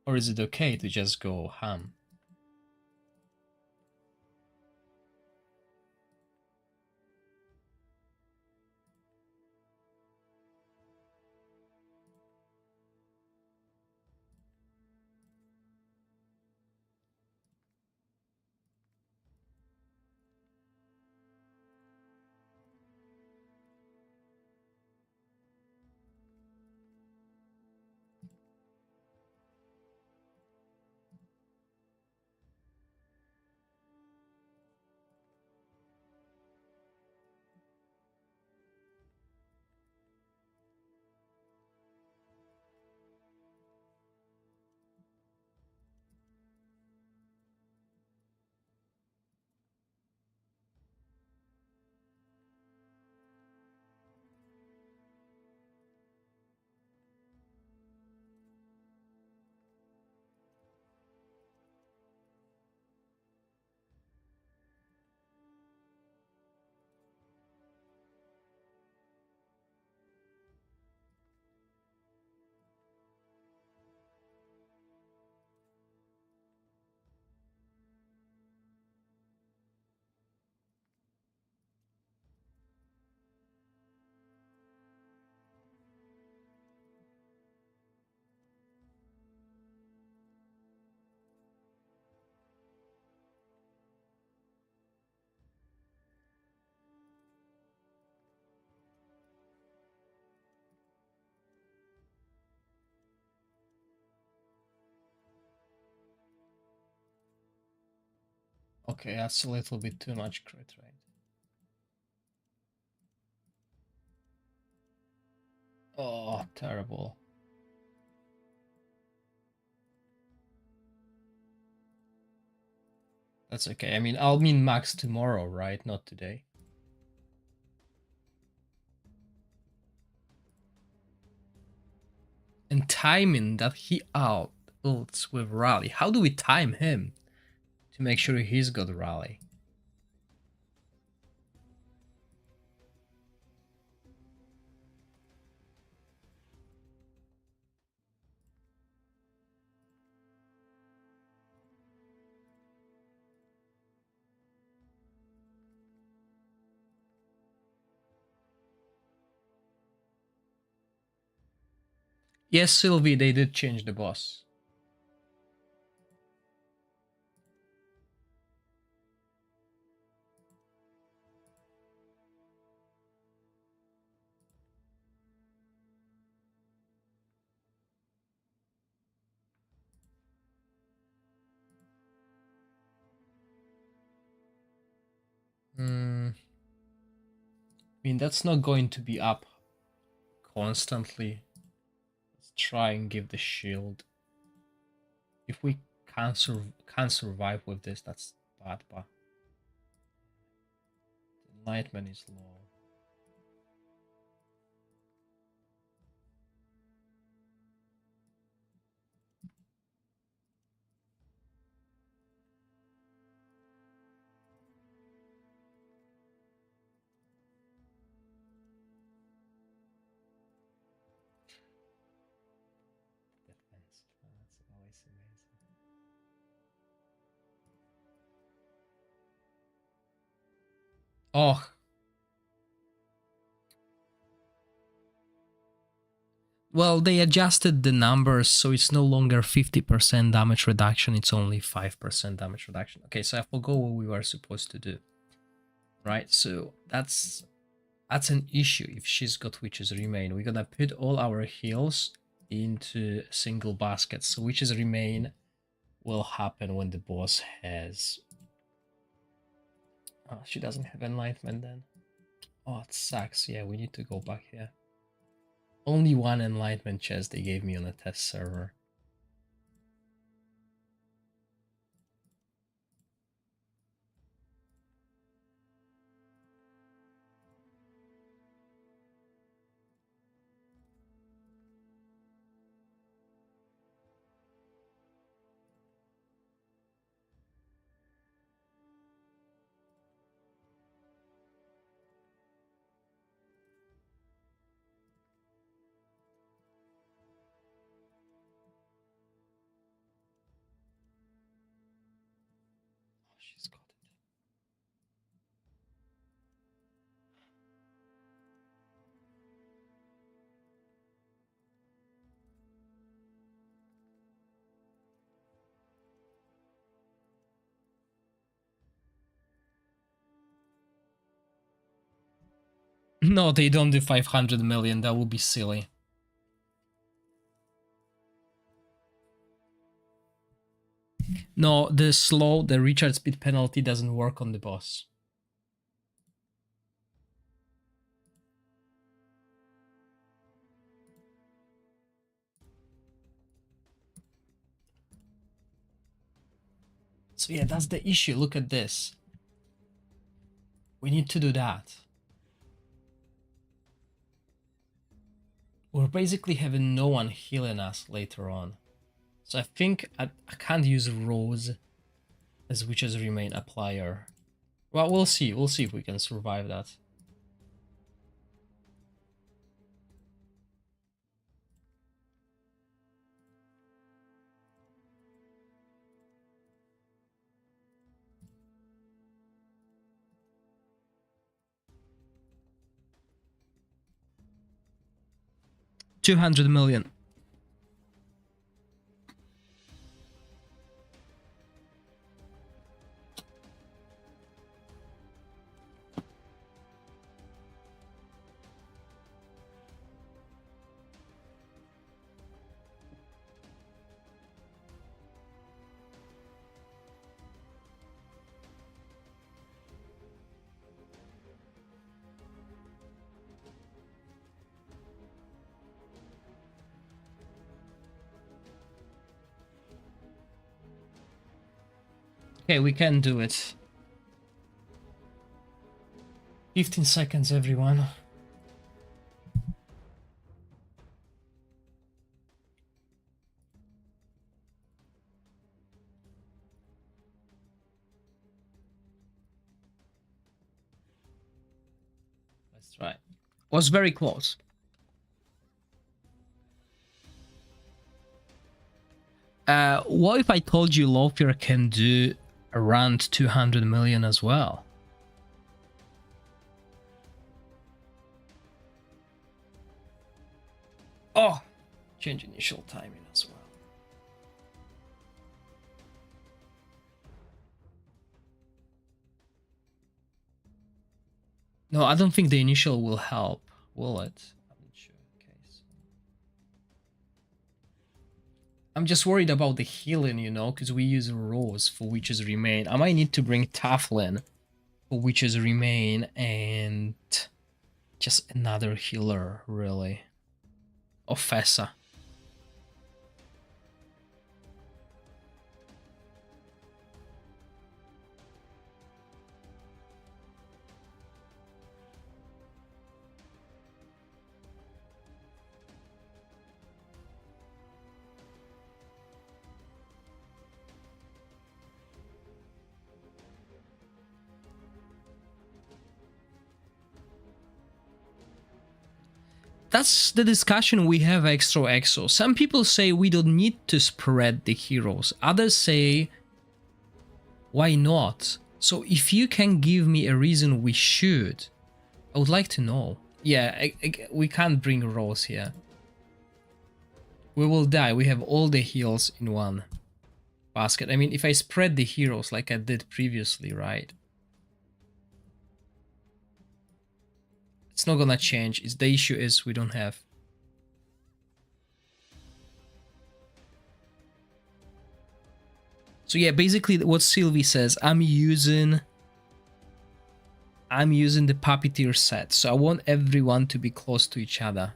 Or is it okay to just go ham? Okay, that's a little bit too much crit rate. Oh, terrible. That's okay. I mean, I'll min max tomorrow, right? Not today. And timing that he ults with rally. How do we time him to make sure he's got rally? Yes, Sylvie, they did change the boss. I mean, that's not going to be up constantly. Let's try and give the shield. If we can't survive with this, that's bad, but the Nightman is low. Defense. That's always amazing. Oh, well, they adjusted the numbers, so it's no longer 50% damage reduction, it's only 5% damage reduction. Okay, so I forgot what we were supposed to do. Right, so that's an issue if she's got Witches Remain. We're gonna put all our heals into a single basket, so Witches Remain will happen when the boss has... Oh, she doesn't have Enlightenment then. Oh, it sucks. Yeah, we need to go back here. Only one Enlightenment chest they gave me on a test server. Oh, she's got it. No, they don't do 500 million. That would be silly. No, the recharge speed penalty doesn't work on the boss. So yeah, that's the issue. Look at this. We need to do that. We're basically having no one healing us later on. So I think I can't use Rose as Witches Remain applier. Well, we'll see. We'll see if we can survive that. $200 million. Okay, we can do it. 15 seconds, everyone. Let's try. Was very close. What if I told you Lothier can do around 200 million as well? Oh, Change initial timing as well. No, I don't think the initial will help, will it? I'm not sure. Okay, so I'm just worried about the healing, you know, because we use Rose for Witches Remain. I might need to bring Taflin for Witches Remain and just another healer, really. Or Fessa. That's the discussion we have, exo. Some people say we don't need to spread the heroes. Others say, why not? So if you can give me a reason we should, I would like to know. Yeah, we can't bring Rose here. We will die. We have all the heals in one basket. I mean, if I spread the heroes like I did previously, right? It's not gonna change. The issue is we don't have. So yeah, basically what Sylvie says, I'm using the puppeteer set. So I want everyone to be close to each other.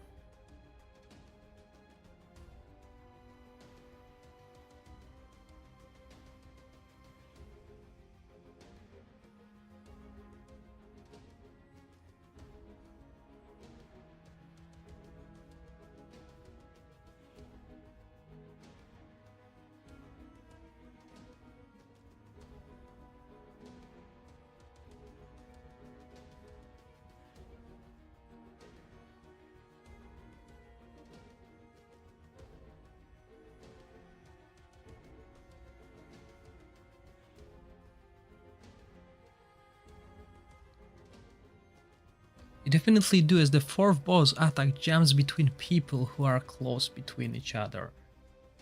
You definitely do, as the fourth boss attack jumps between people who are close between each other.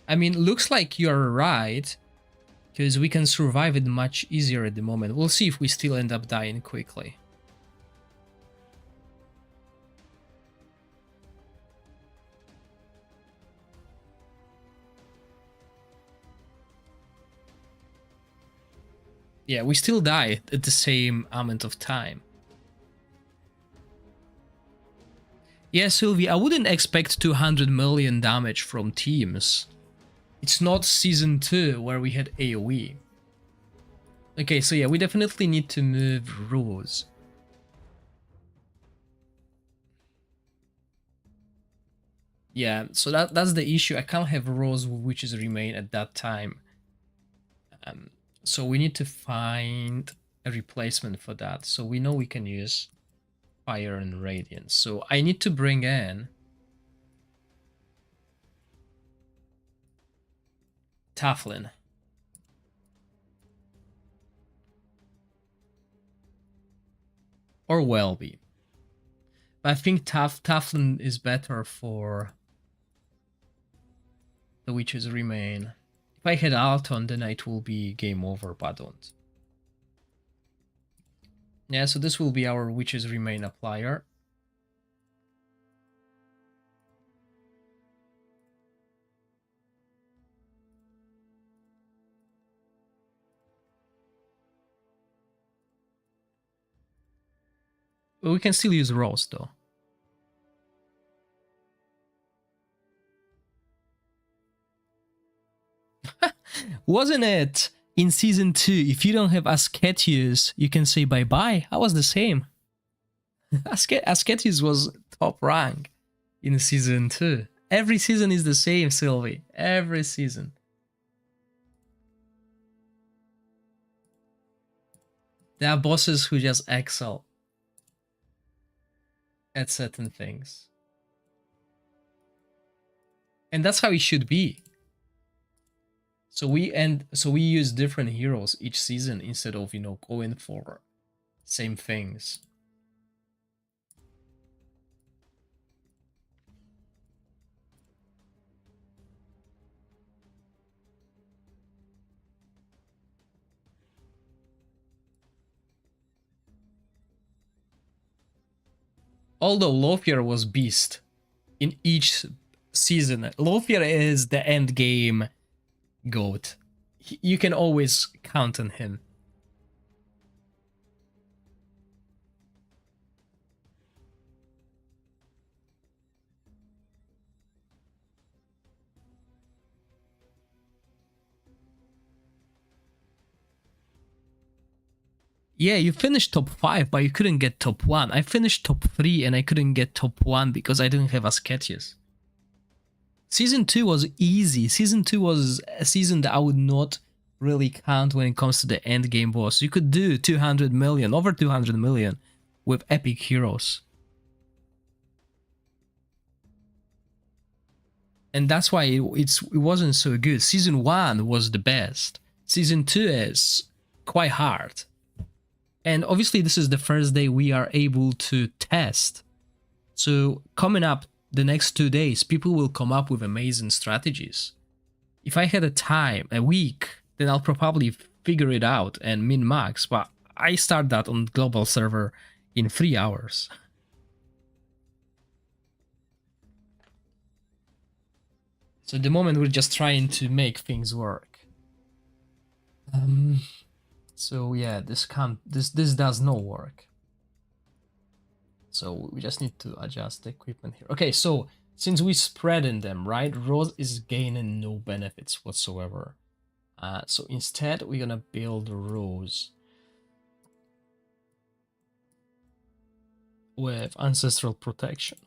I mean, looks like you're right, because we can survive it much easier at the moment. We'll see if we still end up dying quickly. Yeah, we still die at the same amount of time. Yeah, Sylvie, I wouldn't expect 200 million damage from teams. It's not Season 2 where we had AoE. Okay, so yeah, we definitely need to move Rose. Yeah, so that's the issue. I can't have Rose Witches Remain at that time. So we need to find a replacement for that. So we know we can use Fire and Radiance. So I need to bring in Taflin. Or Welby. But I think Taflin is better for the Witches Remain. If I had Alton, then it will be game over, but I don't. Yeah, so this will be our Witches Remain applier. But we can still use Rose, though. Wasn't it in Season 2, if you don't have Ascetius, you can say bye-bye? I was the same. Ascetius was top rank in Season 2. Every season is the same, Sylvie. Every season. There are bosses who just excel at certain things. And that's how it should be. So we use different heroes each season instead of, you know, going for same things. Although Lothier was beast in each season. Lothier is the end game GOAT. You can always count on him. Yeah, you finished top 5, but you couldn't get top 1. I finished top 3 and I couldn't get top 1 because I didn't have Ascetius. Season 2 was easy. Season 2 was a season that I would not really count when it comes to the end game boss. You could do 200 million, over 200 million with epic heroes. And that's why it wasn't so good. Season 1 was the best. Season 2 is quite hard. And obviously this is the first day we are able to test. So coming up the next 2 days, people will come up with amazing strategies. If I had a week, then I'll probably figure it out and min-max, but I start that on global server in 3 hours. So at the moment we're just trying to make things work. So yeah, this does not work. So we just need to adjust the equipment here. Okay, so since we spread in them, right, Rose is gaining no benefits whatsoever. So instead we're gonna build Rose with ancestral protection.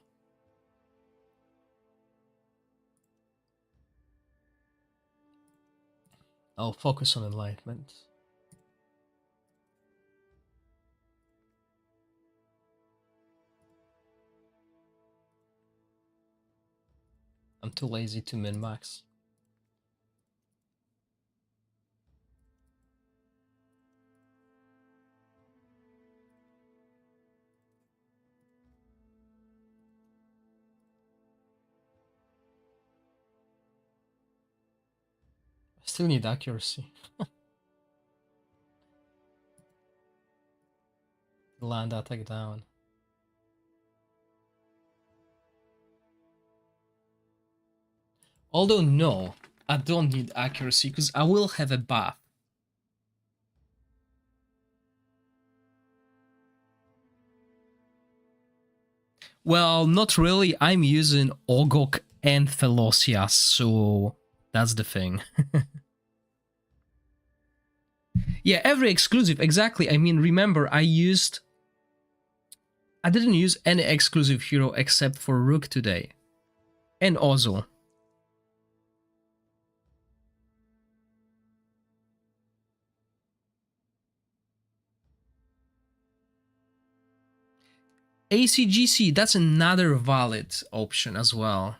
I'll focus on enlightenment. I'm too lazy to min-max. I still need accuracy. Land attack down. Although no, I don't need accuracy because I will have a buff. Well, not really. I'm using Ogok and Thelosias, so that's the thing. Yeah, every exclusive, exactly. I mean, remember, I didn't use any exclusive hero except for Rook today. And Ozo. ACGC, that's another valid option as well.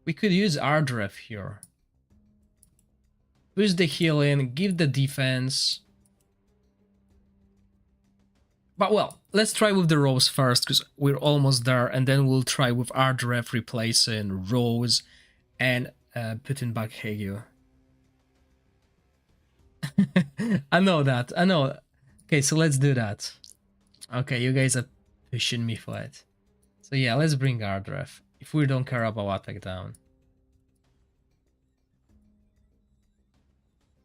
We could use Ardref here. Boost the healing, give the defense. But well, let's try with the Rose first, because we're almost there, and then we'll try with Ardref replacing Rose and putting back Hegio. I know that, I know. Okay, so let's do that. Okay, you guys are pushing me for it. So yeah, let's bring Ardref, if we don't care about attack down.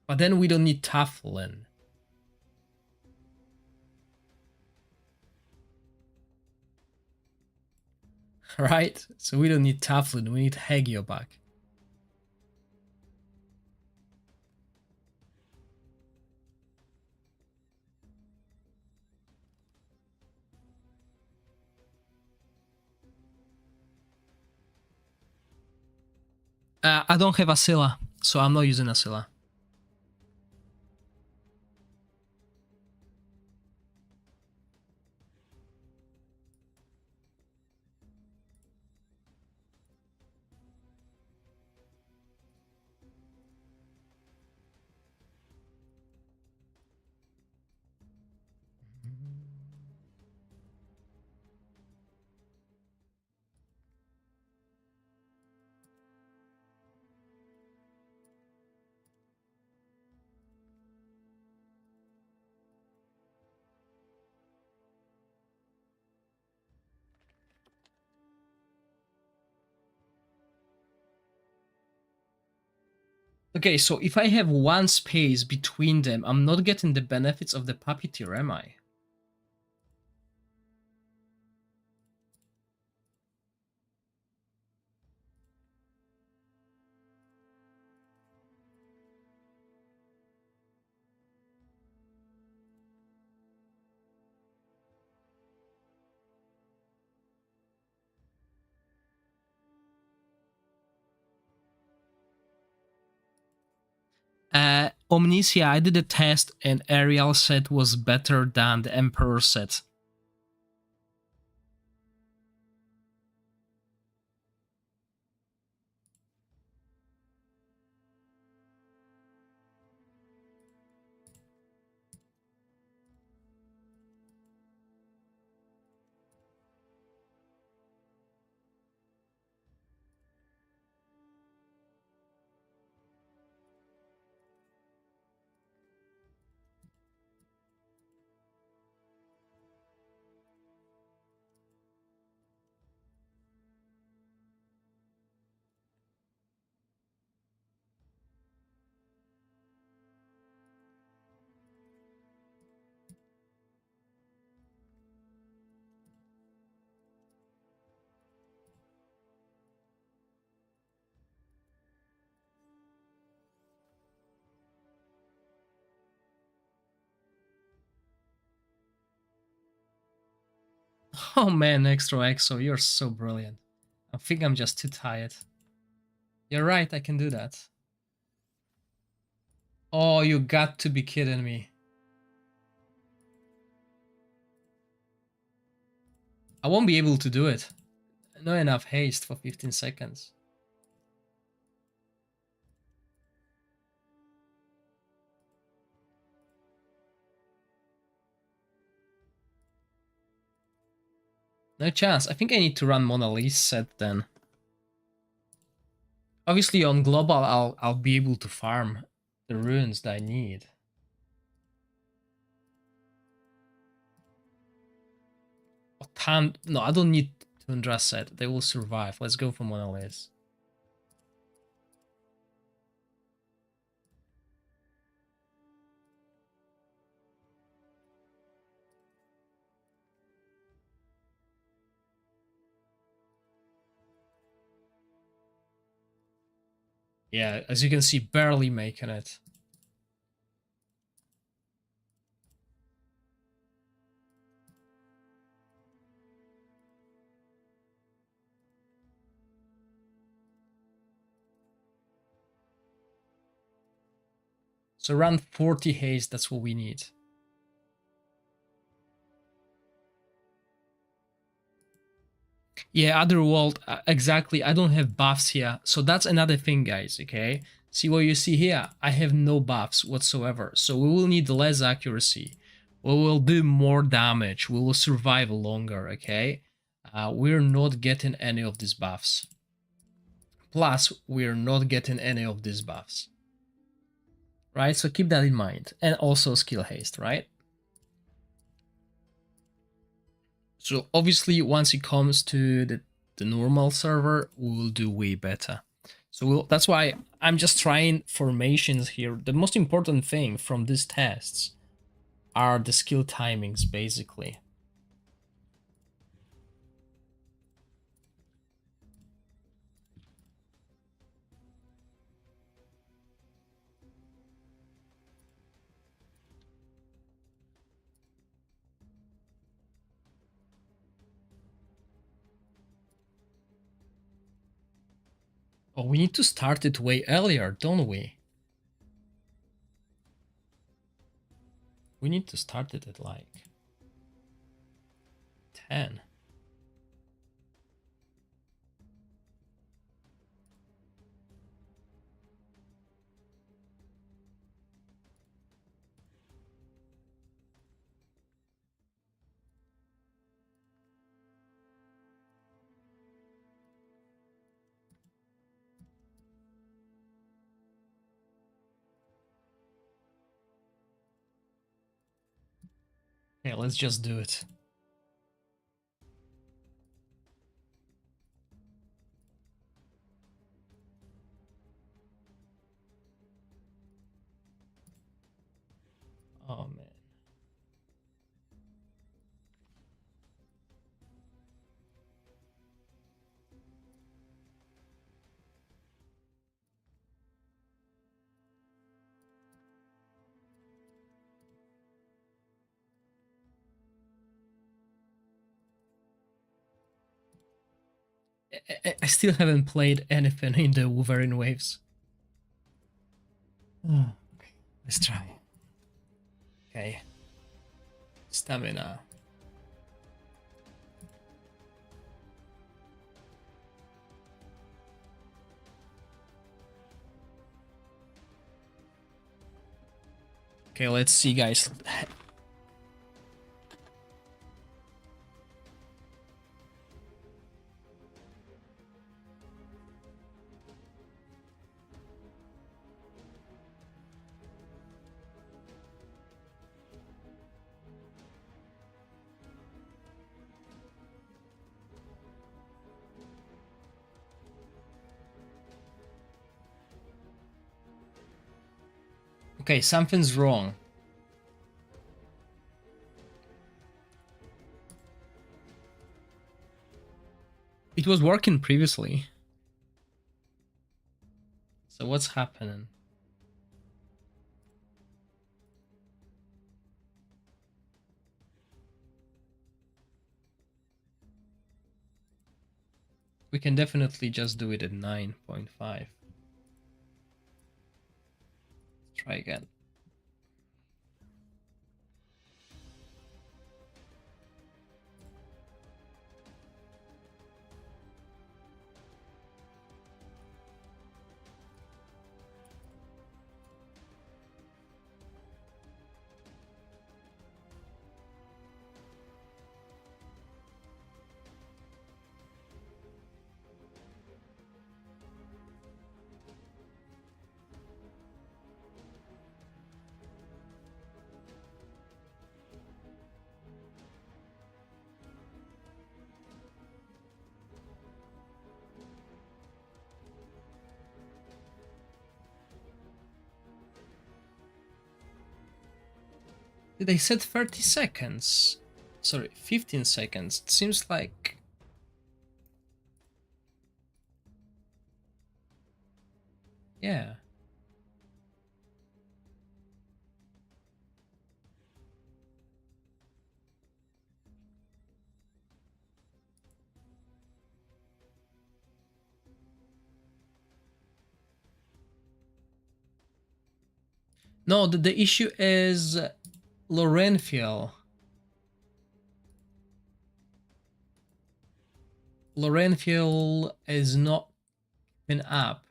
But then we don't need Taflin. Right? So we don't need Taflin, we need Hegio back. I don't have Asila, so I'm not using Asila. Okay, so if I have one space between them, I'm not getting the benefits of the puppeteer, am I? Omnisia, I did a test and Ariel set was better than the Emperor set. Oh man, Extra Exo, you're so brilliant. I think I'm just too tired. You're right, I can do that. Oh, you got to be kidding me. I won't be able to do it. Not enough haste for 15 seconds. No chance. I think I need to run Mona Lisa set then. Obviously on global I'll be able to farm the runes that I need. No, I don't need Tundra set. They will survive. Let's go for Mona Lisa. Yeah, as you can see, barely making it. So around 40 haste, that's what we need. Yeah, Otherworld, exactly. I don't have buffs here. So that's another thing, guys, okay? See what you see here? I have no buffs whatsoever. So we will need less accuracy. We will do more damage. We will survive longer, okay? We're not getting any of these buffs. Plus, we're not getting any of these buffs. Right? So keep that in mind. And also skill haste, right? So obviously, once it comes to the normal server, we will do way better. So that's why I'm just trying formations here. The most important thing from these tests are the skill timings, basically. Oh, we need to start it way earlier, don't we? We need to start it at like 10. Yeah, let's just do it. I still haven't played anything in the Wolverine waves. Oh, okay, let's try. Okay. Stamina. Okay, let's see, guys. Okay, something's wrong. It was working previously. So what's happening? We can definitely just do it at 9.5. Try again. They said 30 seconds. Sorry, 15 seconds. It seems like... Yeah. No, the issue is Lorenfiel. Lorenfiel is not been up.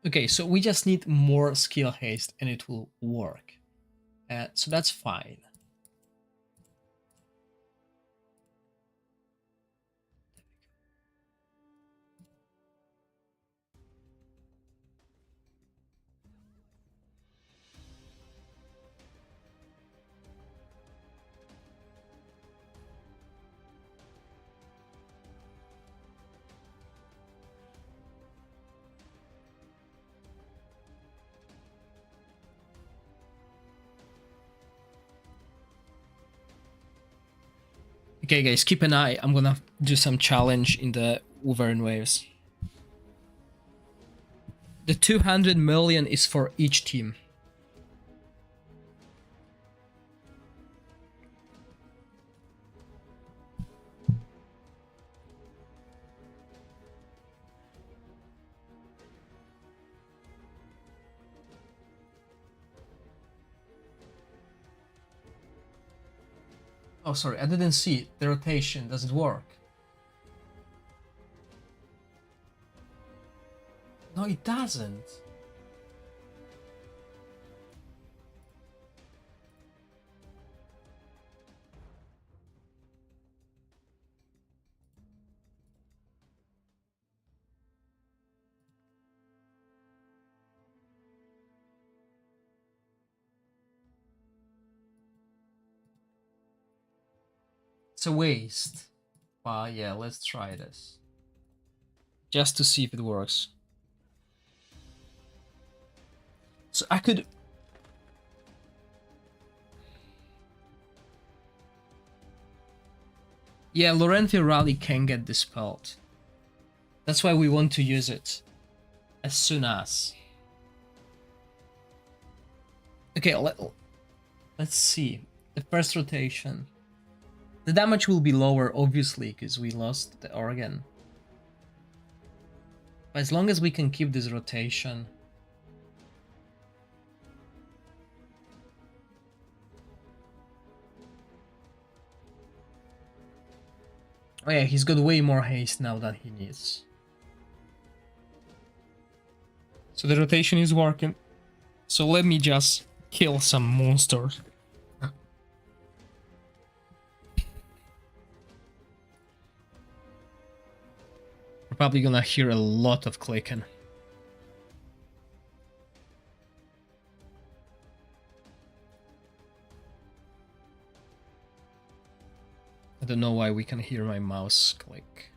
Okay, so we just need more skill haste and it will work. So that's fine. Okay, guys, keep an eye. I'm gonna do some challenge in the Wyvern waves. The 200 million is for each team. Oh, sorry, I didn't see the rotation. Does it work? No, it doesn't. It's a waste. But yeah, let's try this. Just to see if it works. So I could... Yeah, Laurentian Rally can get dispelled. That's why we want to use it. As soon as. Okay, let's see. The first rotation. The damage will be lower, obviously, because we lost the organ. But as long as we can keep this rotation... Oh yeah, he's got way more haste now than he needs. So the rotation is working. So let me just kill some monsters. We're probably gonna hear a lot of clicking. I don't know why we can hear my mouse click.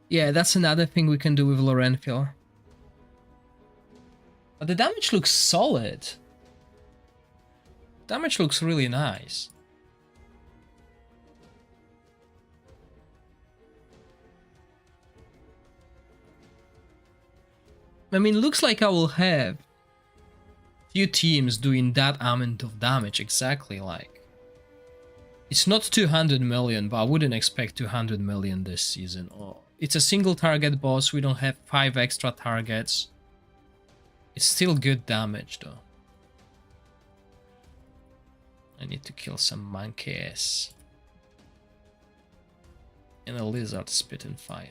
Yeah, that's another thing we can do with Laurentian. But the damage looks solid. Damage looks really nice. I mean, looks like I will have few teams doing that amount of damage exactly like. It's not 200 million, but I wouldn't expect 200 million this season. Oh, it's a single target boss, we don't have 5 extra targets. It's still good damage though. I need to kill some monkeys. And a lizard spitting fire.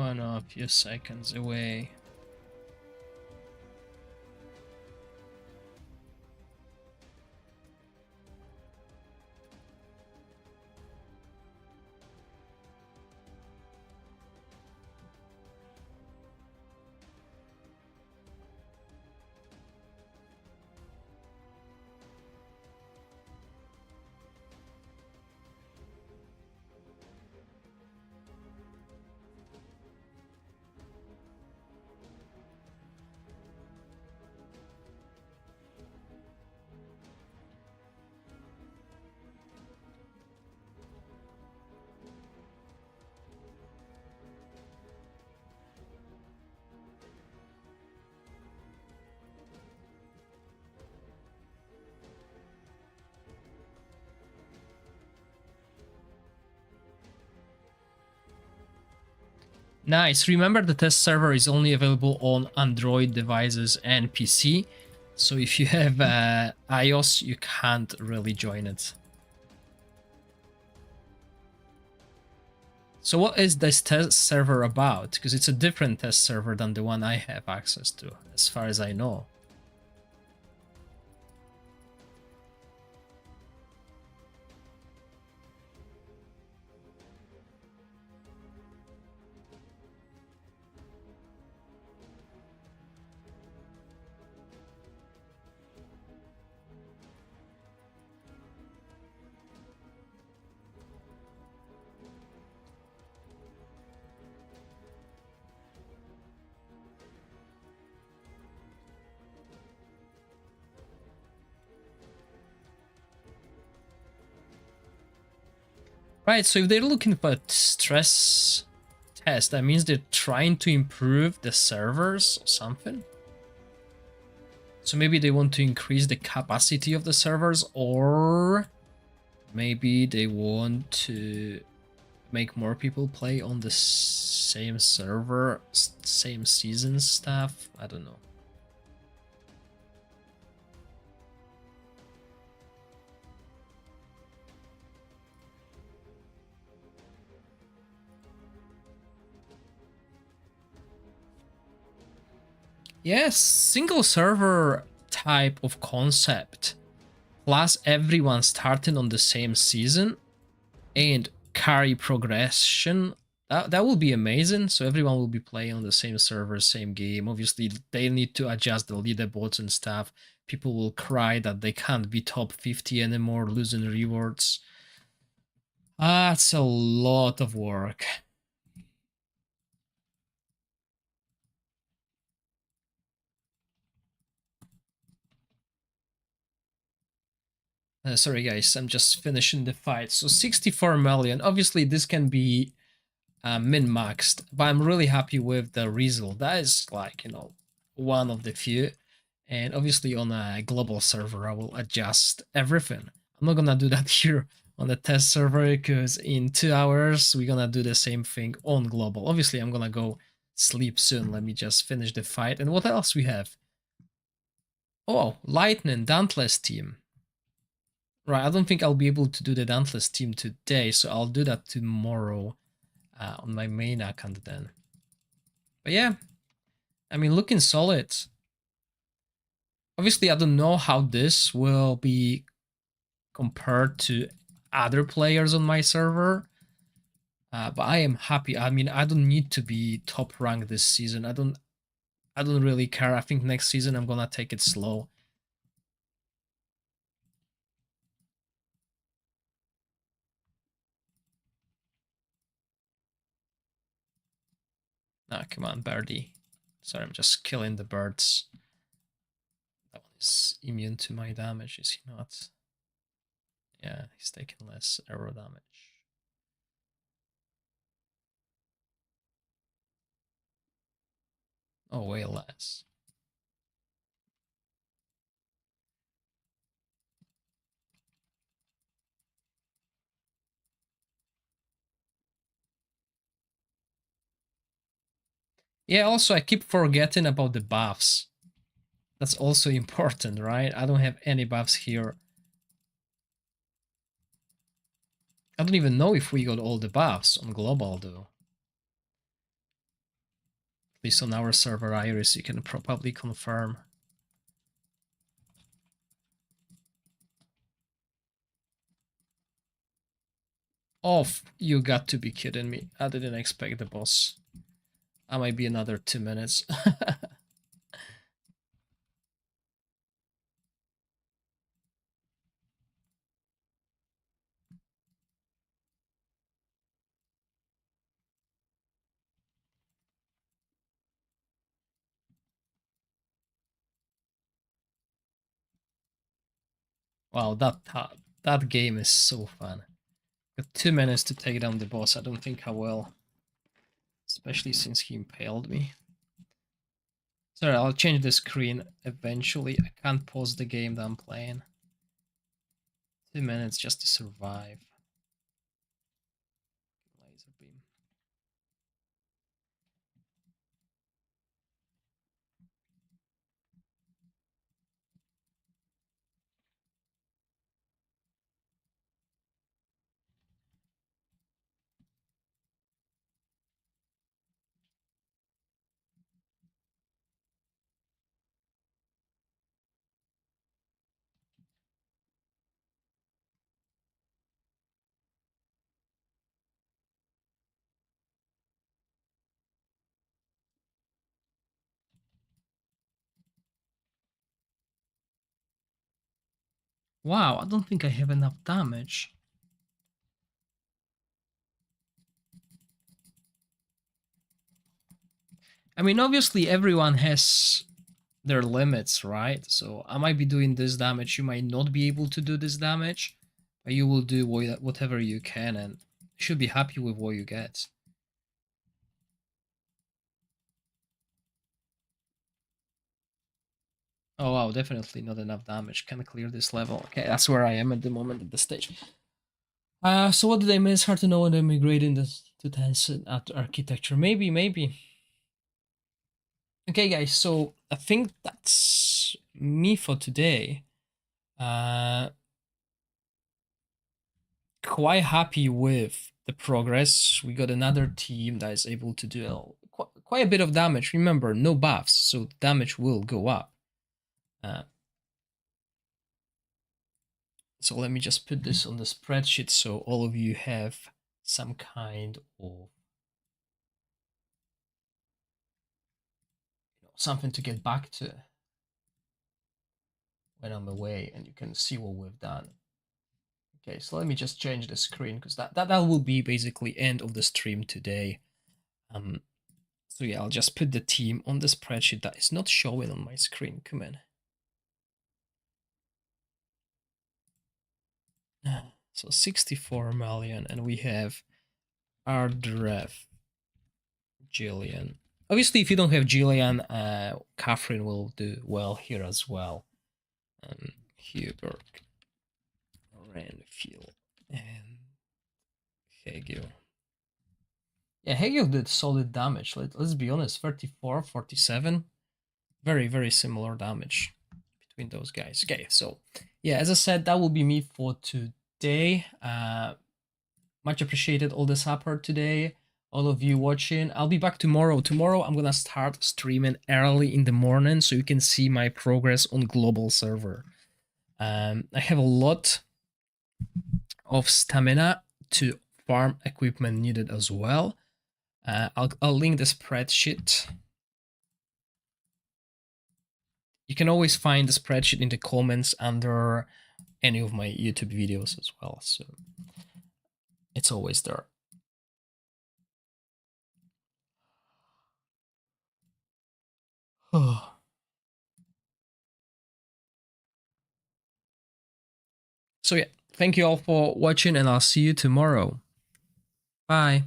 Oh no, a few seconds away. Nice. Remember, the test server is only available on Android devices and PC. So if you have iOS, you can't really join it. So what is this test server about? Because it's a different test server than the one I have access to, as far as I know. Right, so if they're looking for a stress test, that means they're trying to improve the servers or something. So maybe they want to increase the capacity of the servers, or maybe they want to make more people play on the same server, same season stuff. I don't know. Yes, single server type of concept, plus everyone starting on the same season and carry progression. That will be amazing. So everyone will be playing on the same server, same game. Obviously, they need to adjust the leaderboards and stuff. People will cry that they can't be top 50 anymore, losing rewards. That's a lot of work. Sorry guys, I'm just finishing the fight. So 64 million. Obviously, this can be min-maxed, but I'm really happy with the result. That is like, one of the few. And obviously on a global server, I will adjust everything. I'm not gonna do that here on the test server because in 2 hours, we're gonna do the same thing on global. Obviously, I'm gonna go sleep soon. Let me just finish the fight. And what else we have? Oh, Lightning, Dauntless team. Right, I don't think I'll be able to do the Dauntless team today, so I'll do that tomorrow on my main account then. But yeah, I mean, looking solid. Obviously, I don't know how this will be compared to other players on my server, but I am happy. I mean, I don't need to be top rank this season. I don't really care. I think next season I'm gonna take it slow. Ah, come on, birdie. Sorry, I'm just killing the birds. That one is immune to my damage, is he not? Yeah, he's taking less arrow damage. Oh, way less. Yeah, also I keep forgetting about the buffs. That's also important, right? I don't have any buffs here. I don't even know if we got all the buffs on global though. least on our server, Iris, you can probably confirm. Oh, you got to be kidding me. I didn't expect the boss. That might be another 2 minutes. Wow, that game is so fun. Got 2 minutes to take down the boss. I don't think I will. Especially since he impaled me. Sorry, I'll change the screen eventually. I can't pause the game that I'm playing. 2 minutes just to survive. Laser beam. Wow, I don't think I have enough damage. I mean, obviously everyone has their limits, right? So I might be doing this damage, you might not be able to do this damage, but you will do whatever you can and should be happy with what you get. Oh wow, definitely not enough damage. Can clear this level. Okay, that's where I am at the moment at the stage. So what did I miss? Hard to know when I'm migrating this to Tencent at architecture. Maybe. Okay, guys. So I think that's me for today. Quite happy with the progress. We got another team that is able to do quite a bit of damage. Remember, no buffs, so damage will go up. So let me just put this on the spreadsheet so all of you have some kind of something to get back to when I'm away, and you can see what we've done. Okay, so let me just change the screen because that will be basically end of the stream today. So yeah, I'll just put the team on the spreadsheet that is not showing on my screen. Come in. So 64 million, and we have Ardref, Jillian. Obviously, if you don't have Jillian, Catherine will do well here as well. Hubert, Renfield, and Hegel. Yeah, Hegel did solid damage. Let's be honest, 34, 47. Very, very similar damage between those guys. Okay, so yeah, as I said, that will be me for today. Much appreciated all the support today, all of you watching. I'll be back tomorrow. Tomorrow I'm gonna start streaming early in the morning so you can see my progress on global server. I have a lot of stamina to farm equipment needed as well. I'll link the spreadsheet. You can always find the spreadsheet in the comments under any of my YouTube videos as well, so it's always there. So yeah, thank you all for watching and I'll see you tomorrow. Bye.